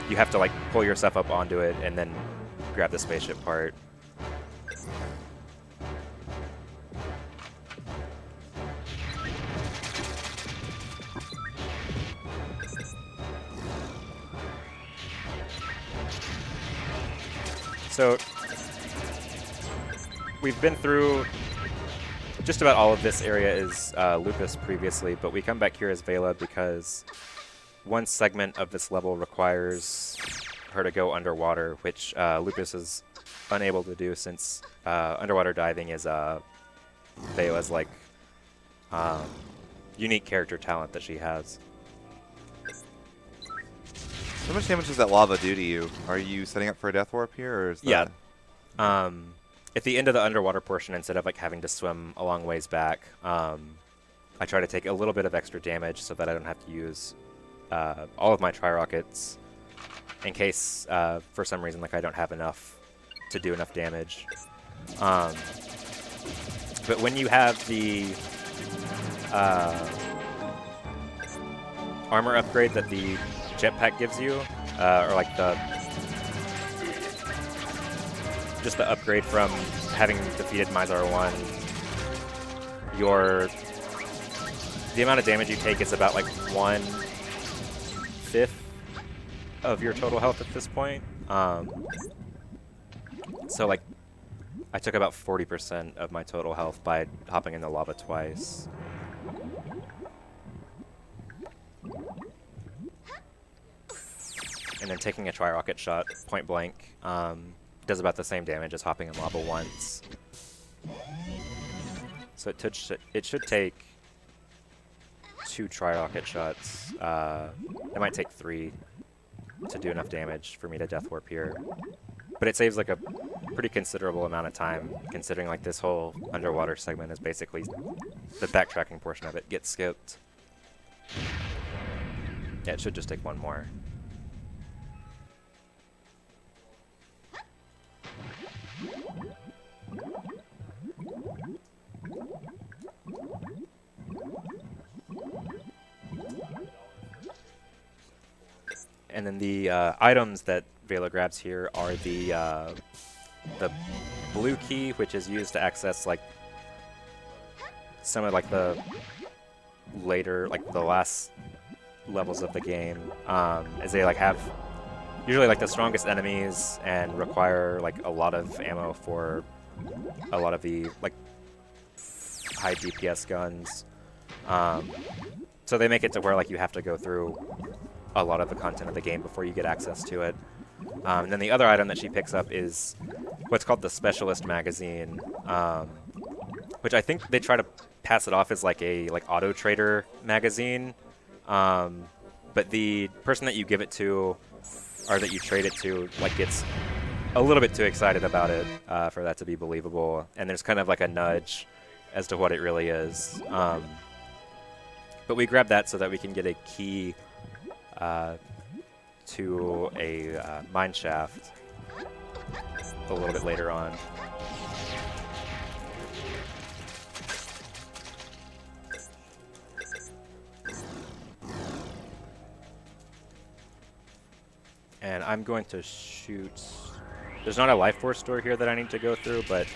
you have to like pull yourself up onto it and then grab the spaceship part. So we've been through just about all of this area is Lupus previously, but we come back here as Vela because one segment of this level requires her to go underwater, which Lupus is unable to do since underwater diving is Vela's like unique character talent that she has. How much damage does that lava do to you? Are you setting up for a death warp here, or is that... Yeah. At the end of the underwater portion, instead of like having to swim a long ways back, I try to take a little bit of extra damage so that I don't have to use all of my tri-rockets in case for some reason like I don't have enough to do enough damage. But when you have the armor upgrade that the jetpack gives you, or like just the upgrade from having defeated Mysar 1, the amount of damage you take is about like 1/5 of your total health at this point. So like I took about 40% of my total health by hopping in the lava twice. And then taking a tri-rocket shot point blank does about the same damage as hopping in lava once. So it should take 2 tri-rocket shots. It might take 3 to do enough damage for me to death warp here. But it saves like a pretty considerable amount of time, considering like this whole underwater segment is basically the backtracking portion of it gets skipped. Yeah, it should just take 1 more. And then the items that Vela grabs here are the blue key, which is used to access like some of like the later, like the last levels of the game, as they like have usually like the strongest enemies and require like a lot of ammo for a lot of the like high DPS guns. So they make it to where like you have to go through a lot of the content of the game before you get access to it. And then the other item that she picks up is what's called the Specialist Magazine, which I think they try to pass it off as like a auto trader magazine. But the person that you give it to, or that you trade it to, like gets a little bit too excited about it for that to be believable. And there's kind of like a nudge as to what it really is. But we grab that so that we can get a key to a mine shaft a little bit later on. And I'm going to shoot... There's not a life force store here that I need to go through, but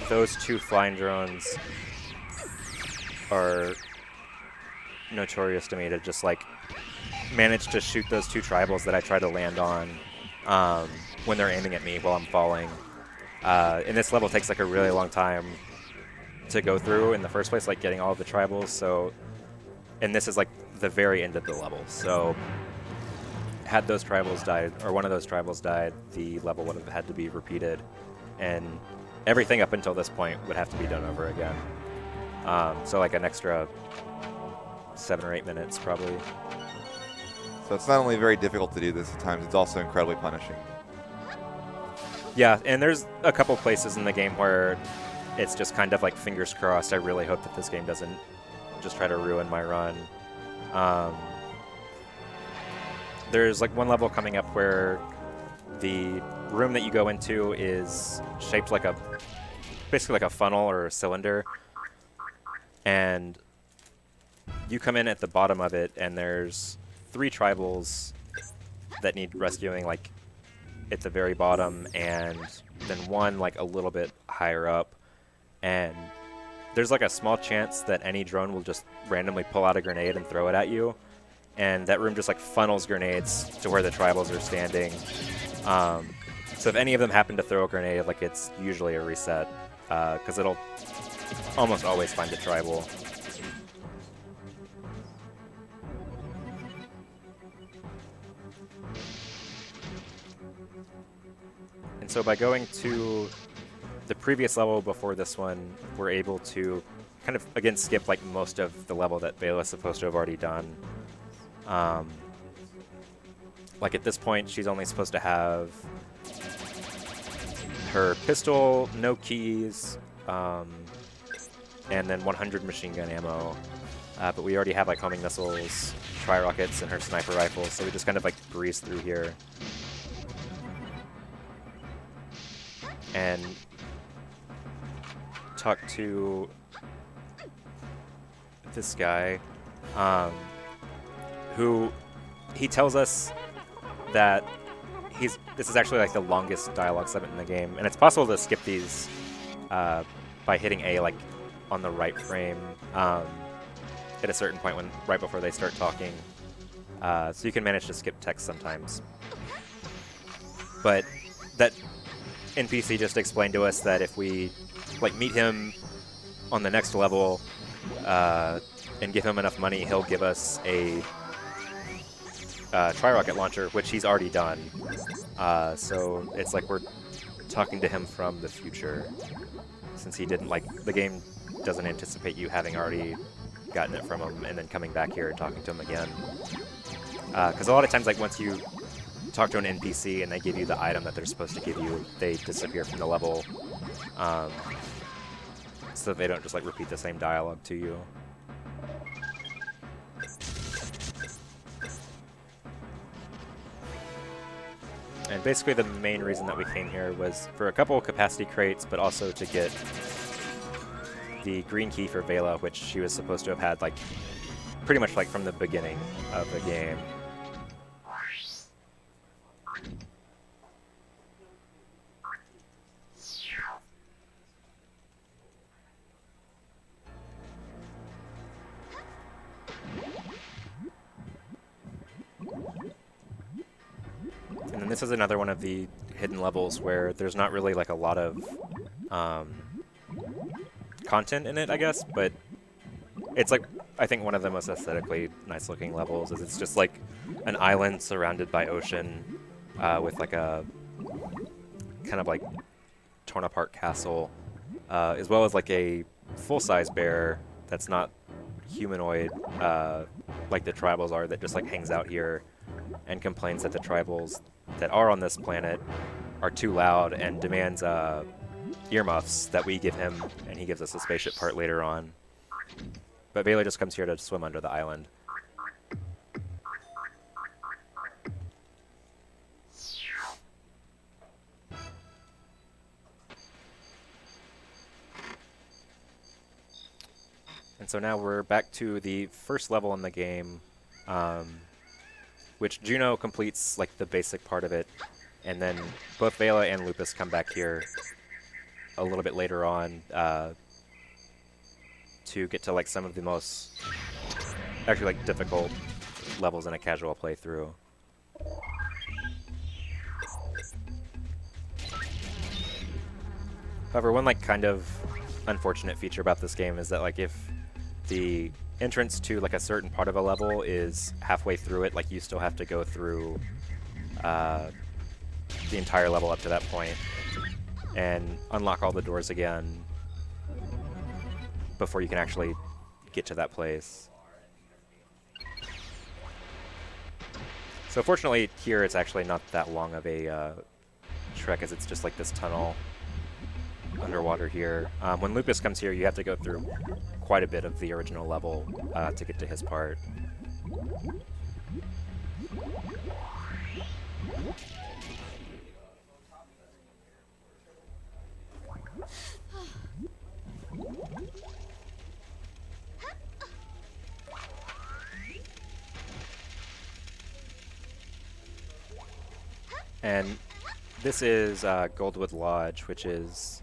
those 2 flying drones are notorious to me to just like manage to shoot those 2 tribals that I try to land on when they're aiming at me while I'm falling. And this level takes like a really long time to go through in the first place, like getting all of the tribals. So, and this is like the very end of the level. So had those tribals died, or one of those tribals died, the level would have had to be repeated, and everything up until this point would have to be done over again. So like an extra 7 or 8 minutes probably. So it's not only very difficult to do this at times, it's also incredibly punishing. Yeah, and there's a couple places in the game where it's just kind of like fingers crossed. I really hope that this game doesn't just try to ruin my run. There's like one level coming up where the room that you go into is shaped like basically like a funnel or a cylinder, and you come in at the bottom of it, and there's 3 tribals that need rescuing like at the very bottom, and then one like a little bit higher up, and there's like a small chance that any drone will just randomly pull out a grenade and throw it at you, and that room just like funnels grenades to where the tribals are standing. So if any of them happen to throw a grenade, like it's usually a reset, because it'll almost always find a tribal. And so by going to the previous level before this one, we're able to kind of, again, skip like most of the level that Vela's supposed to have already done. Like at this point, she's only supposed to have her pistol, no keys, and then 100 machine gun ammo. But we already have like homing missiles, tri-rockets, and her sniper rifles, so we just kind of like breeze through here. And talk to this guy, who he tells us that this is actually like the longest dialogue segment in the game, and it's possible to skip these by hitting A like on the right frame at a certain point right before they start talking. So you can manage to skip text sometimes. But that NPC just explained to us that if we like meet him on the next level and give him enough money, he'll give us a tri-rocket launcher, which he's already done. So it's like we're talking to him from the future, since he didn't the game doesn't anticipate you having already gotten it from him and then coming back here and talking to him again. Because a lot of times, like once you talk to an NPC and they give you the item that they're supposed to give you, they disappear from the level, so they don't just like repeat the same dialogue to you. And basically the main reason that we came here was for a couple of capacity crates, but also to get the green key for Vela, which she was supposed to have had like pretty much like from the beginning of the game. And then this is another one of the hidden levels where there's not really like a lot of content in it, I guess, but it's like, I think one of the most aesthetically nice looking levels is it's just like an island surrounded by ocean with like a kind of like torn apart castle, as well as like a full-size bear that's not humanoid like the tribals are, that just like hangs out here and complains that the tribals that are on this planet are too loud and demands earmuffs that we give him, and he gives us a spaceship part later on. But Vela just comes here to swim under the island. And so now we're back to the first level in the game, which Juno completes like the basic part of it, and then both Vela and Lupus come back here a little bit later on to get to like some of the most actually like difficult levels in a casual playthrough. However, one like kind of unfortunate feature about this game is that like if the entrance to like a certain part of a level is halfway through it, like you still have to go through uh, the entire level up to that point and unlock all the doors again before you can actually get to that place. So fortunately here it's actually not that long of a trek, as it's just like this tunnel underwater here. When Lucas comes here, you have to go through quite a bit of the original level to get to his part. And this is Goldwood Lodge, which is...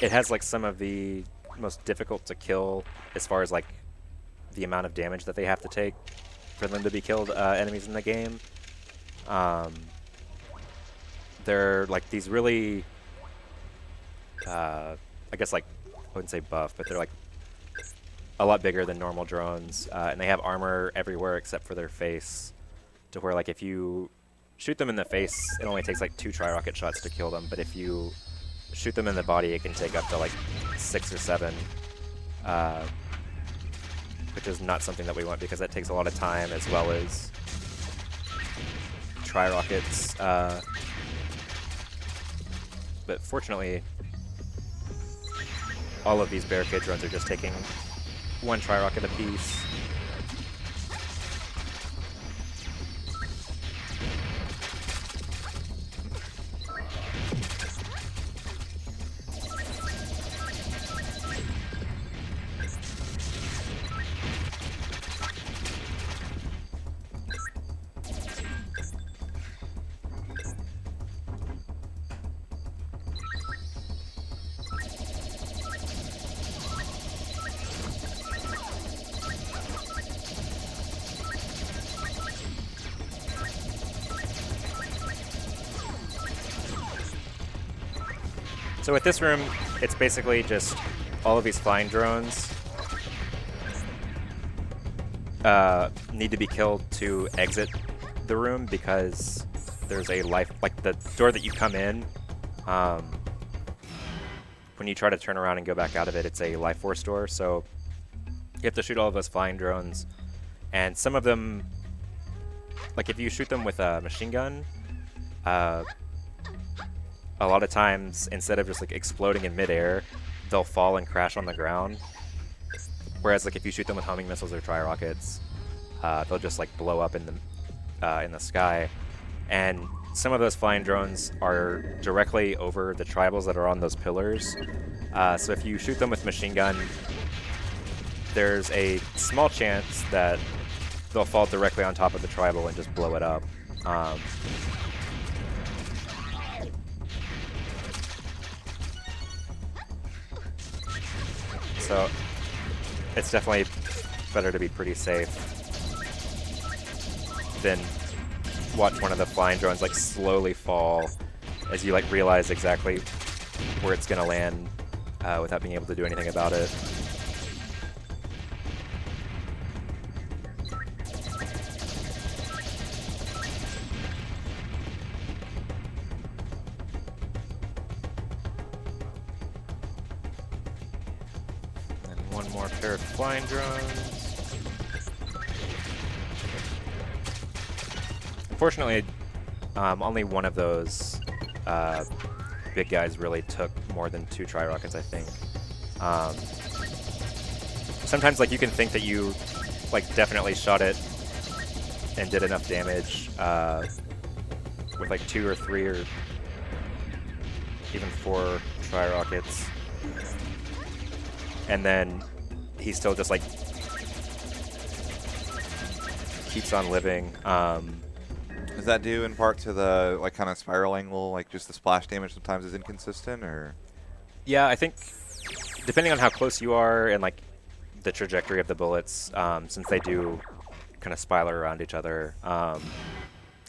It has like some of the most difficult to kill as far as like the amount of damage that they have to take for them to be killed enemies in the game. They're like these really, I guess like, I wouldn't say buff, but they're like a lot bigger than normal drones. And they have armor everywhere except for their face, to where like if you shoot them in the face, it only takes like 2 tri-rocket shots to kill them, but if you shoot them in the body, it can take up to like 6 or 7, which is not something that we want because that takes a lot of time as well as tri-rockets. But fortunately, all of these barricade drones are just taking 1 tri-rocket apiece. So with this room, it's basically just all of these flying drones need to be killed to exit the room, because there's a life, like the door that you come in, when you try to turn around and go back out of it, it's a life force door. So you have to shoot all of those flying drones, and some of them, like if you shoot them with a machine gun, a lot of times, instead of just like exploding in midair, they'll fall and crash on the ground. Whereas like if you shoot them with homing missiles or tri-rockets, they'll just like blow up in the sky. And some of those flying drones are directly over the tribals that are on those pillars. So if you shoot them with machine gun, there's a small chance that they'll fall directly on top of the tribal and just blow it up. So it's definitely better to be pretty safe than watch one of the flying drones like slowly fall as you like realize exactly where it's gonna land without being able to do anything about it. More pair of flying drones. Unfortunately, only one of those big guys really took more than 2 tri-rockets, I think. Sometimes like you can think that you like definitely shot it and did enough damage with like 2 or 3 or even 4 tri-rockets, and then he still just like keeps on living. Is that due in part to the like kind of spiral angle, like just the splash damage sometimes is inconsistent, or? Yeah, I think depending on how close you are and like the trajectory of the bullets, since they do kind of spiral around each other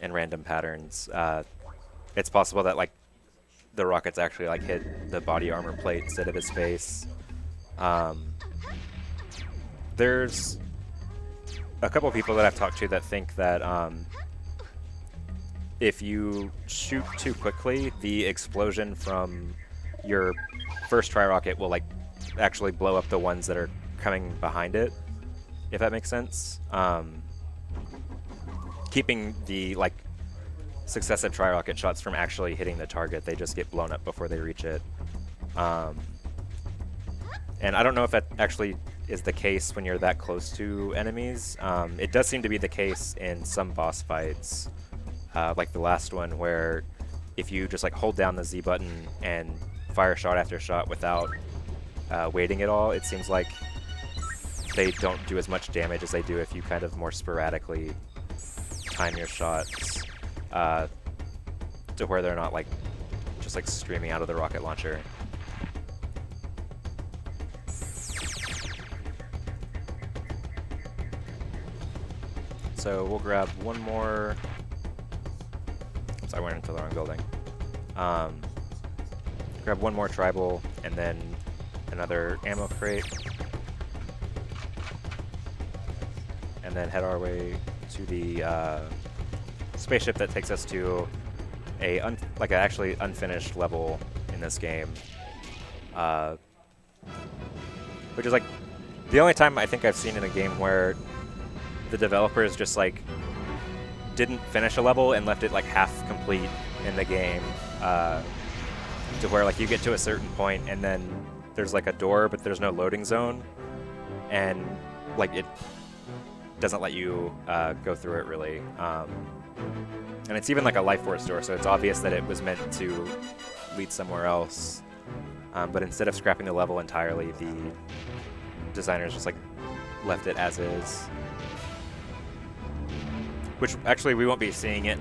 in random patterns, it's possible that like the rockets actually like hit the body armor plate instead of his face. there's a couple of people that I've talked to that think that if you shoot too quickly, the explosion from your first try rocket will like actually blow up the ones that are coming behind it, if that makes sense. Keeping the like successive try rocket shots from actually hitting the target, they just get blown up before they reach it. And I don't know if that actually is the case when you're that close to enemies. It does seem to be the case in some boss fights, like the last one, where if you just like hold down the Z button and fire shot after shot without waiting at all, it seems like they don't do as much damage as they do if you kind of more sporadically time your shots to where they're not like just like streaming out of the rocket launcher. So we'll grab one more. Oops, I went into the wrong building. Grab one more tribal and then another ammo crate. And then head our way to the spaceship that takes us to a like an actually unfinished level in this game. Which is like the only time I think I've seen in a game where the developers just like didn't finish a level and left it like half complete in the game, to where like you get to a certain point and then there's like a door but there's no loading zone, and like it doesn't let you go through it really. And it's even like a life force door, so it's obvious that it was meant to lead somewhere else. But instead of scrapping the level entirely, the designers just like left it as is. Which actually we won't be seeing it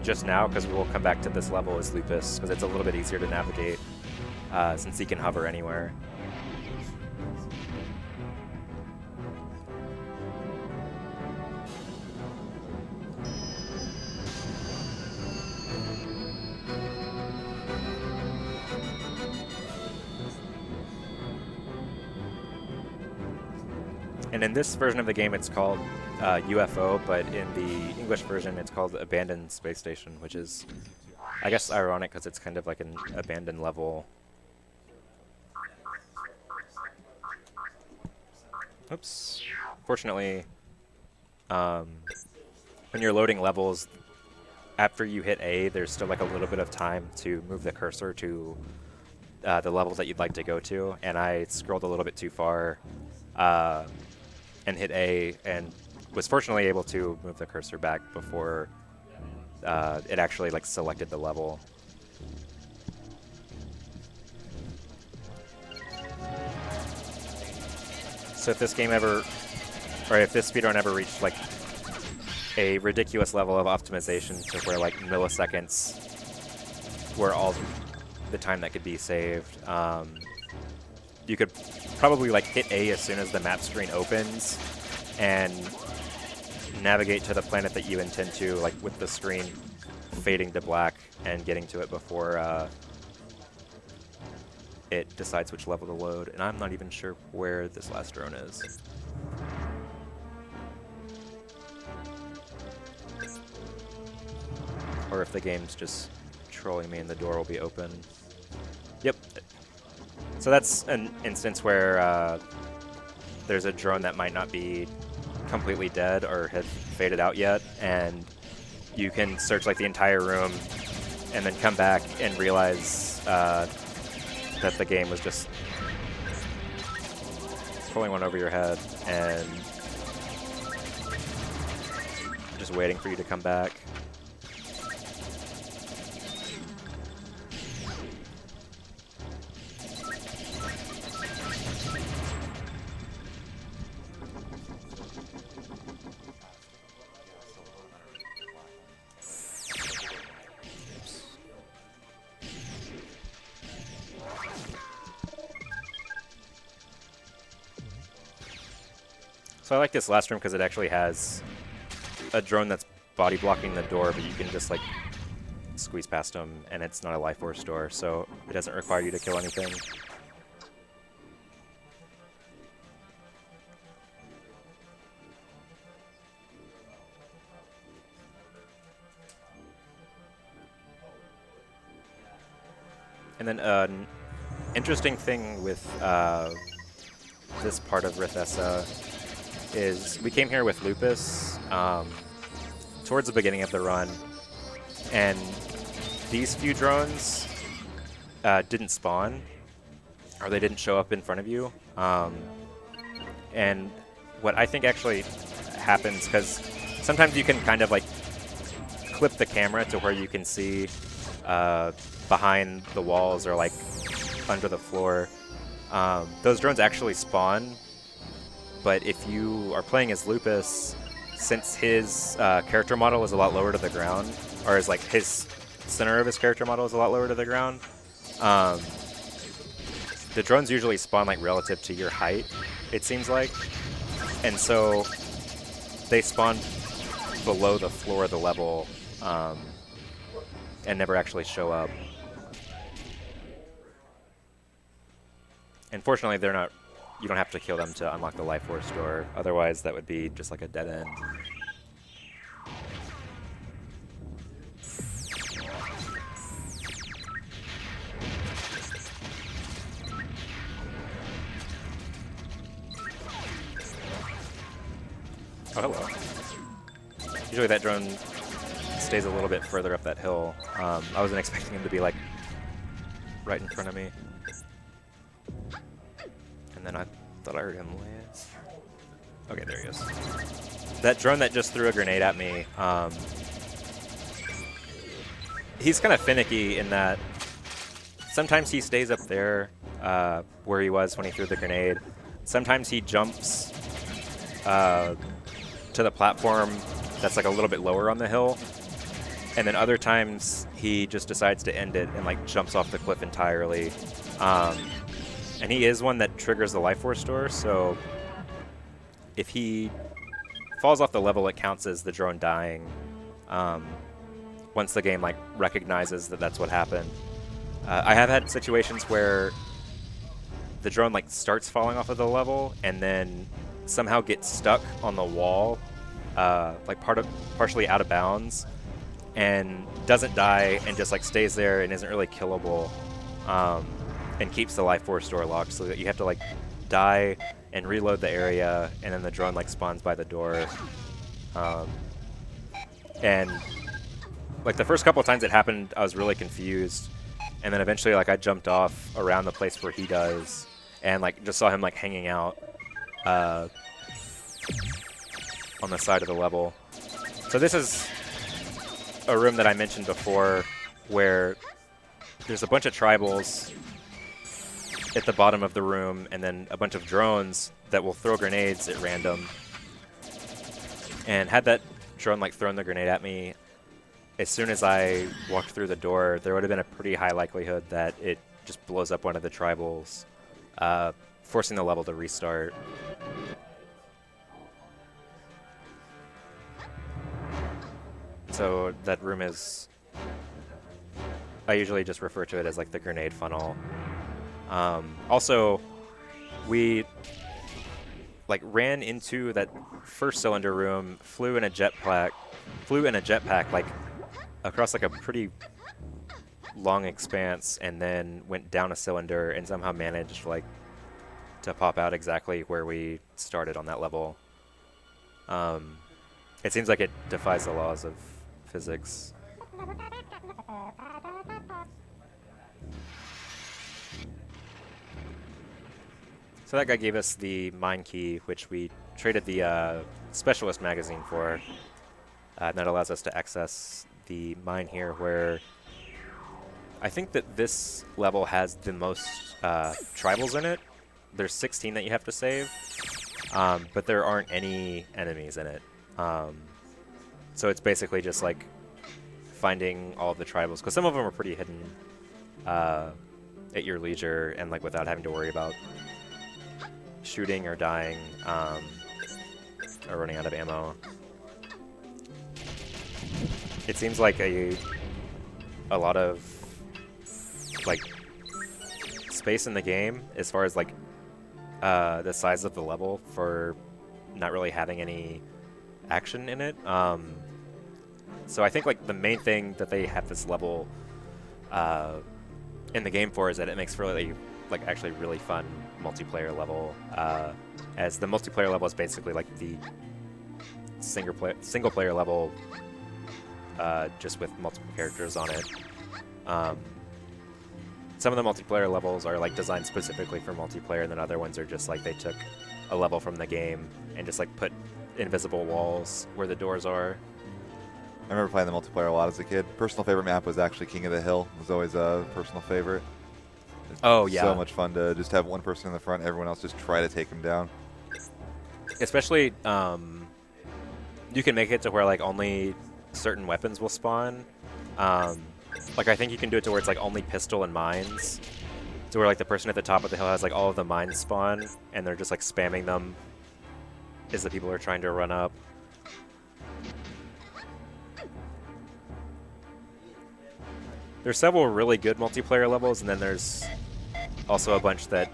just now, because we will come back to this level as Lupus, because it's a little bit easier to navigate since he can hover anywhere. And in this version of the game, it's called UFO, but in the English version, it's called Abandoned Space Station, which is, I guess, ironic because it's kind of like an abandoned level. Oops. Fortunately, when you're loading levels, after you hit A, there's still like a little bit of time to move the cursor to the levels that you'd like to go to, and I scrolled a little bit too far and hit A, and was fortunately able to move the cursor back before it actually like selected the level. So if this game ever, or if this speedrun ever reached like a ridiculous level of optimization to where like milliseconds were all the time that could be saved, you could probably like hit A as soon as the map screen opens and navigate to the planet that you intend to, like with the screen fading to black and getting to it before it decides which level to load. And I'm not even sure where this last drone is. Or if the game's just trolling me and the door will be open. Yep. So that's an instance where there's a drone that might not be completely dead or have faded out yet, and you can search like the entire room and then come back and realize that the game was just pulling one over your head and just waiting for you to come back. So I like this last room because it actually has a drone that's body blocking the door, but you can just like squeeze past them, and it's not a life force door, so it doesn't require you to kill anything. And then an interesting thing with this part of Rithessa is we came here with Lupus towards the beginning of the run, and these few drones didn't spawn, or they didn't show up in front of you. And what I think actually happens, because sometimes you can kind of like clip the camera to where you can see behind the walls or like under the floor. Those drones actually spawn, but if you are playing as Lupus, since his character model is a lot lower to the ground, or is like his center of his character model is a lot lower to the ground, the drones usually spawn like relative to your height, it seems like. And so they spawn below the floor of the level and never actually show up. And fortunately, they're not. You don't have to kill them to unlock the Life Force door. Otherwise, that would be just like a dead end. Oh, hello. Usually that drone stays a little bit further up that hill. I wasn't expecting him to be like right in front of me. And then I thought I heard him land. Okay, there he is. That drone that just threw a grenade at me, he's kind of finicky in that sometimes he stays up there where he was when he threw the grenade. Sometimes he jumps to the platform that's like a little bit lower on the hill. And then other times he just decides to end it and like jumps off the cliff entirely. And he is one that triggers the Life Force door, so if he falls off the level, it counts as the drone dying once the game like recognizes that that's what happened. I have had situations where the drone like starts falling off of the level and then somehow gets stuck on the wall, like partially out of bounds, and doesn't die and just like stays there and isn't really killable. And keeps the Life Force door locked, so that you have to like die and reload the area, and then the drone like spawns by the door. And like the first couple of times it happened, I was really confused, and then eventually like I jumped off around the place where he does, and like just saw him like hanging out on the side of the level. So this is a room that I mentioned before, where there's a bunch of tribals at the bottom of the room, and then a bunch of drones that will throw grenades at random. And had that drone like thrown the grenade at me, as soon as I walked through the door, there would have been a pretty high likelihood that it just blows up one of the tribals, forcing the level to restart. So that room is, I usually just refer to it as like the grenade funnel. Also, we like ran into that first cylinder room, flew in a jetpack like across like a pretty long expanse, and then went down a cylinder and somehow managed like to pop out exactly where we started on that level. It seems like it defies the laws of physics. So that guy gave us the mine key, which we traded the specialist magazine for. And that allows us to access the mine here, where I think that this level has the most tribals in it. There's 16 that you have to save, but there aren't any enemies in it. So it's basically just like finding all of the tribals, because some of them are pretty hidden at your leisure, and like without having to worry about shooting or dying or running out of ammo. It seems like a lot of like space in the game as far as like the size of the level for not really having any action in it. So I think like the main thing that they have this level in the game for is that it makes for like actually really fun multiplayer level. As the multiplayer level is basically like the single player level, just with multiple characters on it. Some of the multiplayer levels are like designed specifically for multiplayer, and then other ones are just like they took a level from the game and just like put invisible walls where the doors are. I remember playing the multiplayer a lot as a kid. Personal favorite map was actually King of the Hill. It was always a personal favorite. Oh yeah. So much fun to just have one person in the front, everyone else just try to take him down. Especially, you can make it to where like only certain weapons will spawn. Like I think you can do it to where it's like only pistol and mines. To where like the person at the top of the hill has like all of the mines spawn, and they're just like spamming them as the people are trying to run up. There's several really good multiplayer levels, and then there's also a bunch that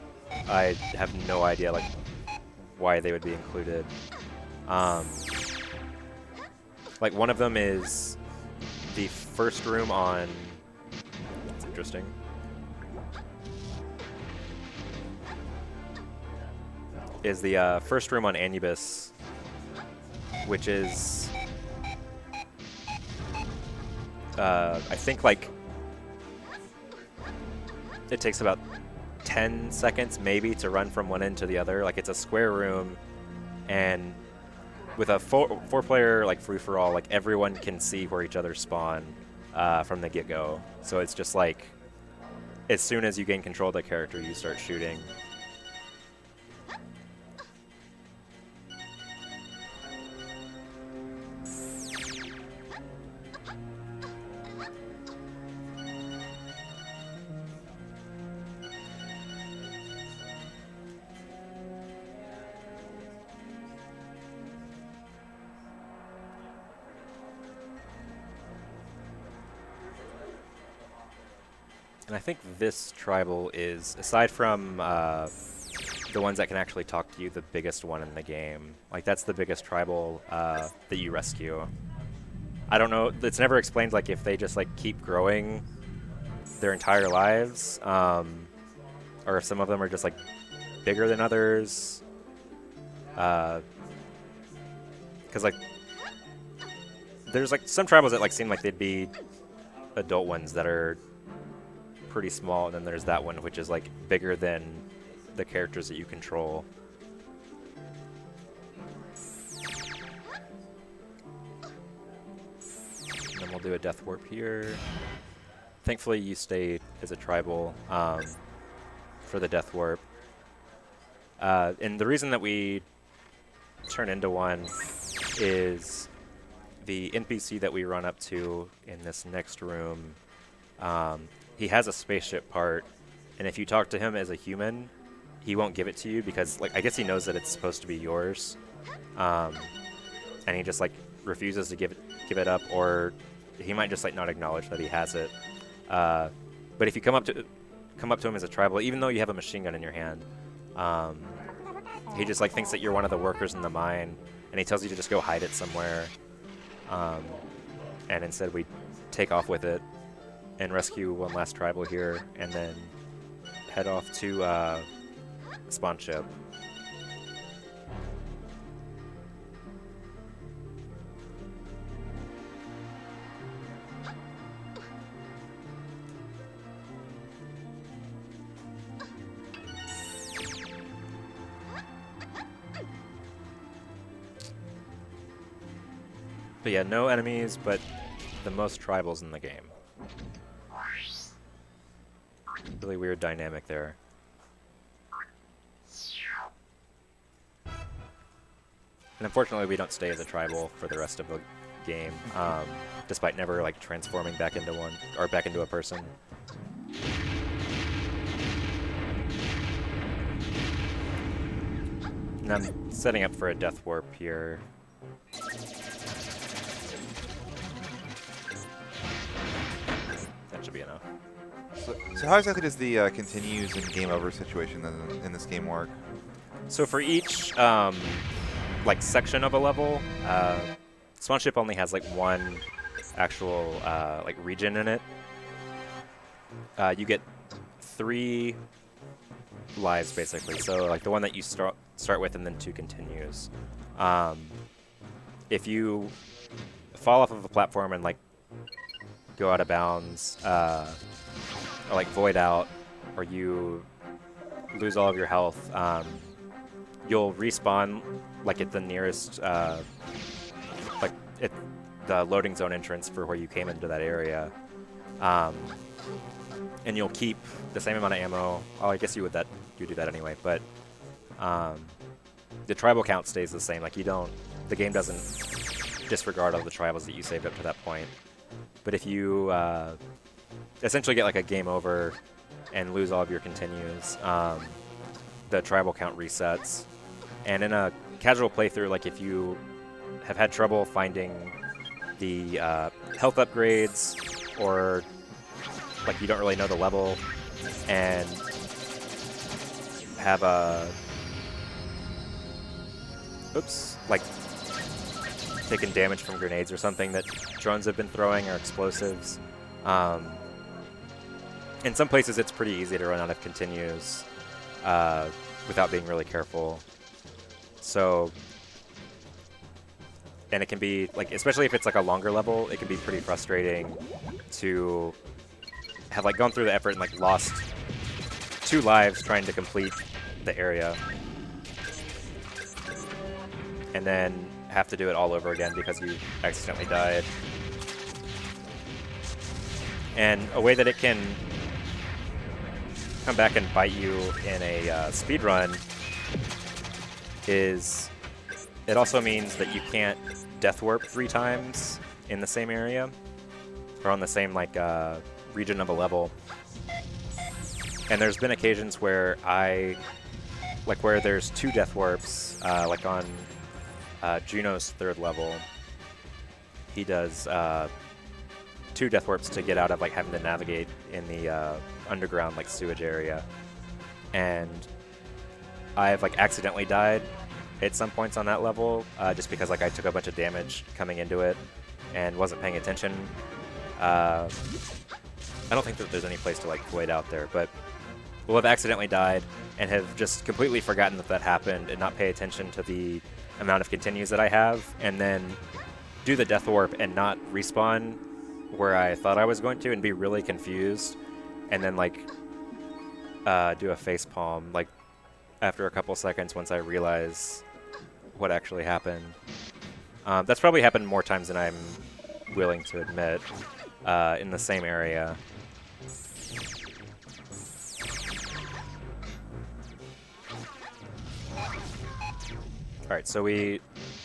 I have no idea like why they would be included. Like one of them is the first room on. That's interesting. Is the first room on Anubis, which is I think like it takes about 10 seconds maybe to run from one end to the other. Like it's a square room, and with a four-player like free-for-all, like everyone can see where each other spawn from the get-go. So it's just like as soon as you gain control of the character, you start shooting. And I think this tribal is, aside from the ones that can actually talk to you, the biggest one in the game. Like that's the biggest tribal that you rescue. I don't know, it's never explained like if they just like keep growing their entire lives, or if some of them are just like bigger than others. Because like there's like some tribals that like seem like they'd be adult ones that are pretty small, and then there's that one which is like bigger than the characters that you control. And then we'll do a death warp here. Thankfully you stay as a tribal for the death warp. And the reason that we turn into one is the NPC that we run up to in this next room. He has a spaceship part, and if you talk to him as a human, he won't give it to you because, like, I guess he knows that it's supposed to be yours, and he just like refuses to give it up, or he might just like not acknowledge that he has it. But if you come up to him as a tribal, even though you have a machine gun in your hand, he just like thinks that you're one of the workers in the mine, and he tells you to just go hide it somewhere. And instead we take off with it and rescue one last tribal here, and then head off to spawn ship. But yeah, no enemies, but the most tribals in the game. Really weird dynamic there. And unfortunately, we don't stay as a tribal for the rest of the game, despite never like transforming back into one or back into a person. And I'm setting up for a death warp here. That should be enough. So how exactly does the continues and game over situation in this game work? So for each like section of a level, Spawn Ship only has like one actual like region in it. You get 3 lives basically. So like the one that you start with, and then 2 continues. If you fall off of a platform and like go out of bounds, or like void out, or you lose all of your health, you'll respawn like at the nearest, like at the loading zone entrance for where you came into that area, and you'll keep the same amount of ammo. Oh, I guess you do that anyway, but the tribal count stays the same. Like the game doesn't disregard all the tribals that you saved up to that point. But if you essentially get like a game over and lose all of your continues, the tribal count resets. And in a casual playthrough, like if you have had trouble finding the health upgrades, or like you don't really know the level and have like taken damage from grenades or something that drones have been throwing, or explosives. In some places it's pretty easy to run out of continues without being really careful. So, and it can be, like, especially if it's like a longer level, it can be pretty frustrating to have like gone through the effort and like lost 2 lives trying to complete the area, and then have to do it all over again because you accidentally died. And a way that it can come back and bite you in a speed run is it also means that you can't death warp 3 times in the same area, or on the same like region of a level. And there's been occasions where where there's 2 death warps, like on Juno's 3rd level, he does 2 death warps to get out of like having to navigate in the underground like sewage area. And I've like accidentally died at some points on that level, just because like I took a bunch of damage coming into it and wasn't paying attention. I don't think that there's any place to like void out there, but we'll have accidentally died and have just completely forgotten that that happened and not pay attention to the amount of continues that I have, and then do the death warp and not respawn where I thought I was going to, and be really confused, and then like do a face palm like after a couple seconds once I realize what actually happened. That's probably happened more times than I'm willing to admit in the same area. Alright, so we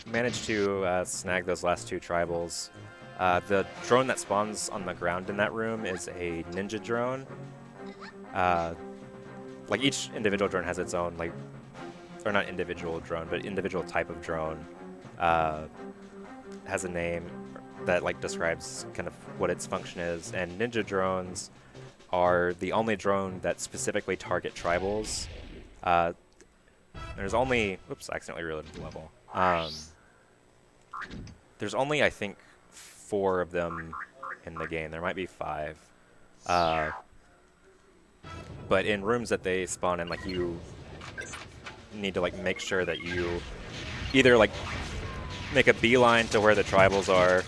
managed to snag those last 2 tribals. The drone that spawns on the ground in that room is a ninja drone. Like each individual drone has its own, like, or not individual drone, but individual type of drone has a name that like describes kind of what its function is. And ninja drones are the only drone that specifically target tribals. There's only, oops, I accidentally reloaded the level. There's only, I think, 4 of them in the game. There might be 5. But in rooms that they spawn in, like, you need to like make sure that you either like make a beeline to where the tribals are,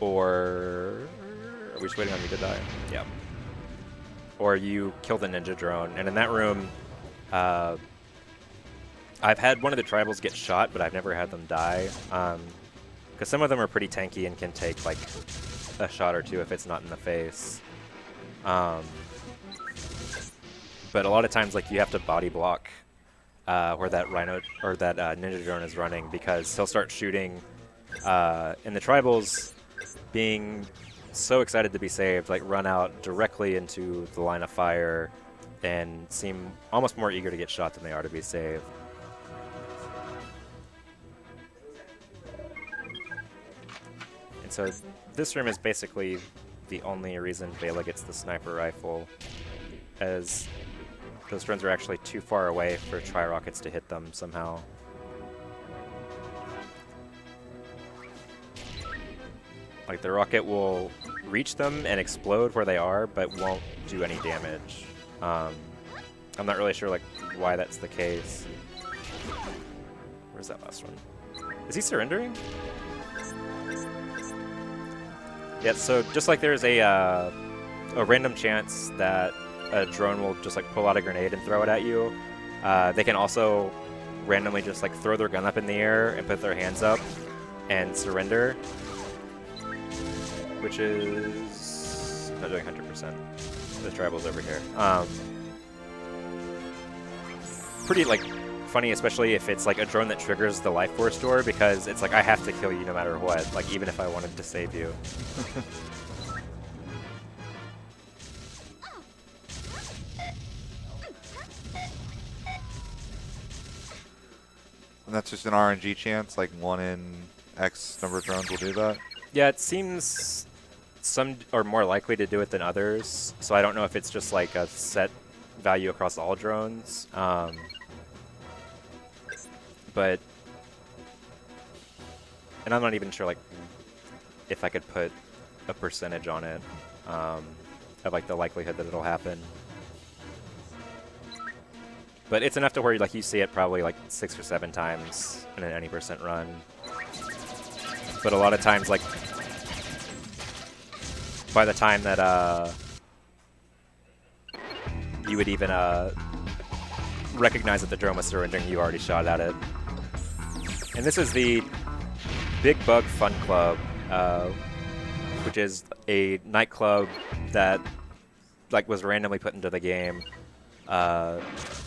or are we just waiting on me to die? Yeah. Or you kill the ninja drone. And in that room, I've had one of the tribals get shot, but I've never had them die. Because some of them are pretty tanky and can take like a shot or 2 if it's not in the face. But a lot of times, like, you have to body block where that rhino or that ninja drone is running, because he'll start shooting, and the tribals, being so excited to be saved, like run out directly into the line of fire and seem almost more eager to get shot than they are to be saved. And so this room is basically the only reason Vela gets the sniper rifle, as those drones are actually too far away for tri-rockets to hit them somehow. Like, the rocket will reach them and explode where they are, but won't do any damage. I'm not really sure like why that's the case. Where's that last one? Is he surrendering? Yeah, so just like there's a random chance that a drone will just like pull out a grenade and throw it at you, they can also randomly just like throw their gun up in the air and put their hands up and surrender, which is not doing 100%. The tribal's over here. Pretty like funny, especially if it's like a drone that triggers the life force door, because it's like I have to kill you no matter what, like even if I wanted to save you. And that's just an RNG chance, like 1 in X number of drones will do that? Yeah, it seems some are more likely to do it than others, so I don't know if it's just like a set value across all drones. But, and I'm not even sure like if I could put a percentage on it of like the likelihood that it'll happen. But it's enough to where like you see it probably like 6 or 7 times in an any percent run. But a lot of times, like by the time that you would even recognize that the drone was surrendering, you already shot at it. And this is the Big Bug Fun Club, which is a nightclub that like was randomly put into the game,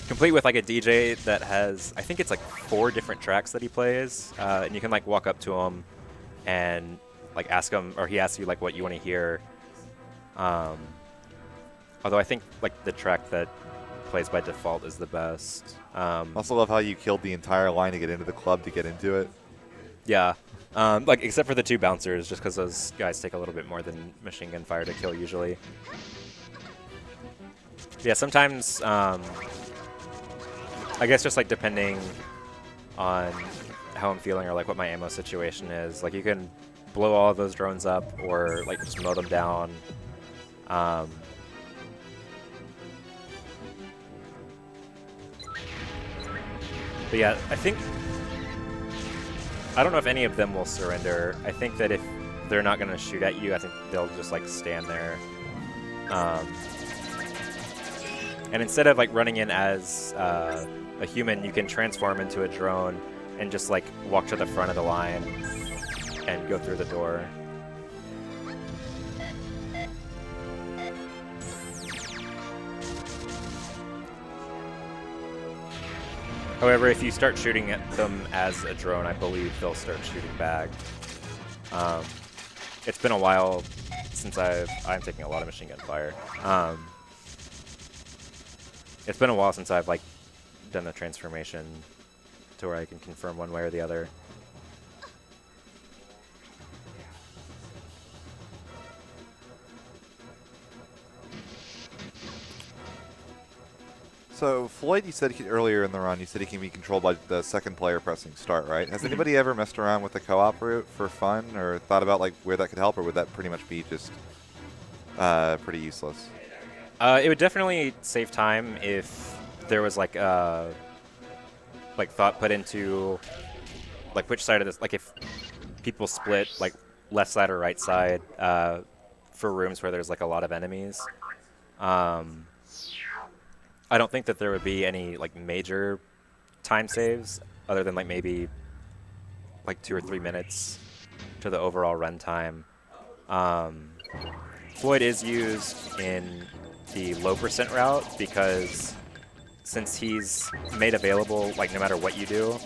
complete with like a DJ that has, I think it's like 4 different tracks that he plays, and you can like walk up to him and like ask him, or he asks you like what you want to hear. Although I think like the track that plays by default is the best. Also love how you killed the entire line to get into the club to get into it. Yeah, like except for the 2 bouncers, just because those guys take a little bit more than machine gun fire to kill usually. Yeah, sometimes I guess just like depending on how I'm feeling or like what my ammo situation is, like you can blow all of those drones up or like just mow them down. But yeah, I don't know if any of them will surrender. I think that if they're not going to shoot at you, I think they'll just like stand there. And instead of like running in as a human, you can transform into a drone and just like walk to the front of the line and go through the door. However, if you start shooting at them as a drone, I believe they'll start shooting back. It's been a while since I'm taking a lot of machine gun fire. It's been a while since I've like done the transformation to where I can confirm one way or the other. So Floyd, you said earlier in the run, you said he can be controlled by the second player pressing start, right? Has anybody ever messed around with the co-op route for fun, or thought about like where that could help, or would that pretty much be just pretty useless? It would definitely save time if there was like thought put into like which side of this, like if people split like left side or right side for rooms where there's like a lot of enemies. I don't think that there would be any like major time saves other than like maybe like 2 or 3 minutes to the overall runtime. Floyd is used in the low percent route because since he's made available like no matter what you do,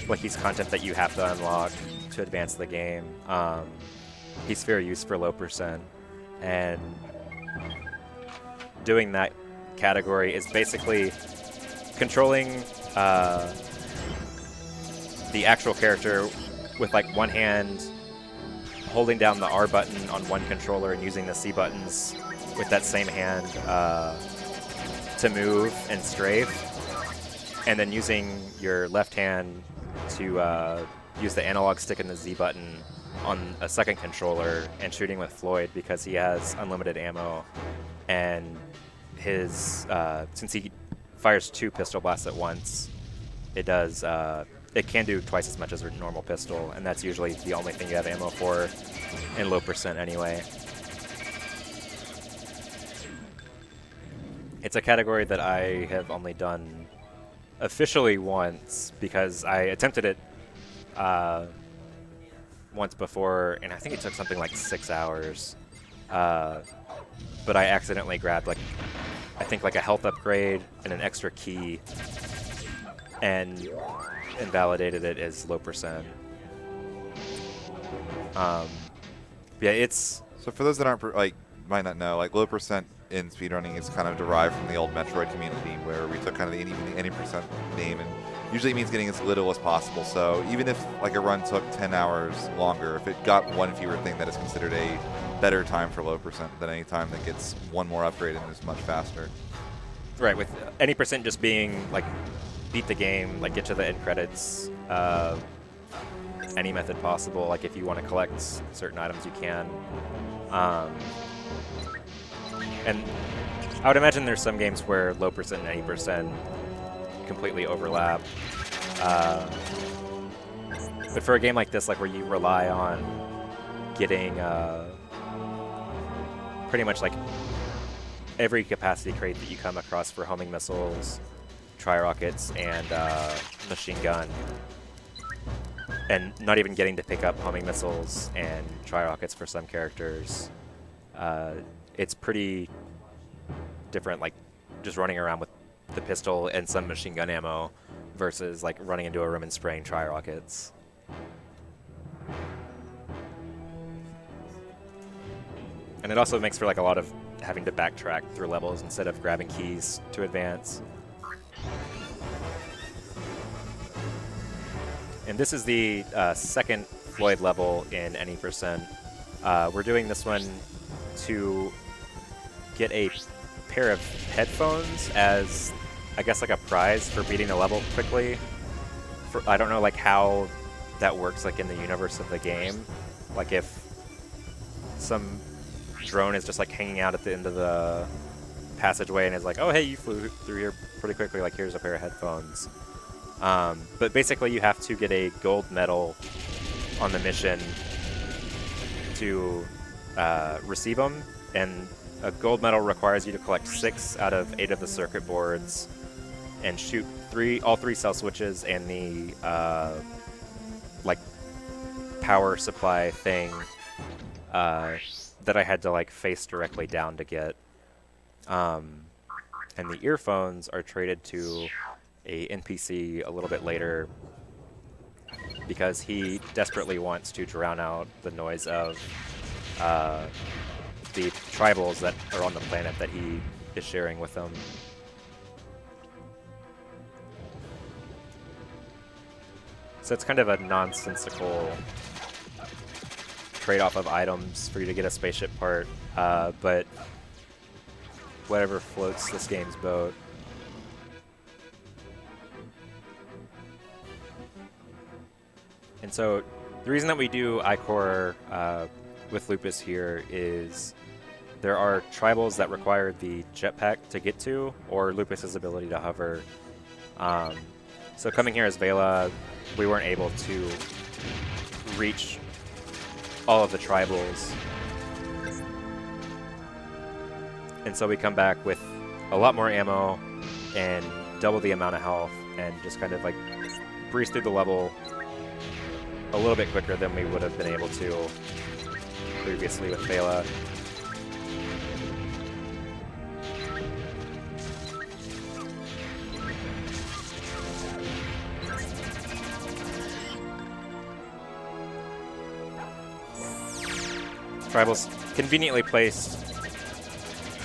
like he's content that you have to unlock to advance the game. He's fair use for low percent, and doing that category is basically controlling the actual character with like one hand, holding down the R button on one controller and using the C buttons with that same hand to move and strafe, and then using your left hand to use the analog stick and the Z button on a second controller and shooting with Floyd because he has unlimited ammo, and his since he fires 2 pistol blasts at once, it does it can do twice as much as a normal pistol, and that's usually the only thing you have ammo for in low percent anyway. It's a category that I have only done officially once because I attempted it once before, and I think it took something like 6 hours. But I accidentally grabbed I think a health upgrade and an extra key, and invalidated it as low percent. Yeah, it's So for those that aren't might not know, low percent in speedrunning is kind of derived from the old Metroid community, where we took kind of the any percent name, and usually it means getting as little as possible. So even if a run took 10 hours longer, if it got one fewer thing, that is considered a better time for low percent than any time that gets one more upgrade and is much faster. right, with any percent just being beat the game, get to the end credits, any method possible. If you want to collect certain items, you can. And I would imagine there's some games where low percent and any percent completely overlap. But for a game like this, where you rely on getting pretty much every capacity crate that you come across for homing missiles, tri-rockets, and machine gun, and not even getting to pick up homing missiles and tri-rockets for some characters, it's pretty different, just running around with the pistol and some machine gun ammo versus running into a room and spraying tri-rockets. And it also makes for a lot of having to backtrack through levels instead of grabbing keys to advance. And this is the second Floyd level in any percent. We're doing this one to get a pair of headphones as, I guess, a prize for beating the level quickly. I don't know how that works in the universe of the game. If some drone is just hanging out at the end of the passageway and is oh, hey, you flew through here pretty quickly, here's a pair of headphones. But basically you have to get a gold medal on the mission to receive them, and a gold medal requires you to collect 6 out of 8 of the circuit boards and shoot all 3 cell switches and the power supply thing that I had to face directly down to get. And the earphones are traded to a NPC a little bit later because he desperately wants to drown out the noise of the tribals that are on the planet that he is sharing with them. So it's kind of a nonsensical trade-off of items for you to get a spaceship part, but whatever floats this game's boat. And so the reason that we do iCore with Lupus here is there are tribals that require the jetpack to get to, or Lupus's ability to hover. So coming here as Vela, we weren't able to reach all of the tribals. And so we come back with a lot more ammo and double the amount of health and just kind of breeze through the level a little bit quicker than we would have been able to previously with Vela. Tribals conveniently placed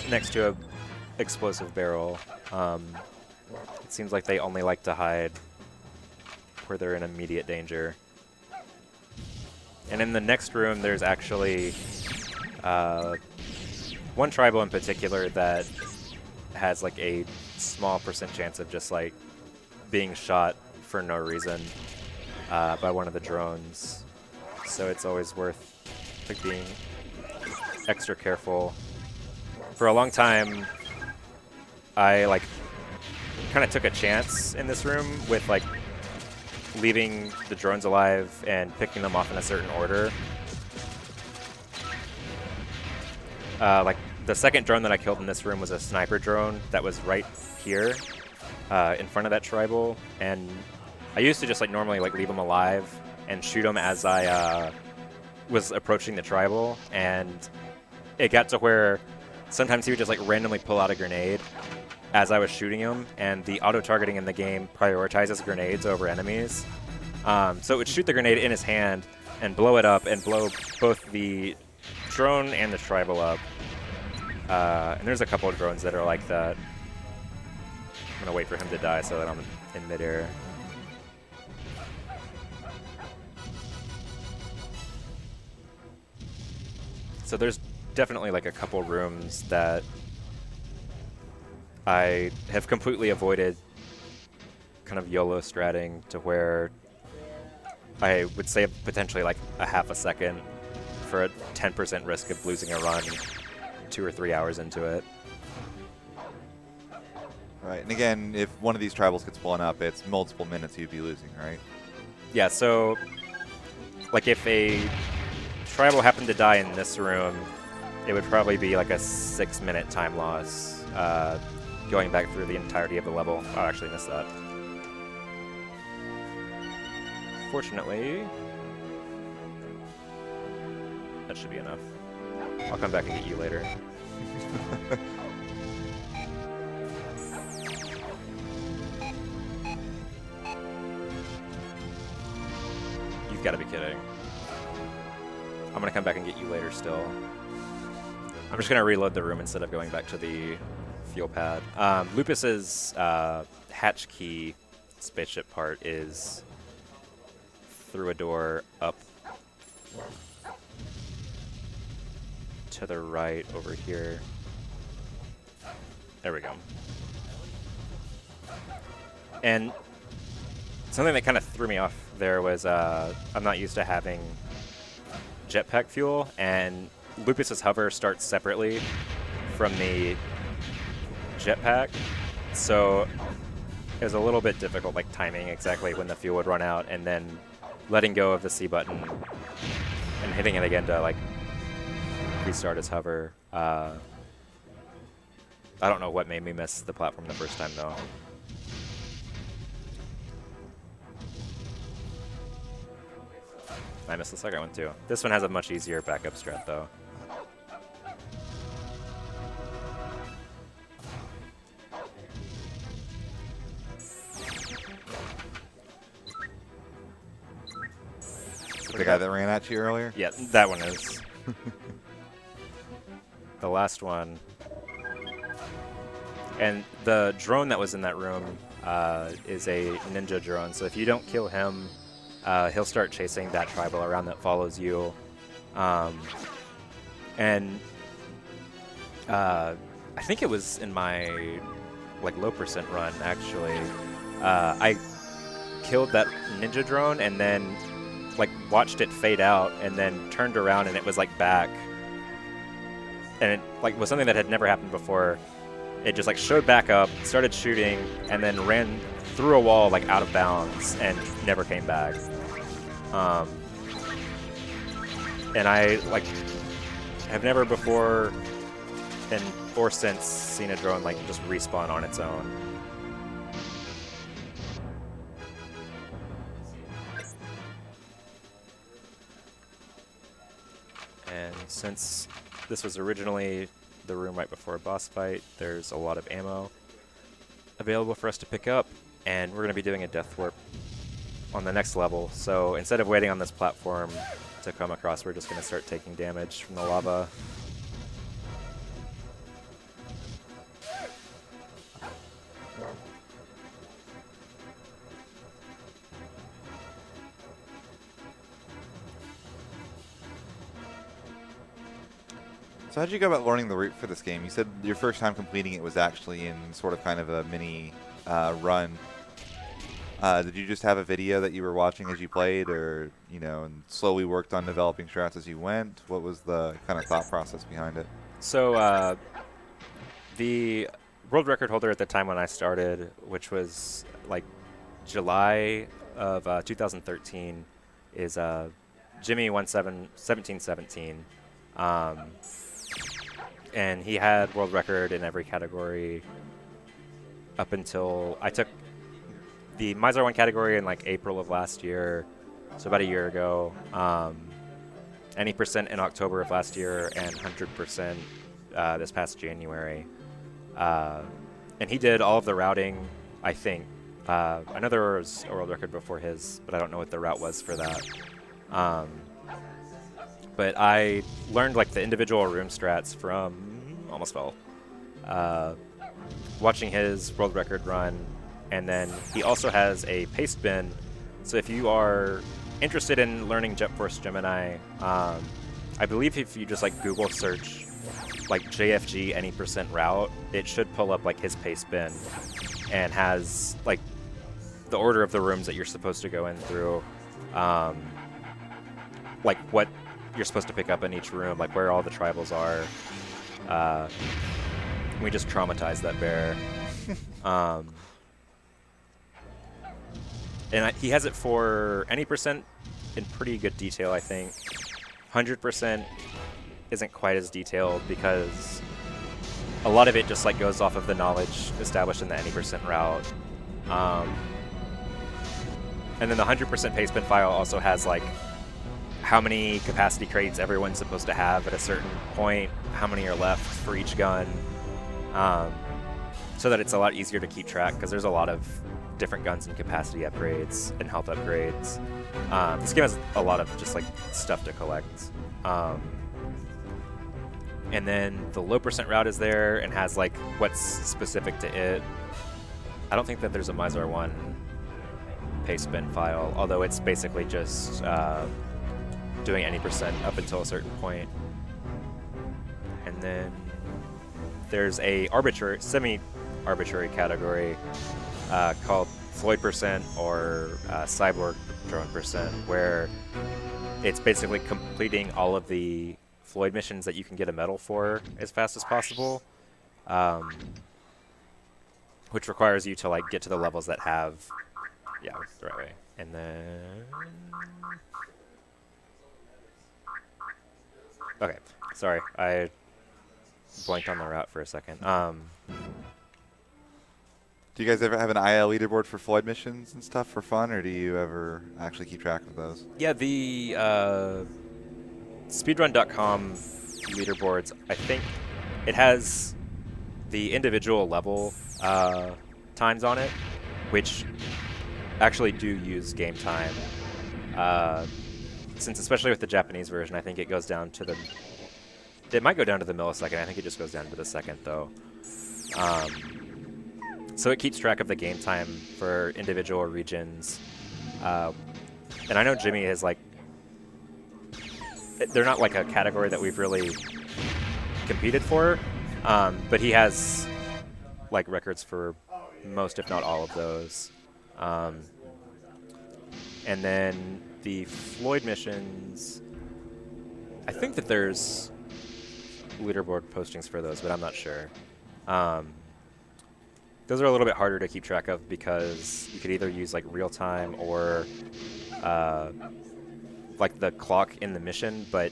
next to a explosive barrel. It seems like they only like to hide where they're in immediate danger. And in the next room, there's actually one tribal in particular that has a small % chance of just being shot for no reason by one of the drones. so it's always worth like being extra careful. For a long time, I like kind of took a chance in this room with like leaving the drones alive and picking them off in a certain order. Like the second drone that I killed in this room was a sniper drone that was right here in front of that tribal, and I used to just like normally like leave them alive and shoot them as I was approaching the tribal, and it got to where sometimes he would just like randomly pull out a grenade as I was shooting him, and the auto-targeting in the game prioritizes grenades over enemies. So it would shoot the grenade in his hand and blow it up and blow both the drone and the tribal up. And there's a couple of drones that are like that. I'm gonna wait for him to die so that I'm in midair. So there's definitely like a couple rooms that I have completely avoided kind of YOLO stratting to where I would save potentially like a half a second for a 10% risk of losing a run 2 or 3 hours into it. Right, and again, if one of these tribals gets blown up, it's multiple minutes you'd be losing, right? Yeah, so like if a tribal happened to die in this room, it would probably be like a 6-minute time loss going back through the entirety of the level. Oh, I actually missed that. Fortunately, that should be enough. I'll come back and get you later. You've got to be kidding. I'm going to come back and get you later still. I'm just going to reload the room instead of going back to the fuel pad. Lupus's hatch key spaceship part is through a door up to the right over here. There we go. And something that kind of threw me off there was I'm not used to having jetpack fuel, and Lupus's hover starts separately from the jetpack, so it was a little bit difficult like timing exactly when the fuel would run out and then letting go of the C button and hitting it again to like restart his hover. I don't know what made me miss the platform the first time though. I missed the second one too. This one has a much easier backup strat though. The guy that ran at you earlier? Yeah, that one is. The last one. And the drone that was in that room is a ninja drone, so if you don't kill him, he'll start chasing that tribal around that follows you. And I think it was in my like low percent run actually. I killed that ninja drone and then like watched it fade out and then turned around and it was like back. And it like was something that had never happened before. It just like showed back up, started shooting, and then ran through a wall like out of bounds and never came back. And I like have never before and or since seen a drone like just respawn on its own. And since this was originally the room right before a boss fight, there's a lot of ammo available for us to pick up, and we're going to be doing a death warp on the next level. So instead of waiting on this platform to come across, we're just going to start taking damage from the lava. So how'd you go about learning the route for this game? You said your first time completing it was actually in sort of kind of a mini run. Did you just have a video that you were watching as you played, or and slowly worked on developing strats as you went? What was the kind of thought process behind it? So the world record holder at the time when I started, which was like July of 2013, is Jimmy 1717. And he had world record in every category up until I took the Mysar 1 category in like April of last year, so about a year ago. Any percent in October of last year, and 100% this past January. And he did all of the routing, I think. I know there was a world record before his, but I don't know what the route was for that. But I learned like the individual room strats from almost fell. Watching his world record run, and then he also has a paste bin. So if you are interested in learning Jet Force Gemini, I believe if you just like Google search like JFG any percent route, it should pull up like his paste bin and has like the order of the rooms that you're supposed to go in through, like what you're supposed to pick up in each room, like where all the tribals are. We just traumatized that bear. And he has it for any percent in pretty good detail, I think. 100% isn't quite as detailed because a lot of it just like goes off of the knowledge established in the any percent route. And then the 100% paste bin file also has like how many capacity crates everyone's supposed to have at a certain point, how many are left for each gun, so that it's a lot easier to keep track because there's a lot of different guns and capacity upgrades and health upgrades. This game has a lot of just like stuff to collect. And then the low percent route is there and has like what's specific to it. I don't think that there's a Mysar 1 paste bin file, although it's basically just doing any percent up until a certain point. And then there's a arbitrary, semi-arbitrary category called Floyd percent or Cyborg drone percent, where it's basically completing all of the Floyd missions that you can get a medal for as fast as possible, which requires you to like get to the levels that have, yeah, the right way. And then, okay, sorry, I blanked on the route for a second. Do you guys ever have an IL leaderboard for Floyd missions and stuff for fun, or do you ever actually keep track of those? Yeah, the speedrun.com leaderboards, I think it has the individual level times on it, which actually do use game time. Since especially with the Japanese version, I think it goes down to the... It might go down to the millisecond. I think it just goes down to the second, though. So it keeps track of the game time for individual regions. And I know Jimmy is like... They're not like a category that we've really competed for, but he has like records for most, if not all of those. And then the Floyd missions, I think that there's leaderboard postings for those, but I'm not sure. Those are a little bit harder to keep track of because you could either use like real time or like the clock in the mission, but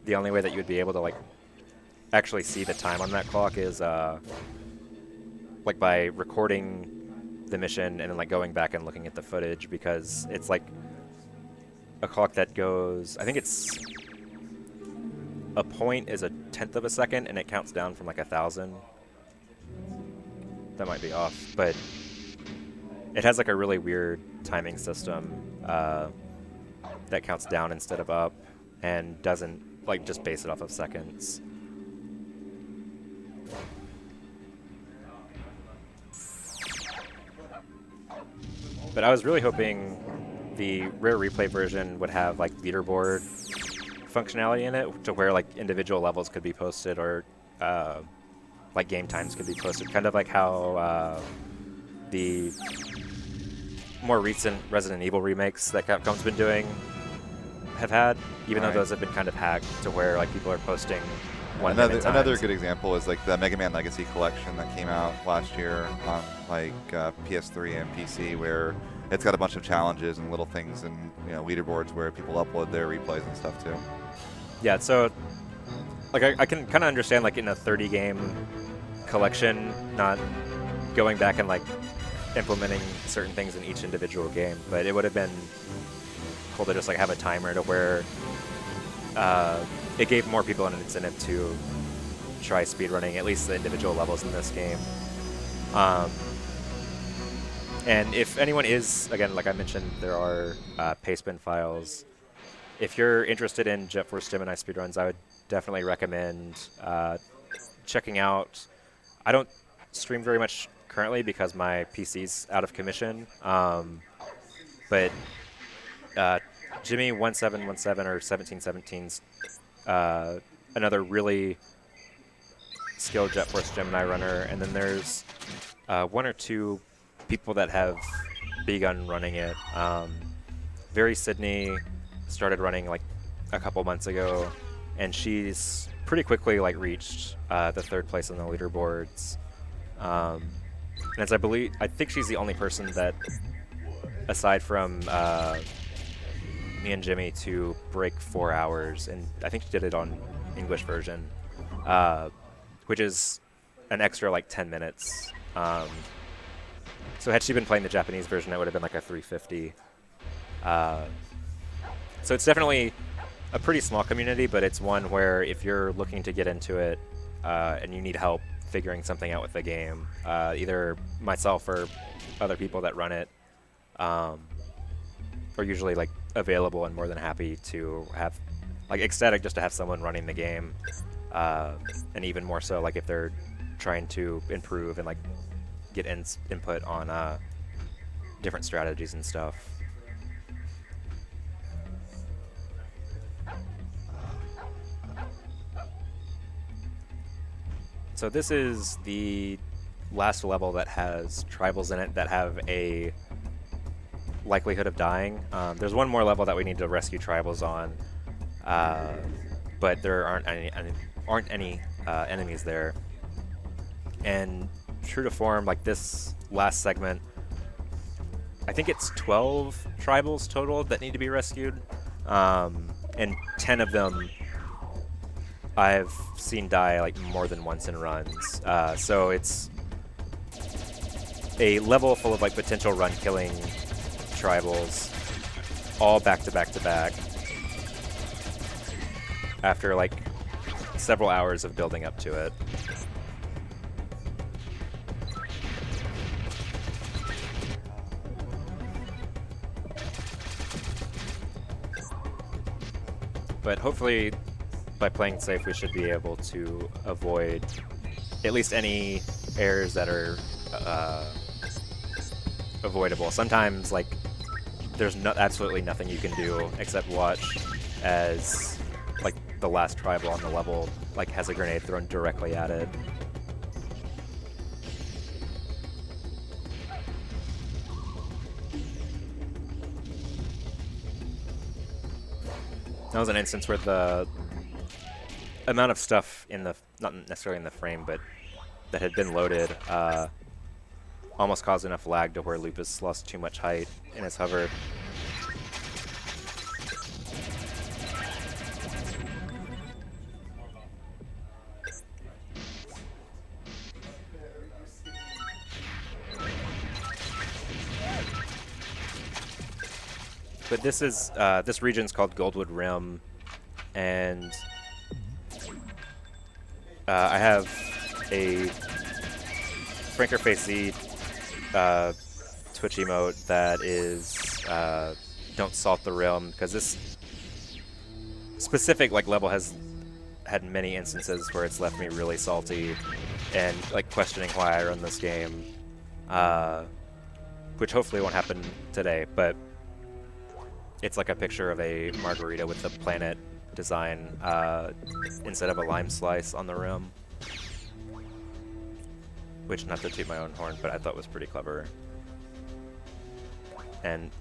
the only way that you would be able to like actually see the time on that clock is like by recording the mission and then like going back and looking at the footage, because it's like a clock that goes, I think it's a point is 1/10 of a second and it counts down from like 1,000. That might be off, but it has like a really weird timing system that counts down instead of up and doesn't like just base it off of seconds. But I was really hoping the Rare Replay version would have like leaderboard functionality in it, to where like individual levels could be posted or like game times could be posted, kind of like how the more recent Resident Evil remakes that Capcom's been doing have had, even though Right. those have been kind of hacked to where like people are posting 1 minute Another times. good example is like the Mega Man Legacy Collection that came out last year on like PS3 and PC, where it's got a bunch of challenges and little things and leaderboards where people upload their replays and stuff too. Yeah, so like I can kind of understand like in a 30 game collection not going back and like implementing certain things in each individual game, but it would have been cool to just like have a timer to where it gave more people an incentive to try speedrunning at least the individual levels in this game. And if anyone is, again, like I mentioned, there are pastebin files. If you're interested in Jet Force Gemini speedruns, I would definitely recommend checking out. I don't stream very much currently because my PC's out of commission, but Jimmy1717 or 1717's another really skilled Jet Force Gemini runner, and then there's one or two people that have begun running it. Very Sydney started running like a couple months ago, and she's pretty quickly like reached the 3rd place on the leaderboards. And as I think she's the only person that, aside from me and Jimmy, to break 4 hours, and I think she did it on English version, which is an extra like 10 minutes. So had she been playing the Japanese version, it would have been like a 350. So it's definitely a pretty small community, but it's one where if you're looking to get into it and you need help figuring something out with the game, either myself or other people that run it are usually like available and more than happy to have, like ecstatic just to have someone running the game, and even more so like if they're trying to improve and like get input on different strategies and stuff. So this is the last level that has tribals in it that have a likelihood of dying. There's one more level that we need to rescue tribals on, but there aren't any enemies there. And true to form, like this last segment, I think it's 12 tribals total that need to be rescued, and 10 of them I've seen die like more than once in runs. So it's a level full of like potential run killing tribals, all back to back to back, after like several hours of building up to it. But hopefully, by playing safe, we should be able to avoid at least any errors that are avoidable. Sometimes, like, there's absolutely nothing you can do except watch as, like, the last tribal on the level, like, has a grenade thrown directly at it. That was an instance where the amount of stuff in the, not necessarily in the frame, but that had been loaded almost caused enough lag to where Lupus lost too much height in his hover. But this is this region's called Goldwood Rim, and I have a FrankerFaceZ Twitch emote that is "Don't Salt the Rim," because this specific like level has had many instances where it's left me really salty and like questioning why I run this game, which hopefully won't happen today, but it's like a picture of a margarita with the planet design instead of a lime slice on the rim. Which, not to toot my own horn, but I thought was pretty clever. and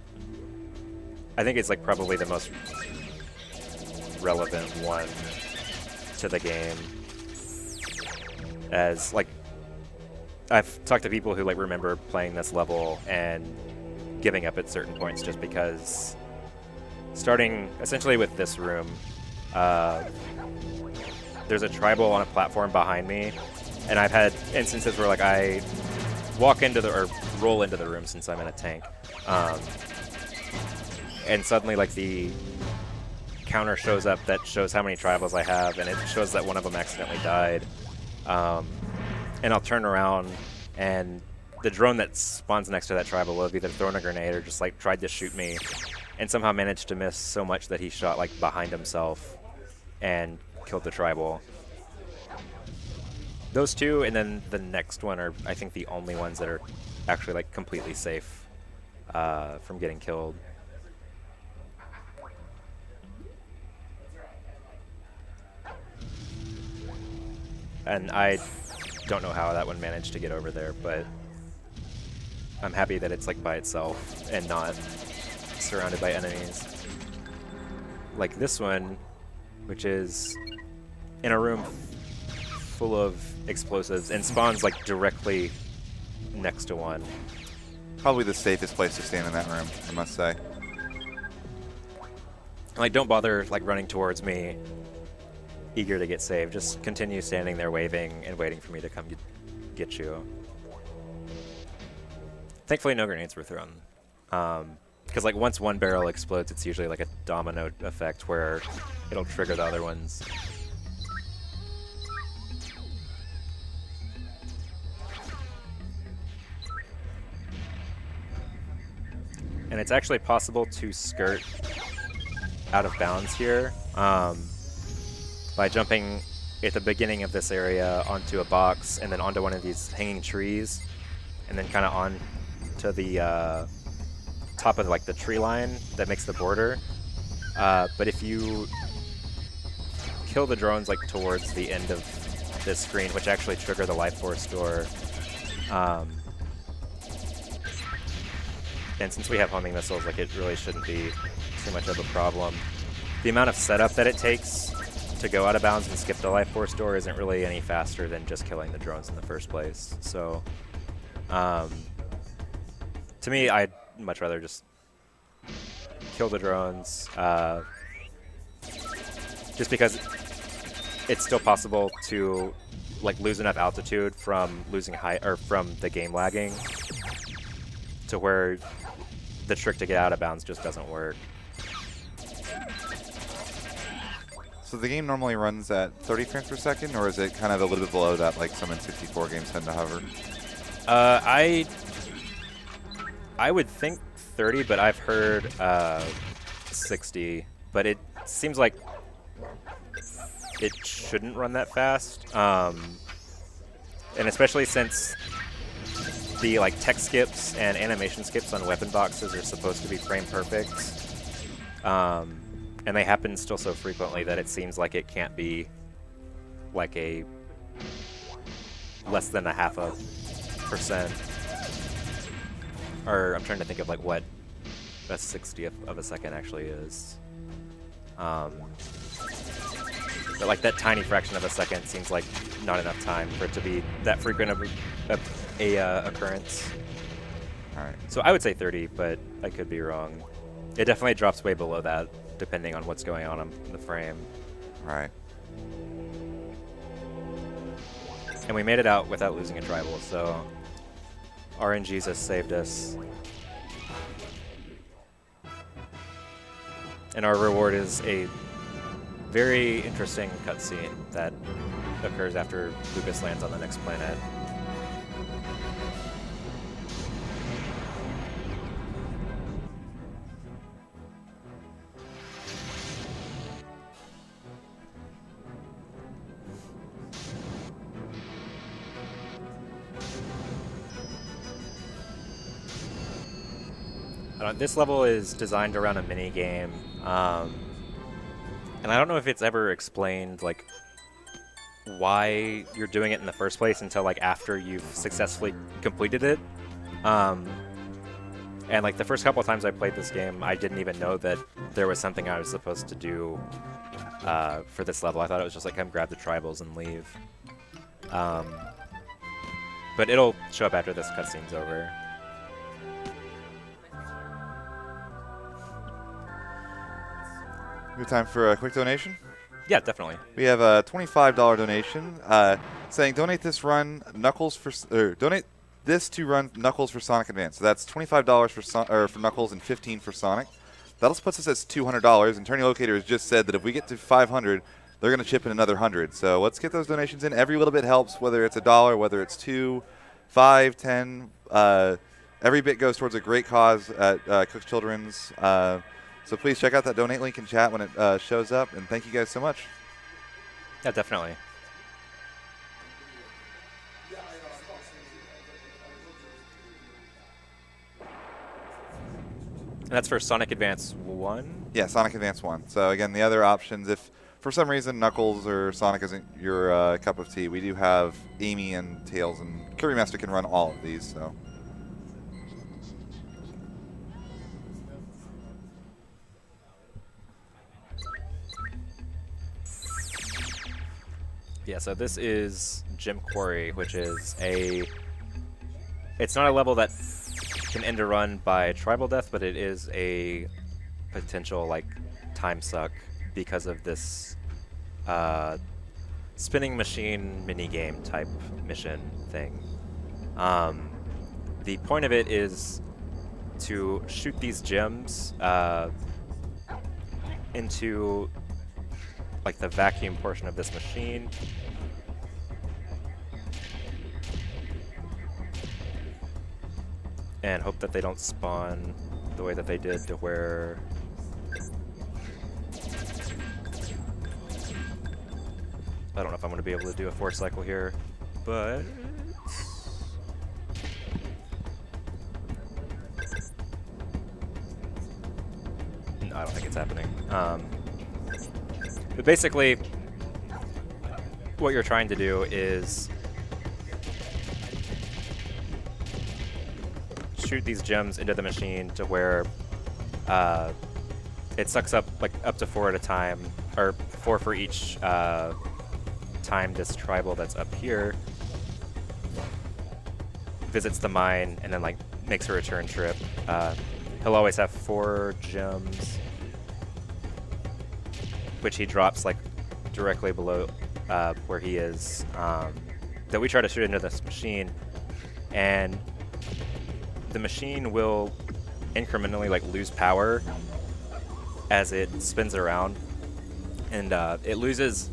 I think it's like probably the most relevant one to the game. As like I've talked to people who like remember playing this level and giving up at certain points just because starting essentially with this room, there's a tribal on a platform behind me, and I've had instances where like I walk into the or roll into the room since I'm in a tank, and suddenly like the counter shows up that shows how many tribals I have, and it shows that one of them accidentally died, and I'll turn around and the drone that spawns next to that tribal will have either thrown a grenade or just like tried to shoot me, and somehow managed to miss so much that he shot like behind himself and killed the tribal. Those two, and then the next one are, I think, the only ones that are actually like completely safe from getting killed. And I don't know how that one managed to get over there, but I'm happy that it's like by itself and not surrounded by enemies. Like this one, which is in a room full of explosives and spawns like directly next to one. Probably the safest place to stand in that room, I must say. Like, don't bother like running towards me, eager to get saved. Just continue standing there waving and waiting for me to come get you. Thankfully, no grenades were thrown. Because like once one barrel explodes, it's usually like a domino effect where it'll trigger the other ones. And it's actually possible to skirt out of bounds here by jumping at the beginning of this area onto a box and then onto one of these hanging trees and then kind of on to the top of like the tree line that makes the border. But if you kill the drones like towards the end of this screen, which actually trigger the life force door, and since we have homing missiles, like it really shouldn't be too much of a problem. The amount of setup that it takes to go out of bounds and skip the life force door isn't really any faster than just killing the drones in the first place. So, to me, I'd much rather just kill the drones, just because it's still possible to like lose enough altitude from losing height or from the game lagging to where the trick to get out of bounds just doesn't work. So the game normally runs at 30 frames per second, or is it kind of a little bit below that, like some N64 games tend to hover? I would think 30, but I've heard 60. But it seems like it shouldn't run that fast, and especially since the like text skips and animation skips on weapon boxes are supposed to be frame perfect, and they happen still so frequently that it seems like it can't be like a less than a 0.5%. Or I'm trying to think of like what a 60th of a second actually is. But like that tiny fraction of a second seems like not enough time for it to be that frequent of a occurrence. All right. So I would say 30, but I could be wrong. It definitely drops way below that, depending on what's going on in the frame. Right. And we made it out without losing a tribal, so RNG's has saved us. And our reward is a very interesting cutscene that occurs after Lucas lands on the next planet. This level is designed around a mini game, and I don't know if it's ever explained like why you're doing it in the first place until like after you've successfully completed it. And like the first couple of times I played this game, I didn't even know that there was something I was supposed to do for this level. I thought it was just like come grab the tribals and leave. But it'll show up after this cutscene's over. Good time for a quick donation. Yeah, definitely. We have a $25 donation saying donate this run Knuckles for donate this to run Knuckles for Sonic Advance. So that's $25 for Knuckles and $15 for Sonic. That puts us at $200. And Turning Locator has just said that if we get to 500, they're going to chip in another 100. So let's get those donations in. Every little bit helps, whether it's $1, whether it's $2, $5, $10. Every bit goes towards a great cause at Cook's Children's. So please check out that donate link in chat when it shows up. And thank you guys so much. Yeah, definitely. And that's for Sonic Advance 1? Yeah, Sonic Advance 1. So again, the other options, if for some reason Knuckles or Sonic isn't your cup of tea, we do have Amy and Tails, and Kirby Master can run all of these. So. Yeah, so this is Gem Quarry, which is it's not a level that can end a run by tribal death, but it is a potential like time suck because of this spinning machine minigame type mission thing. The point of it is to shoot these gems into like the vacuum portion of this machine. And hope that they don't spawn the way that they did to where I don't know if I'm going to be able to do a 4 cycle here, but no, I don't think it's happening. But basically, what you're trying to do is shoot these gems into the machine to where it sucks up like up to 4 at a time, or 4 for each time this tribal that's up here visits the mine and then like makes a return trip. He'll always have 4 gems, which he drops like directly below where he is, that we try to shoot into this machine, and the machine will incrementally like lose power as it spins around, and it loses,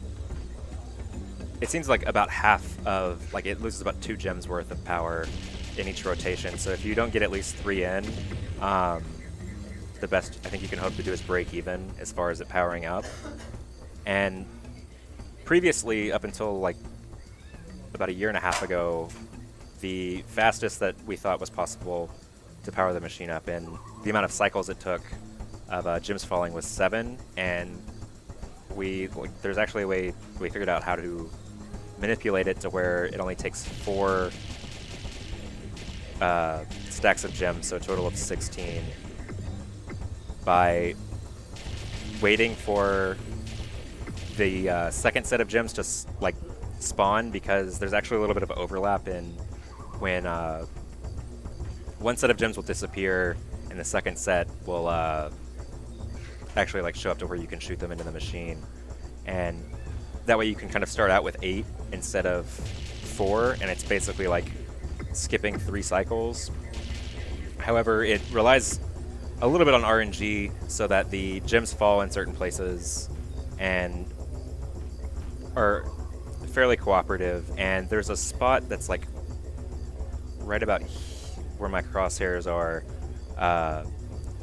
it seems like about half of, like it loses about 2 gems worth of power in each rotation. So if you don't get at least 3 in, the best I think you can hope to do is break even as far as it powering up. And previously, up until like about 1.5 years ago, the fastest that we thought was possible to power the machine up in the amount of cycles it took of gems falling was 7, and there's actually a way we figured out how to manipulate it to where it only takes 4 stacks of gems, so a total of 16, by waiting for the second set of gems to like spawn, because there's actually a little bit of overlap in when one set of gems will disappear and the second set will actually like show up to where you can shoot them into the machine, and that way you can kind of start out with 8 instead of 4, and it's basically like skipping 3 cycles. However, it relies a little bit on RNG so that the gems fall in certain places and are fairly cooperative, and there's a spot that's like right about where my crosshairs are,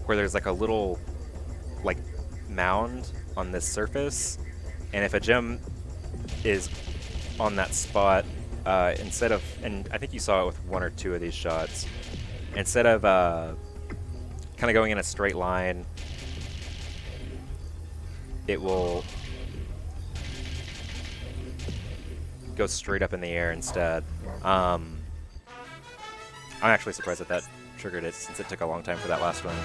where there's like a little like mound on this surface, and if a gem is on that spot, instead of, and I think you saw it with 1 or 2 of these shots, instead of kind of going in a straight line, it will go straight up in the air instead. I'm actually surprised that triggered it since it took a long time for that last one.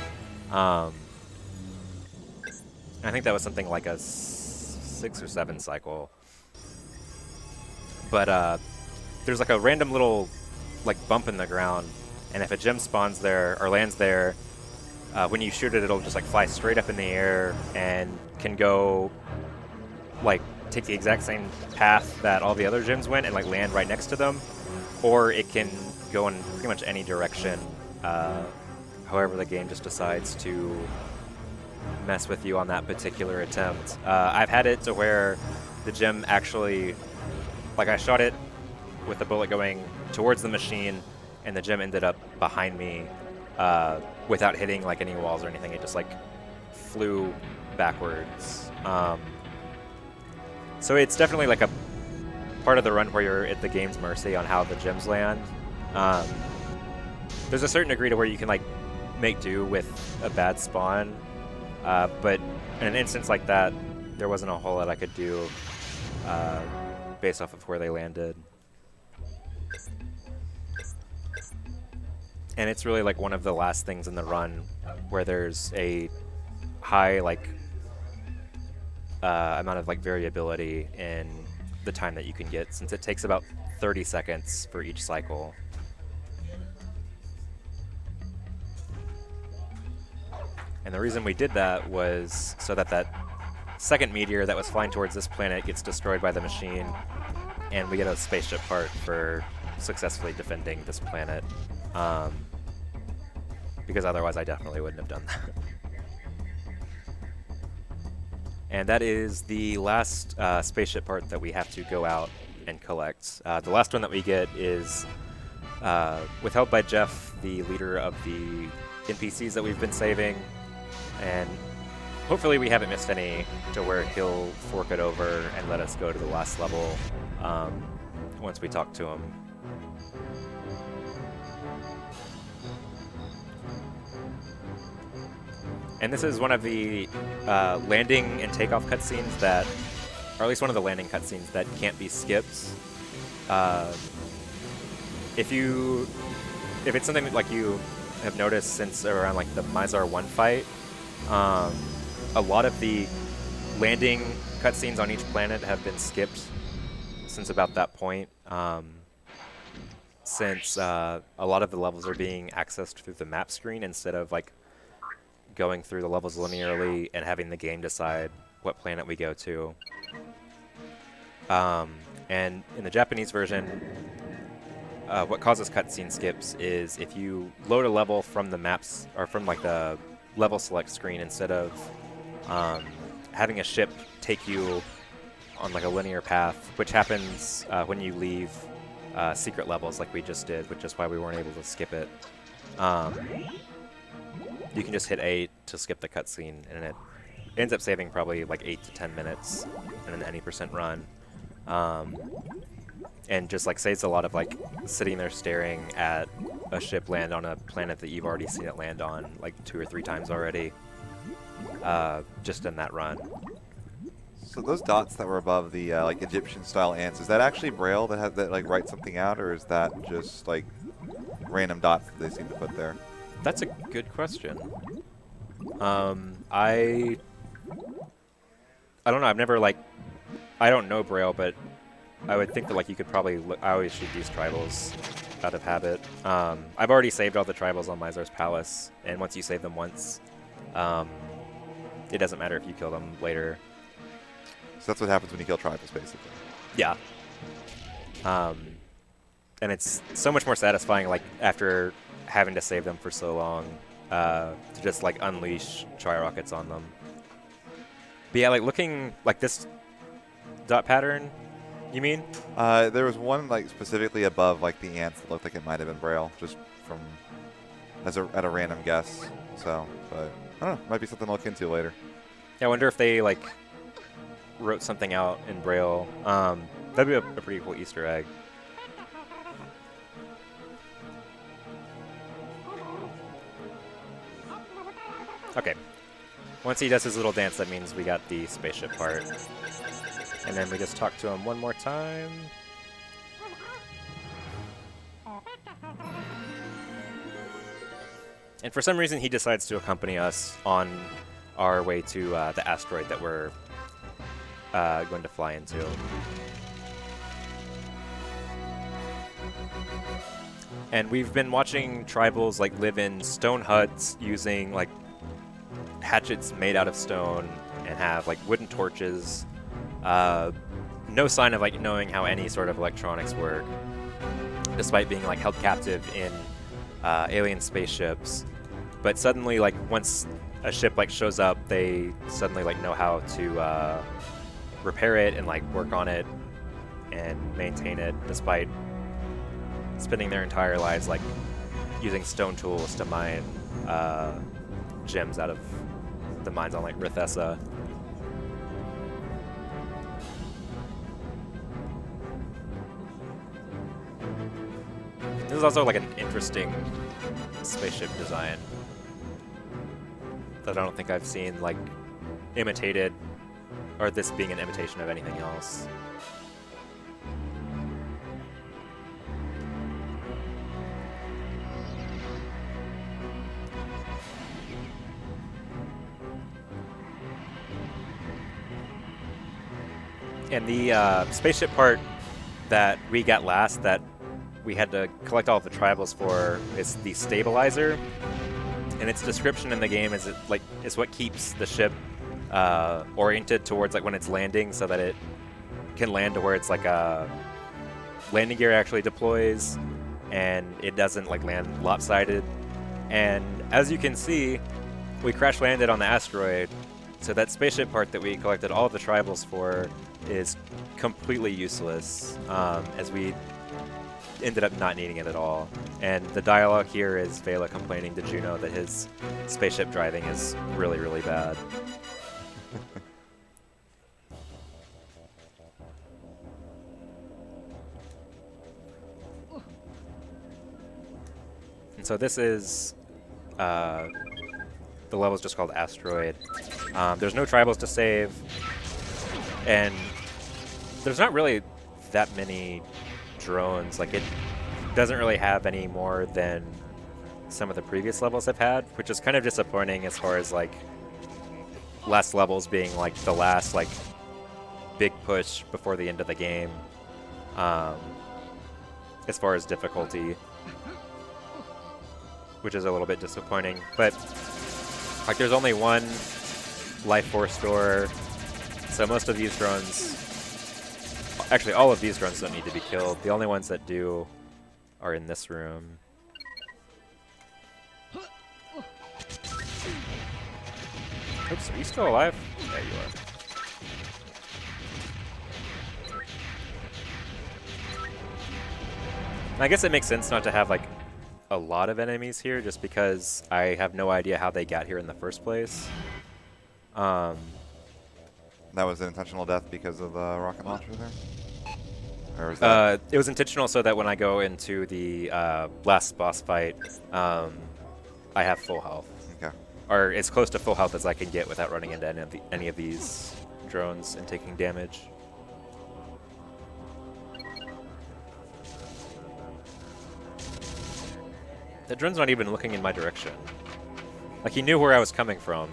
I think that was something like a 6 or 7 cycle. But there's like a random little like bump in the ground, and if a gem spawns there or lands there, when you shoot it, it'll just like fly straight up in the air and can go like take the exact same path that all the other gems went and like land right next to them, or it can go in pretty much any direction. However, the game just decides to mess with you on that particular attempt. I've had it to where the gem actually, like I shot it with the bullet going towards the machine, and the gem ended up behind me without hitting like any walls or anything. It just like flew backwards. So it's definitely like a part of the run where you're at the game's mercy on how the gems land. There's a certain degree to where you can like make do with a bad spawn, but in an instance like that, there wasn't a whole lot I could do based off of where they landed. And it's really like one of the last things in the run where there's a high like amount of like variability in the time that you can get, since it takes about 30 seconds for each cycle. And the reason we did that was so that that second meteor that was flying towards this planet gets destroyed by the machine, and we get a spaceship part for successfully defending this planet. Because otherwise I definitely wouldn't have done that. And that is the last spaceship part that we have to go out and collect. The last one that we get is withheld by Jeff, the leader of the NPCs that we've been saving. And hopefully we haven't missed any to where he'll fork it over and let us go to the last level once we talk to him. And this is one of the landing and takeoff cutscenes that, or at least one of the landing cutscenes that can't be skipped. If it's something that, like, you have noticed since around like the Mysar 1 fight, a lot of the landing cutscenes on each planet have been skipped since about that point. Since a lot of the levels are being accessed through the map screen instead of like going through the levels linearly and having the game decide what planet we go to. And in the Japanese version, what causes cutscene skips is if you load a level from the maps, or from like the level select screen, instead of having a ship take you on like a linear path, which happens when you leave secret levels like we just did, which is why we weren't able to skip it. You can just hit A to skip the cutscene, and it ends up saving probably like 8 to 10 minutes in an any % run. And just like saves a lot of like sitting there staring at a ship land on a planet that you've already seen it land on like 2 or 3 times already, just in that run. So those dots that were above the like Egyptian-style ants, is that actually Braille that like writes something out, or is that just like random dots that they seem to put there? That's a good question. I don't know. I've never like, I don't know Braille, but I would think that like you could probably look. I always should use tribals out of habit. I've already saved all the tribals on Mysar's Palace, and once you save them once, it doesn't matter if you kill them later. So that's what happens when you kill tribals, basically. Yeah. And it's so much more satisfying, like after having to save them for so long, to just like unleash tri-rockets on them. But yeah, like looking like this dot pattern, you mean? There was one like specifically above like the ants that looked like it might have been Braille, just from at a random guess. So, but I don't know, might be something to look into later. Yeah, I wonder if they like wrote something out in Braille. That'd be a pretty cool Easter egg. Okay. Once he does his little dance, that means we got the spaceship part. And then we just talk to him one more time. And for some reason, he decides to accompany us on our way to the asteroid that we're going to fly into. And we've been watching tribals like live in stone huts using like hatchets made out of stone and have like wooden torches. No sign of like knowing how any sort of electronics work, despite being like held captive in alien spaceships. But suddenly, like once a ship like shows up, they suddenly like know how to repair it and like work on it and maintain it, despite spending their entire lives like using stone tools to mine gems out of the mines on like Rithessa. This is also like an interesting spaceship design that I don't think I've seen like imitated, or this being an imitation of anything else. And the spaceship part that we got last, that we had to collect all of the tribals for, is the stabilizer. And its description in the game is is what keeps the ship oriented towards like when it's landing, so that it can land to where it's like a landing gear actually deploys, and it doesn't like land lopsided. And as you can see, we crash landed on the asteroid, so that spaceship part that we collected all of the tribals for is completely useless, as we ended up not needing it at all. And the dialogue here is Vela complaining to Juno that his spaceship driving is really, really bad. And so this is the level is just called Asteroid. There's no tribals to save, and there's not really that many drones. Like, it doesn't really have any more than some of the previous levels I've had, which is kind of disappointing as far as like last levels being like the last like big push before the end of the game, as far as difficulty, which is a little bit disappointing. But like, there's only one life force door, so most of these drones, actually all of these drones, don't need to be killed. The only ones that do are in this room. Oops, are you still alive? Yeah, you are. And I guess it makes sense not to have like a lot of enemies here, just because I have no idea how they got here in the first place. That was an intentional death because of the rocket launcher there? Or was that It was intentional so that when I go into the last boss fight, I have full health. okay. Or as close to full health as I can get without running into any of these drones and taking damage. The drone's not even looking in my direction. Like, he knew where I was coming from.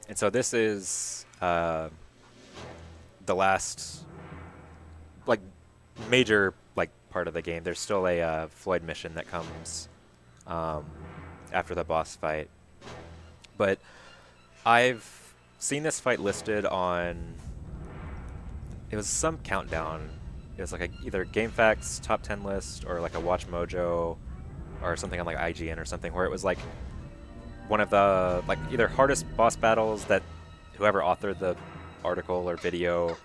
And so this is the last like major like part of the game. There's still a Floyd mission that comes after the boss fight. But I've seen this fight listed on, it was some countdown. It was like either GameFAQs top 10 list or like a Watch Mojo or something on like IGN or something, where it was like one of the like either hardest boss battles that whoever authored the article or video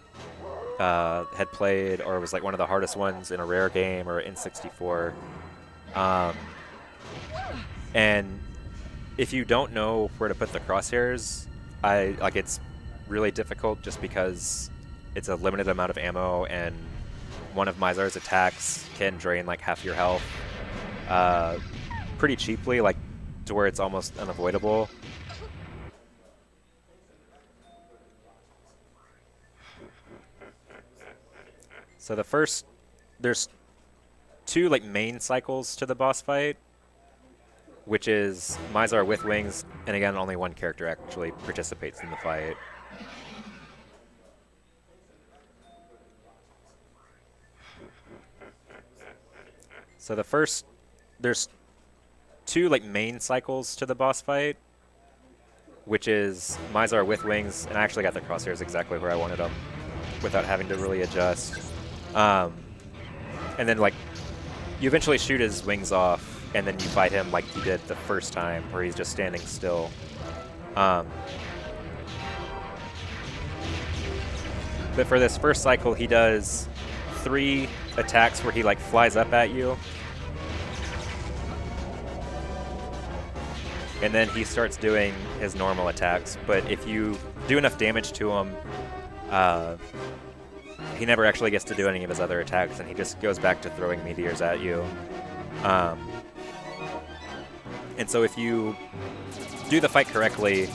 had played, or it was like one of the hardest ones in a rare game or in 64. And if you don't know where to put the crosshairs, it's really difficult, just because it's a limited amount of ammo, and one of Mysar's attacks can drain like half your health pretty cheaply, like to where it's almost unavoidable. So there's two like main cycles to the boss fight, which is Mysar with wings, and again, only one character actually participates in the fight. So there's two like main cycles to the boss fight, which is Mysar with wings, and I actually got the crosshairs exactly where I wanted them without having to really adjust. And then like you eventually shoot his wings off, and then you fight him like you did the first time, where he's just standing still. But for this first cycle, he does 3 attacks where he like flies up at you, and then he starts doing his normal attacks. But if you do enough damage to him, he never actually gets to do any of his other attacks, and he just goes back to throwing meteors at you. And so if you do the fight correctly,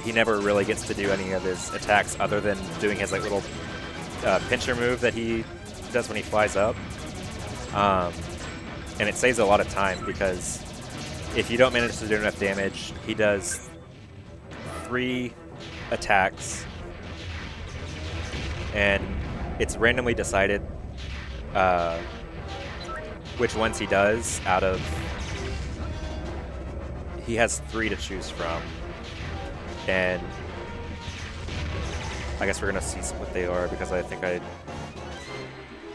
he never really gets to do any of his attacks other than doing his like little pincher move that he does when he flies up. And it saves a lot of time, because if you don't manage to do enough damage, he does 3 attacks, and it's randomly decided which ones he does out of... He has 3 to choose from, and I guess we're going to see what they are, because I think I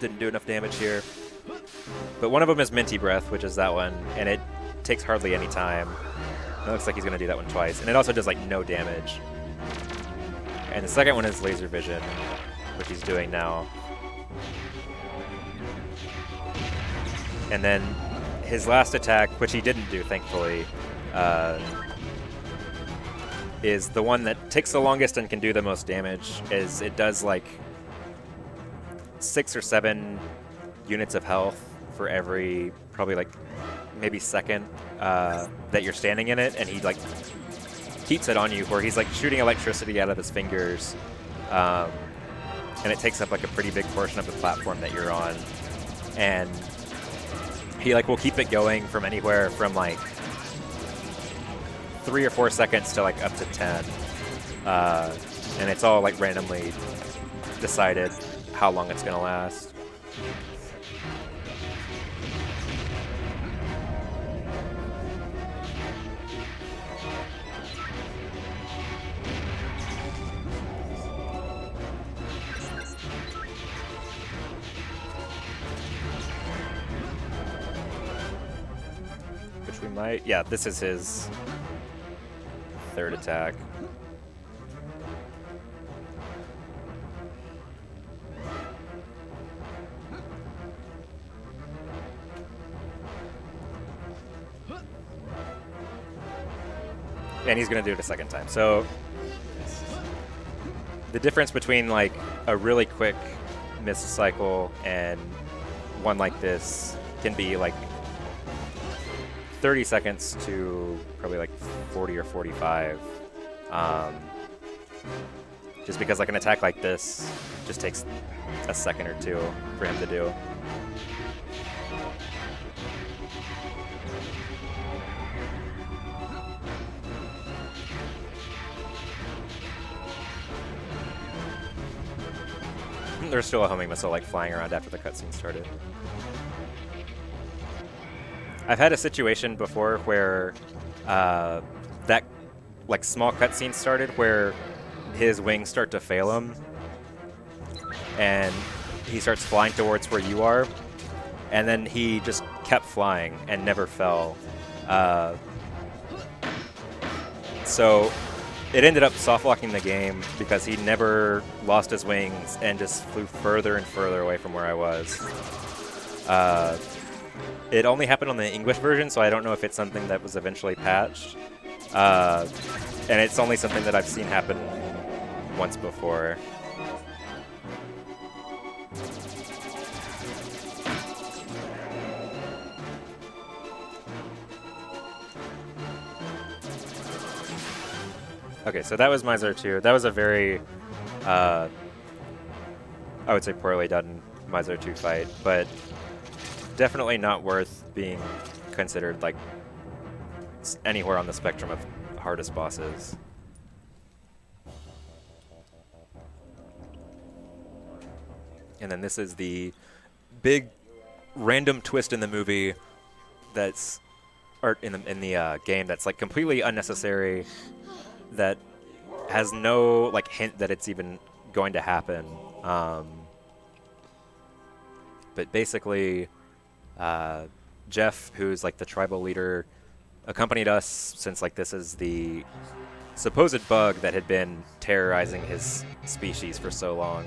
didn't do enough damage here. But one of them is Minty Breath, which is that one, and it takes hardly any time. It looks like he's going to do that one twice, and it also does like no damage. And the second one is Laser Vision, which he's doing now. And then his last attack, which he didn't do, thankfully, is the one that takes the longest and can do the most damage. Is it does like 6 or 7 units of health for every probably like maybe second that you're standing in it, and he like keeps it on you, where he's like shooting electricity out of his fingers, and it takes up like a pretty big portion of the platform that you're on, and he like will keep it going from anywhere from like 3 or 4 seconds to like up to 10, and it's all like randomly decided how long it's gonna last. Which we might, yeah, this is his 3rd attack. And he's going to do it a second time. So the difference between like a really quick miss cycle and one like this can be like 30 seconds to probably like 40 or 45. Just because like an attack like this just takes a second or 2 for him to do. There's still a homing missile like flying around after the cutscene started. I've had a situation before where that like small cutscene started where his wings start to fail him, and he starts flying towards where you are, and then he just kept flying and never fell. So it ended up soft-locking the game because he never lost his wings and just flew further and further away from where I was. It only happened on the English version, so I don't know if it's something that was eventually patched. And it's only something that I've seen happen once before. Okay, so that was Mysar 2. That was a very, I would say, poorly done Mysar to fight, but definitely not worth being considered like anywhere on the spectrum of hardest bosses. And then this is the big random twist in the movie that's, or in the game that's like completely unnecessary, that has no like hint that it's even going to happen. But basically, Jeff, who's like the tribal leader, accompanied us since like this is the supposed bug that had been terrorizing his species for so long.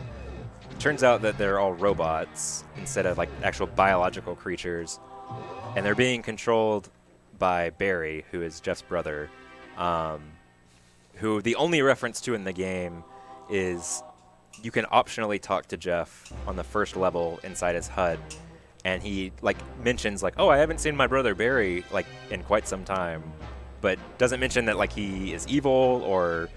Turns out that they're all robots instead of like actual biological creatures, and they're being controlled by Barry, who is Jeff's brother, who the only reference to in the game is you can optionally talk to Jeff on the first level inside his hut, and he like mentions like, oh, I haven't seen my brother Barry like in quite some time, but doesn't mention that like he is evil or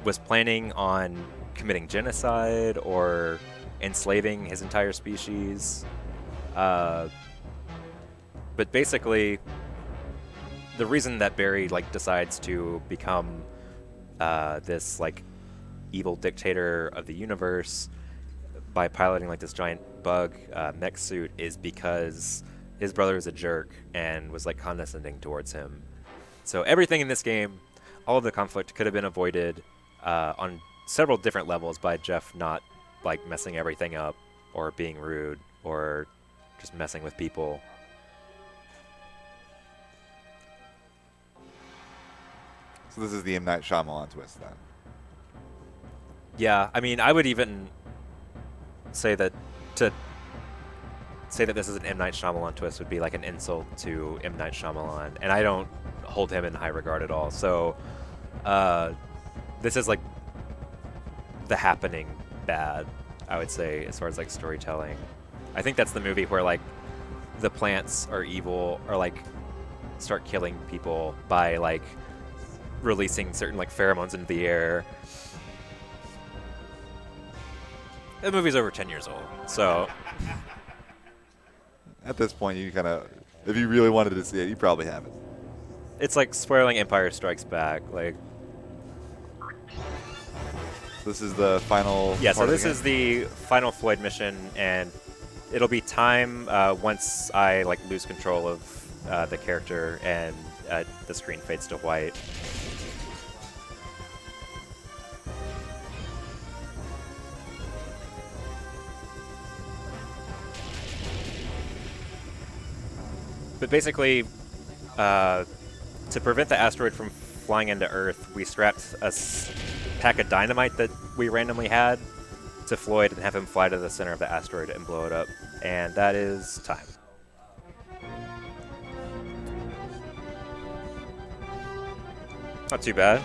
was planning on committing genocide or enslaving his entire species. But basically, the reason that Barry like decides to become this like evil dictator of the universe by piloting like this giant bug mech suit is because his brother is a jerk and was like condescending towards him. So everything in this game, all of the conflict could have been avoided on several different levels by Jeff not like messing everything up or being rude or just messing with people. So this is the M. Night Shyamalan twist then. Yeah, I mean, I would even say that to say that this is an M. Night Shyamalan twist would be like an insult to M. Night Shyamalan, and I don't hold him in high regard at all. So this is like The Happening bad, I would say, as far as like storytelling. I think that's the movie where like the plants are evil or like start killing people by like releasing certain like pheromones into the air. The movie's over 10 years old, so At this point, you kind of, if you really wanted to see it, you probably have it. it's like spoiling Empire Strikes Back. Like, This is the final. yeah, so part of this is the final Floyd mission, and it'll be time once I like lose control of the character and the screen fades to white. But basically, to prevent the asteroid from flying into Earth, we strapped a pack of dynamite that we randomly had to Floyd and have him fly to the center of the asteroid and blow it up. And that is time. Not too bad.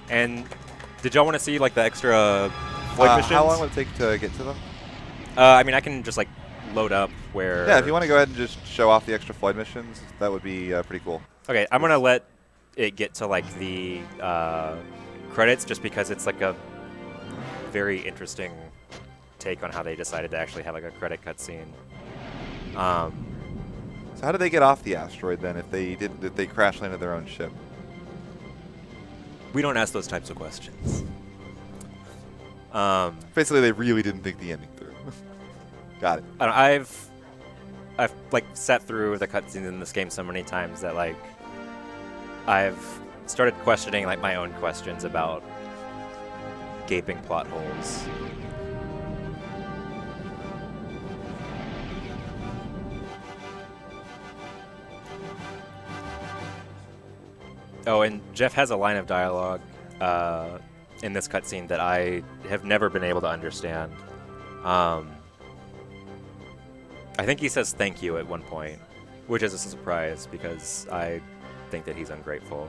And did y'all want to see like the extra Floyd missions? How long would it take to get to them? I mean, I can just like load up where. Yeah, if you want to go ahead and just show off the extra Floyd missions, that would be pretty cool. Okay, I'm gonna let it get to like the credits just because it's like a very interesting take on how they decided to actually have like a credit cutscene. So how did they get off the asteroid then? If they didn't, did they crash landed their own ship? We don't ask those types of questions. Basically, they really didn't think the ending through. Got it. I've like sat through the cutscenes in this game so many times that like I've started questioning like my own questions about gaping plot holes. Oh, and Jeff has a line of dialogue in this cutscene that I have never been able to understand. I think he says thank you at one point, which is a surprise because I think that he's ungrateful.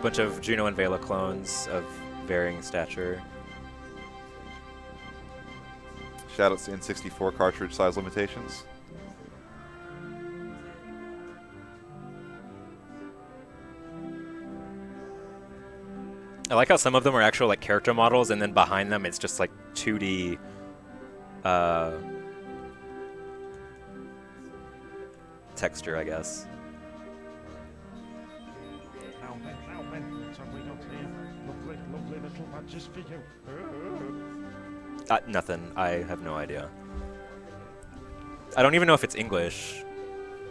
Bunch of Juno and Vela clones of varying stature. Shoutouts to N64 cartridge size limitations. I like how some of them are actual like character models, and then behind them it's just like 2D texture, I guess. Now then, so we got here. Lovely little badges for you. Nothing. I have no idea. I don't even know if it's English.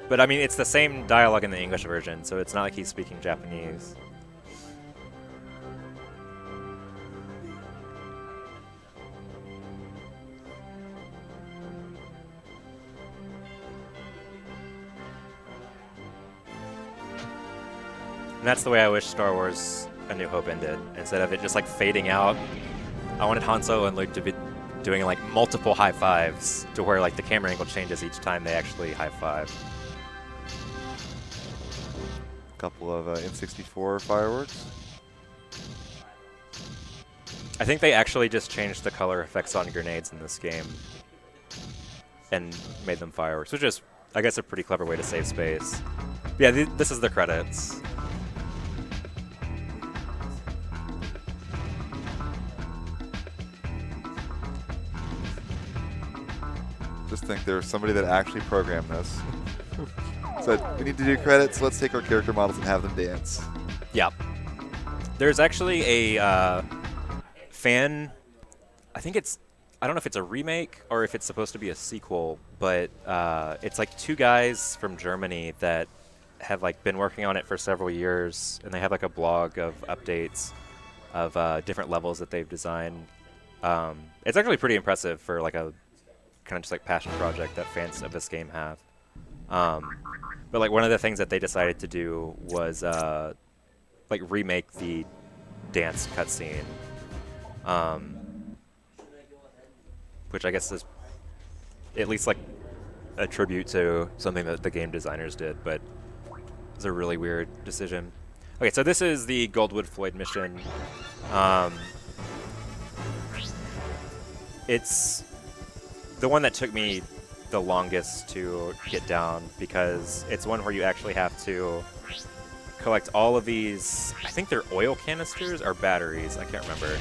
But I mean, it's the same dialogue in the English version, so it's not like he's speaking Japanese. And that's the way I wish Star Wars A New Hope ended. Instead of it just like fading out, I wanted Han Solo and Luke to be doing like multiple high fives to where like the camera angle changes each time they actually high five. Couple of N64 fireworks. I think they actually just changed the color effects on grenades in this game and made them fireworks, which is, I guess, a pretty clever way to save space. But yeah, this is the credits. Just think there's somebody that actually programmed this. Said, we need to do credits, let's take our character models and have them dance. Yeah. There's actually a fan, I don't know if it's a remake or if it's supposed to be a sequel, but it's like two guys from Germany that have like been working on it for several years, and they have like a blog of updates of different levels that they've designed. It's actually pretty impressive for like a kind of just like passion project that fans of this game have. But like one of the things that they decided to do was like remake the dance cutscene, which I guess is at least like a tribute to something that the game designers did, but it's a really weird decision. Okay, so this is the Goldwood Floyd mission. It's the one that took me the longest to get down because it's one where you actually have to collect all of these, I think they're oil canisters or batteries, I can't remember.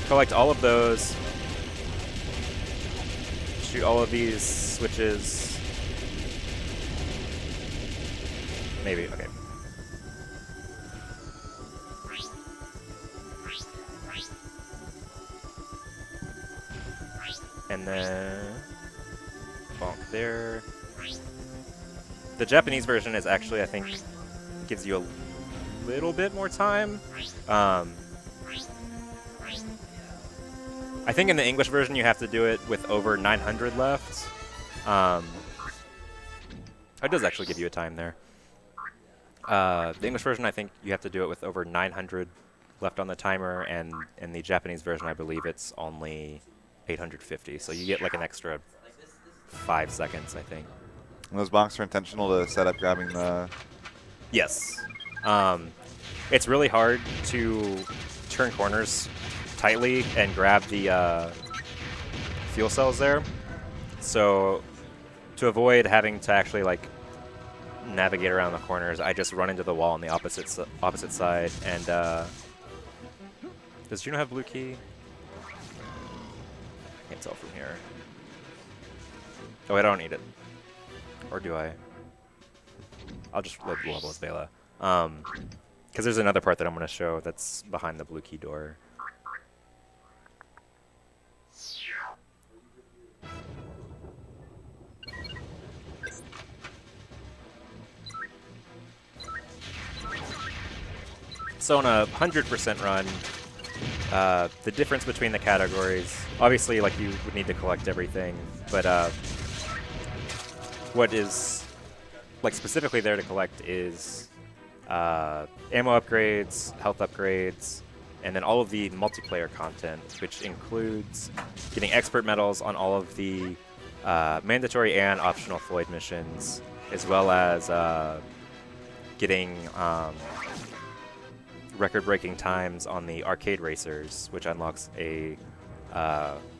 Collect all of those, shoot all of these switches. Maybe, okay. And then bonk there. The Japanese version is actually, I think, gives you a little bit more time. I think in the English version you have to do it with over 900 left. It does actually give you a time there. The English version, I think you have to do it with over 900 left on the timer, and in the Japanese version, I believe it's only 850, so you get like an extra 5 seconds, I think. And those bonks are intentional to set up grabbing the... Yes. It's really hard to turn corners tightly and grab the fuel cells there. So to avoid having to actually like navigate around the corners, I just run into the wall on the opposite side. And does Juno have blue key? Can't tell from here. Oh, I don't need it. Or do I? I'll just load the level with Vela. Because there's another part that I'm going to show that's behind the blue key door. So on a 100% run, the difference between the categories, obviously, like, you would need to collect everything, but what is like specifically there to collect is ammo upgrades, health upgrades, and then all of the multiplayer content, which includes getting expert medals on all of the mandatory and optional Floyd missions, as well as getting record-breaking times on the arcade racers, which unlocks a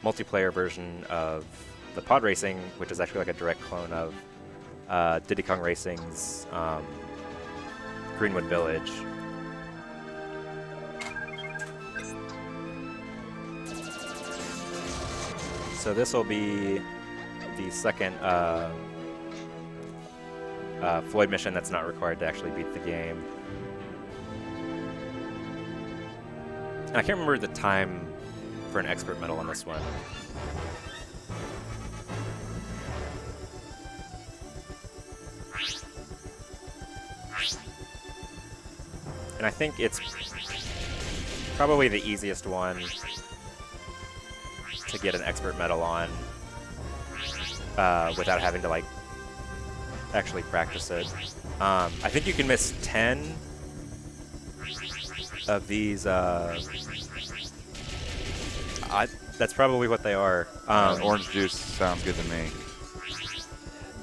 multiplayer version of the pod racing, which is actually like a direct clone of Diddy Kong Racing's Greenwood Village, So this will be the second Floyd mission that's not required to actually beat the game. And I can't remember the time for an expert medal on this one. And I think it's probably the easiest one to get an expert medal on without having to like actually practice it. I think you can miss 10 of these. That's probably what they are. Orange juice sounds good to me.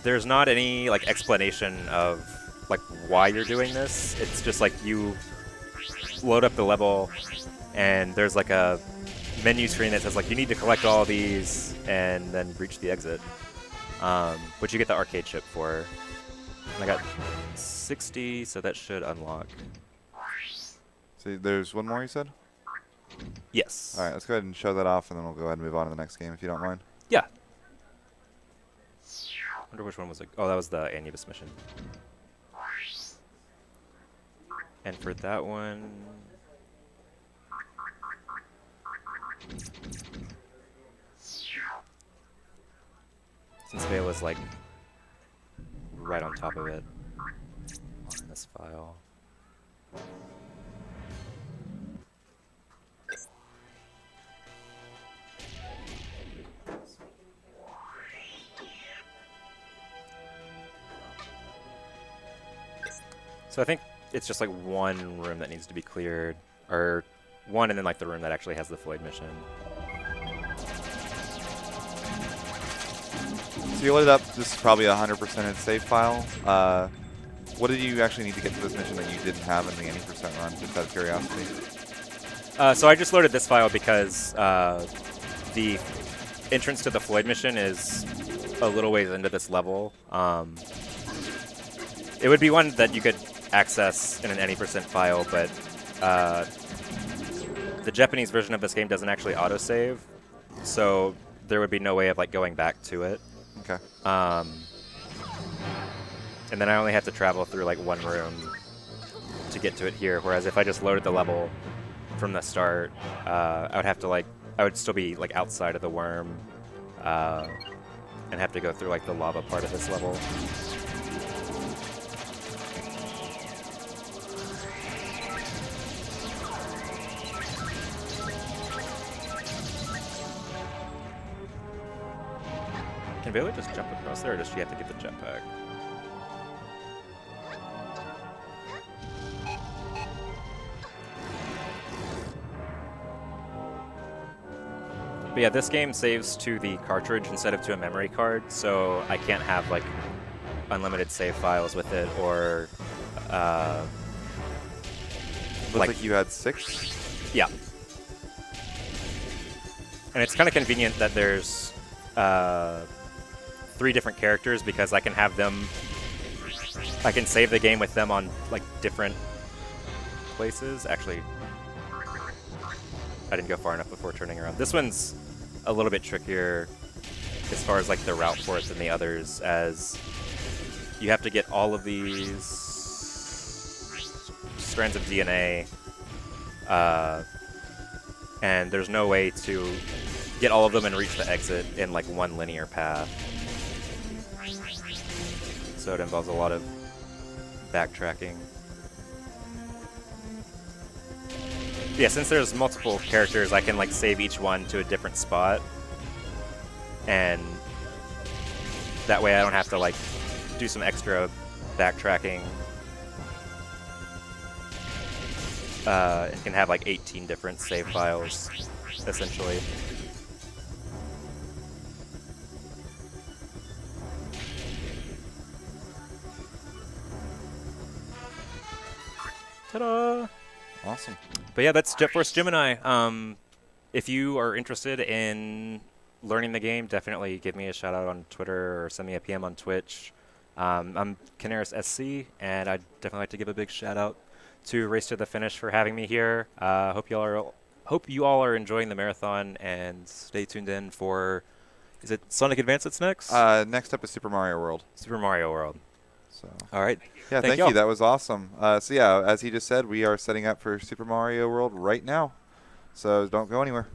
There's not any like explanation of like why you're doing this. It's just like you load up the level, and there's like a menu screen that says like you need to collect all these and then reach the exit, which you get the arcade chip for. And I got 60, so that should unlock. So there's one more, you said? Yes. All right, let's go ahead and show that off, and then we'll go ahead and move on to the next game, if you don't mind. Yeah. Wonder which one was it? Oh, that was the Anubis mission. And for that one, since Vela's like right on top of it on this file. So I think it's just like one room that needs to be cleared, or one and then like the room that actually has the Floyd mission. So you loaded up, this is probably a 100% save file. What did you actually need to get to this mission that you didn't have in the any percent run, just out of curiosity? So I just loaded this file because the entrance to the Floyd mission is a little ways into this level. It would be one that you could access in an any percent file, but the Japanese version of this game doesn't actually autosave, so there would be no way of like going back to it. Okay. And then I only have to travel through like one room to get to it here, whereas if I just loaded the level from the start, I would have to like, I would still be like outside of the worm and have to go through like the lava part of this level. Can Vela just jump across there, or does she have to get the jetpack? But yeah, this game saves to the cartridge instead of to a memory card, so I can't have like unlimited save files with it, or Looks like you had 6? Yeah. And it's kind of convenient that there's 3 different characters, because I can have them, I can save the game with them on like different places. Actually, I didn't go far enough before turning around. This one's a little bit trickier as far as like the route for it than the others, as you have to get all of these strands of DNA, and there's no way to get all of them and reach the exit in like one linear path. So it involves a lot of backtracking. Yeah, since there's multiple characters, I can like save each one to a different spot, and that way I don't have to like do some extra backtracking. It can have like 18 different save files, essentially. Ta-da! Awesome. But yeah, that's Jet Force Gemini. If you are interested in learning the game, definitely give me a shout out on Twitter or send me a PM on Twitch. I'm CanerasSC, and I'd definitely like to give a big shout out to Race to the Finish for having me here. Hope you all are enjoying the marathon, and stay tuned in for Is it Sonic Advance that's next? Next up is Super Mario World. Super Mario World. So. All right. Yeah, thank y'all. you. That was awesome. So yeah, as he just said, we are setting up for Super Mario World right now. So don't go anywhere.